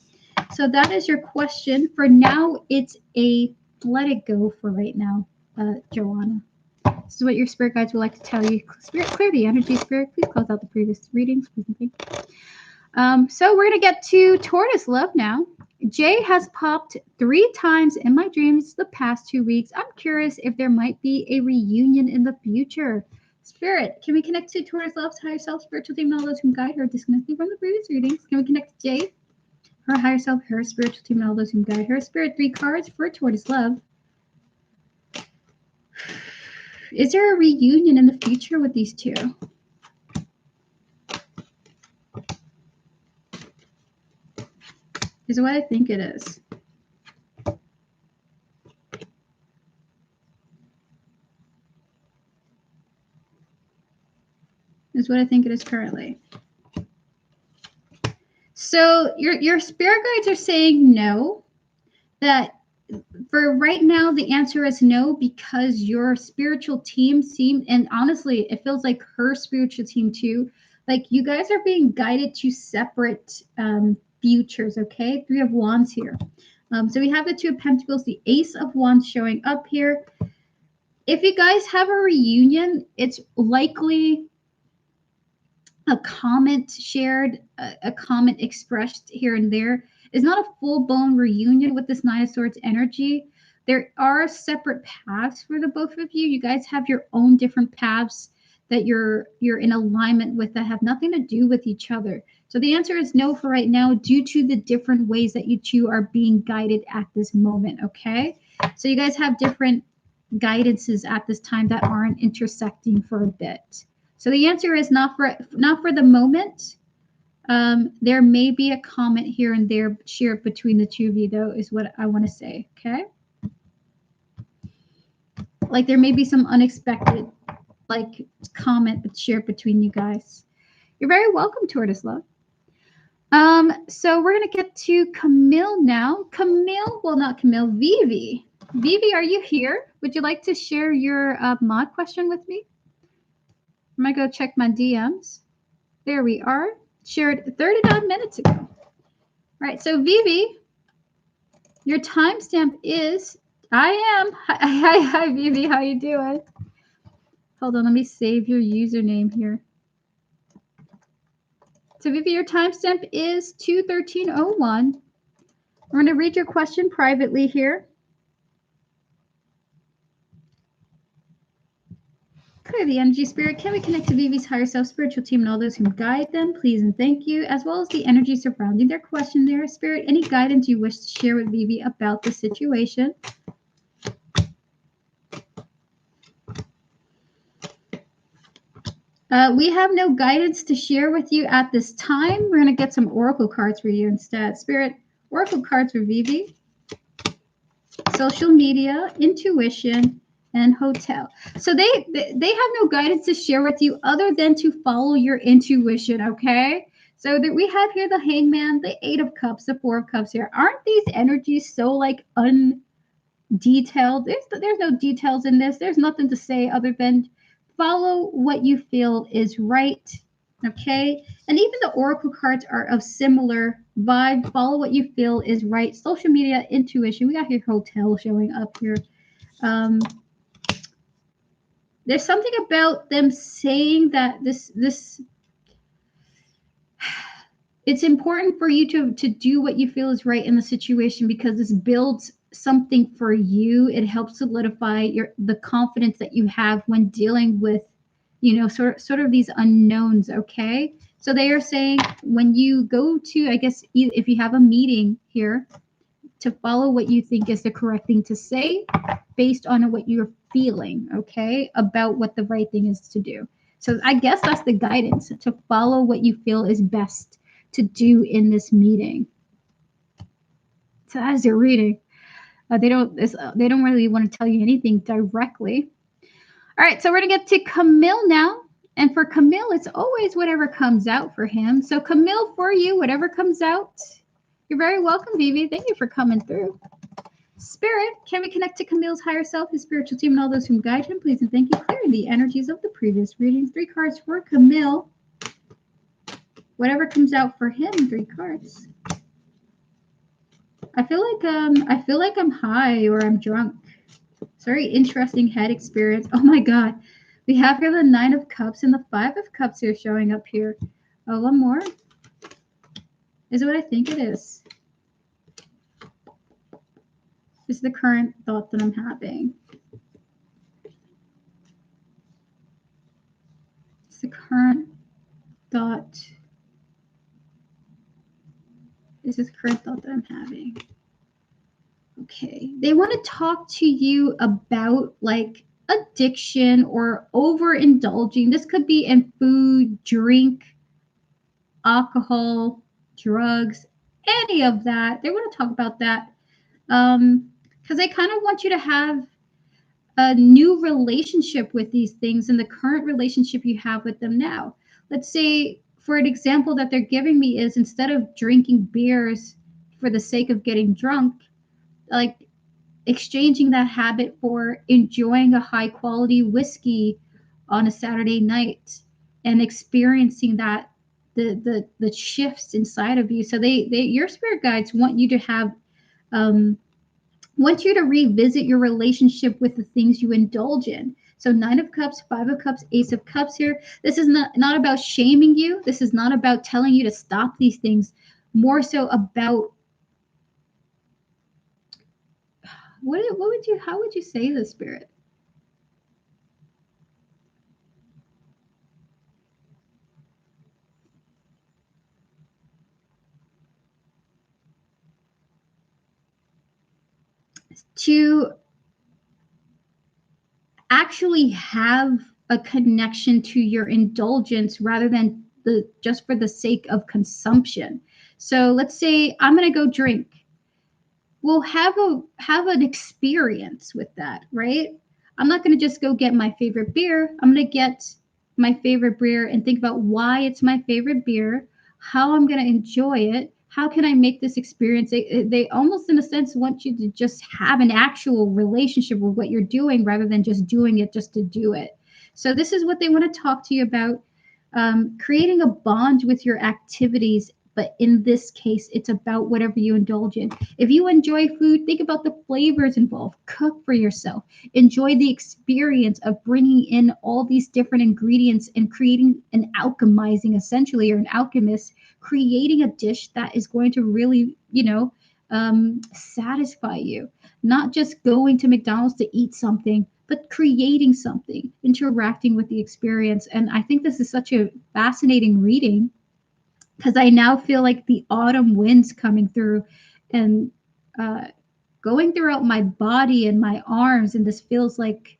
So that is your question. For now, it's a let it go for right now, Joanna. This is what your spirit guides would like to tell you. Spirit, clear the energy, Spirit. Please close out the previous readings. Please and thank you. So we're going to get to Tortoise Love now. Jay has popped 3 times in my dreams the past 2 weeks. I'm curious if there might be a reunion in the future. Spirit, can we connect to Tortoise Love's higher self, spiritual team, and all those who guide her, disconnecting from the previous readings? Can we connect to Jay, her higher self, her spiritual team, and all those who guide her? Spirit, 3 cards for Tortoise Love. Is there a reunion in the future with these two? Is what I think it is. Is what I think it is currently. So your spirit guides are saying no. That for right now, the answer is no because your spiritual team seemed, and honestly, it feels like her spiritual team too. Like you guys are being guided to separate futures, okay? 3 of Wands here. So we have the 2 of Pentacles, the Ace of Wands showing up here. If you guys have a reunion, it's likely a comment shared, a comment expressed here and there. It's not a full-blown reunion with this 9 of Swords energy. There are separate paths for the both of you. You guys have your own different paths that you're in alignment with that have nothing to do with each other. So the answer is no for right now due to the different ways that you two are being guided at this moment, okay? So you guys have different guidances at this time that aren't intersecting for a bit. So the answer is not for the moment. There may be a comment here and there shared between the two of you, though, is what I want to say, okay? Like there may be some unexpected, like, comment shared between you guys. You're very welcome, Tortoise Love. So we're going to get to Camille now. Camille, well, not Camille, Vivi. Vivi, are you here? Would you like to share your mod question with me? I'm going to go check my DMs. There we are. Shared 39 minutes ago. All right, so Vivi, your timestamp is, I am. Hi, Vivi, how you doing? Hold on, let me save your username here. So Vivi, your timestamp is 2:13:01. We're going to read your question privately here. Clear the energy, Spirit. Can we connect to Vivi's higher self, spiritual team, and all those who guide them? Please and thank you, as well as the energy surrounding their question there. Spirit, any guidance you wish to share with Vivi about the situation? We have no guidance to share with you at this time. We're going to get some oracle cards for you instead. Spirit, oracle cards for Vivi. Social media, intuition, and hotel. So they have no guidance to share with you other than to follow your intuition, okay? So that we have here the Hangman, the Eight of Cups, the Four of Cups here. Aren't these energies so like undetailed? There's no details in this. There's nothing to say other than follow what you feel is right, okay? And even the oracle cards are of similar vibe. Follow what you feel is right. Social media, intuition. We got here hotel showing up here. There's something about them saying that this it's important for you to do what you feel is right in the situation, because this builds something for you. It helps solidify the confidence that you have when dealing with, sort of these unknowns, okay? So they are saying when you go to, I guess, if you have a meeting here, to follow what you think is the correct thing to say based on what you're feeling, okay, about what the right thing is to do. So I guess that's the guidance, to follow what you feel is best to do in this meeting. So as you're reading, they don't really want to tell you anything directly. All right, so we're gonna get to Camille now. And for Camille, it's always whatever comes out for him. So Camille, for you, whatever comes out. You're very welcome, Vivi. Thank you for coming through. Spirit, can we connect to Camille's higher self, his spiritual team, and all those who guide him? Please and thank you. Clearing the energies of the previous reading. 3 cards for Camille. Whatever comes out for him, 3 cards. I feel like I'm high or I'm drunk. It's very interesting head experience. Oh my God. We have here the 9 of Cups and the 5 of Cups here showing up here. Oh, one more. Is it what I think it is? This is the current thought that I'm having. It's the current thought. This is the current thought that I'm having. Okay. They want to talk to you about like addiction or overindulging. This could be in food, drink, alcohol, drugs, any of that. They want to talk about that because they kind of want you to have a new relationship with these things and the current relationship you have with them now. Let's say, for an example that they're giving me is, instead of drinking beers for the sake of getting drunk, like exchanging that habit for enjoying a high quality whiskey on a Saturday night and experiencing that the shifts inside of you. So your spirit guides want you to have want you to revisit your relationship with the things you indulge in. So 9 of Cups, 5 of Cups, Ace of Cups here. This is not about shaming you. This is not about telling you to stop these things. More so about how would you say this, Spirit? To actually have a connection to your indulgence rather than just for the sake of consumption. So let's say I'm going to go drink. We'll have an experience with that, right? I'm not going to just go get my favorite beer. I'm going to get my favorite beer and think about why it's my favorite beer, how I'm going to enjoy it, how can I make this experience. They almost, in a sense, want you to just have an actual relationship with what you're doing rather than just doing it just to do it. So this is what they want to talk to you about, creating a bond with your activities. But in this case, it's about whatever you indulge in. If you enjoy food, think about the flavors involved. Cook for yourself. Enjoy the experience of bringing in all these different ingredients and creating an alchemizing, essentially, or an alchemist, creating a dish that is going to really, satisfy you. Not just going to McDonald's to eat something, but creating something, interacting with the experience. And I think this is such a fascinating reading, because I now feel like the autumn winds coming through and going throughout my body and my arms, and this feels like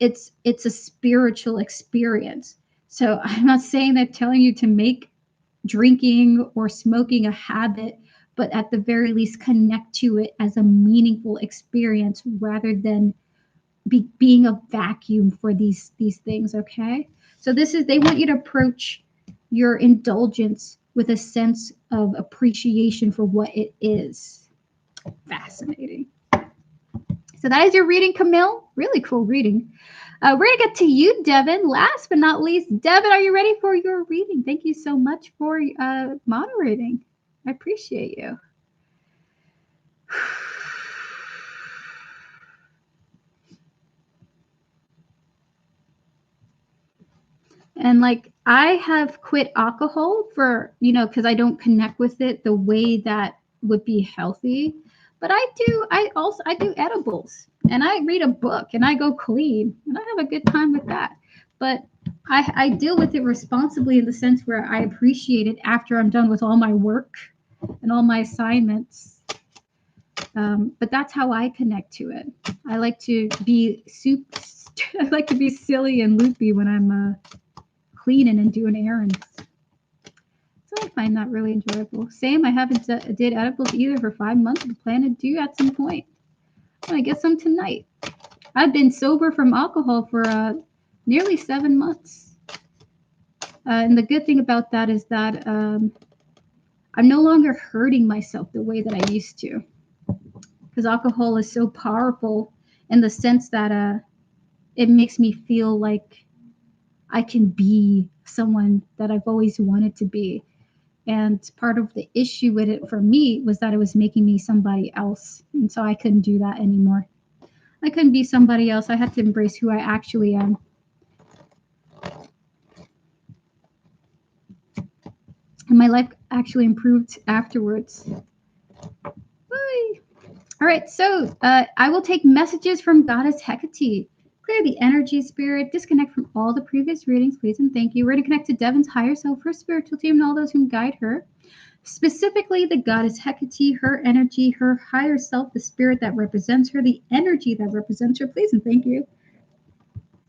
it's a spiritual experience. So I'm not saying that telling you to make drinking or smoking a habit, but at the very least connect to it as a meaningful experience rather than being a vacuum for these things, okay? So they want you to approach your indulgence with a sense of appreciation for what it is. Fascinating. So that is your reading, Camille. Really cool reading. We're going to get to you, Devin. Last but not least, Devin, are you ready for your reading? Thank you so much for moderating. I appreciate you. And like, I have quit alcohol for, because I don't connect with it the way that would be healthy. But I do edibles, and I read a book, and I go clean, and I have a good time with that. But I deal with it responsibly in the sense where I appreciate it after I'm done with all my work and all my assignments. But that's how I connect to it. I like to be I like to be silly and loopy when I'm cleaning and doing errands. So I find that really enjoyable. Same, I haven't did edibles either for 5 months. I plan to do at some point. I'm gonna get some tonight. I've been sober from alcohol for nearly 7 months. And the good thing about that is that I'm no longer hurting myself the way that I used to. Because alcohol is so powerful in the sense that it makes me feel like I can be someone that I've always wanted to be. And part of the issue with it for me was that it was making me somebody else. And so I couldn't do that anymore. I couldn't be somebody else. I had to embrace who I actually am. And my life actually improved afterwards. Bye. All right, so I will take messages from Goddess Hecate. Clear the energy, spirit, disconnect from all the previous readings, please, and thank you. We're going to connect to Devon's higher self, her spiritual team, and all those who guide her. Specifically, the Goddess Hecate, her energy, her higher self, the spirit that represents her, the energy that represents her, please, and thank you.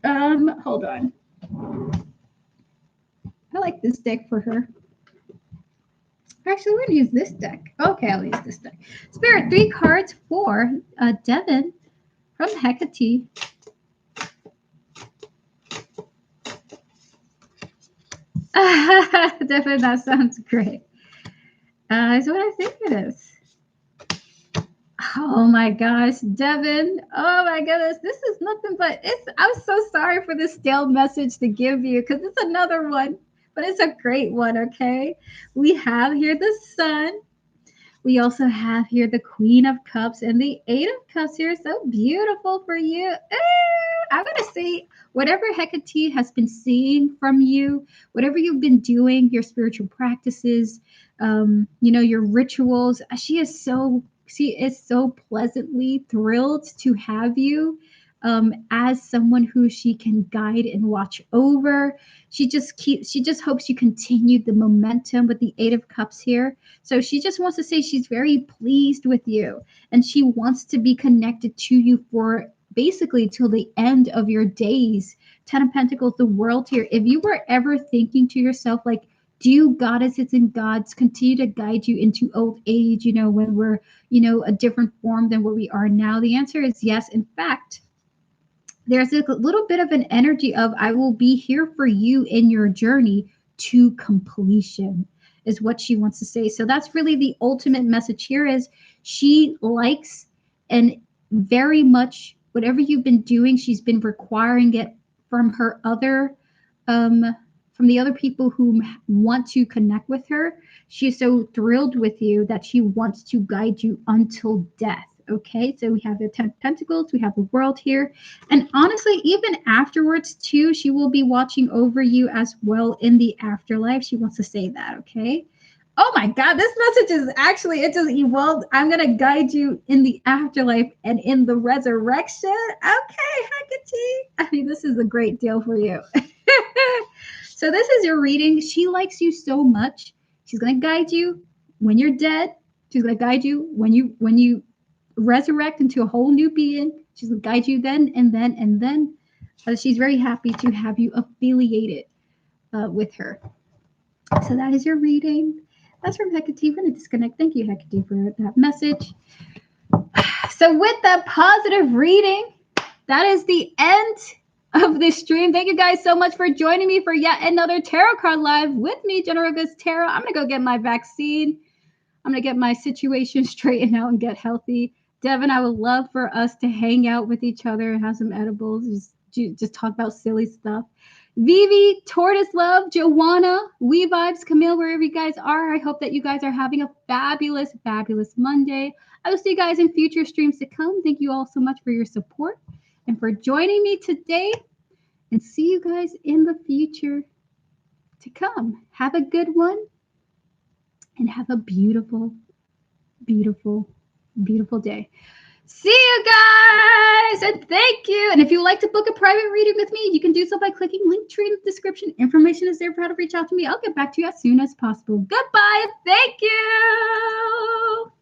Hold on. I like this deck for her. Actually, we're going to use this deck. Okay, I'll use this deck. Spirit, 3 cards for Devon from Hecate. Devon, that sounds great. Is what I think it is. Oh my gosh, Devon. Oh my goodness. This is nothing but I'm so sorry for this stale message to give you because it's another one, but it's a great one, okay? We have here the Sun. We also have here the Queen of Cups and the 8 of Cups here. So beautiful for you. I'm going to say whatever Hecate has been seeing from you, whatever you've been doing, your spiritual practices, your rituals, she is so pleasantly thrilled to have you as someone who she can guide and watch over. She just hopes you continue the momentum with the 8 of Cups here. So she just wants to say she's very pleased with you, and she wants to be connected to you for basically till the end of your days. 10 of Pentacles, the World here. If you were ever thinking to yourself, like, do goddesses and gods continue to guide you into old age, when we're, a different form than what we are now? The answer is yes. In fact, there's a little bit of an energy of I will be here for you in your journey to completion is what she wants to say. So that's really the ultimate message here is she likes and very much whatever you've been doing, she's been requiring it from her other from the other people who want to connect with her. She's so thrilled with you that she wants to guide you until death. Okay, so we have the 10 of Pentacles, we have the World here. And honestly, even afterwards too, she will be watching over you as well in the afterlife. She wants to say that, okay? Oh my God, this message is actually, it just evolved. I'm going to guide you in the afterlife and in the resurrection. Okay, Hecate. I mean, this is a great deal for you. So this is your reading. She likes you so much. She's going to guide you when you're dead. She's going to guide you when you resurrect into a whole new being. She's going to guide you then and then and then. She's very happy to have you affiliated with her. So that is your reading. That's from Hecate. We're going to disconnect. Thank you, Hecate, for that message. So with that positive reading, that is the end of this stream. Thank you guys so much for joining me for yet another tarot card live with me, General Goods Tarot. I'm going to go get my vaccine. I'm going to get my situation straightened out and get healthy. Devin, I would love for us to hang out with each other and have some edibles, just talk about silly stuff. Vivi, Tortoise Love, Joanna, We Vibes, Camille, wherever you guys are, I hope that you guys are having a fabulous, fabulous Monday. I will see you guys in future streams to come. Thank you all so much for your support and for joining me today. And see you guys in the future to come. Have a good one and have a beautiful, beautiful, beautiful day. See you guys, and thank you. And if you would like to book a private reading with me, you can do so by clicking Linktree in the description. Information is there for how to reach out to me. I'll get back to you as soon as possible. Goodbye. Thank you.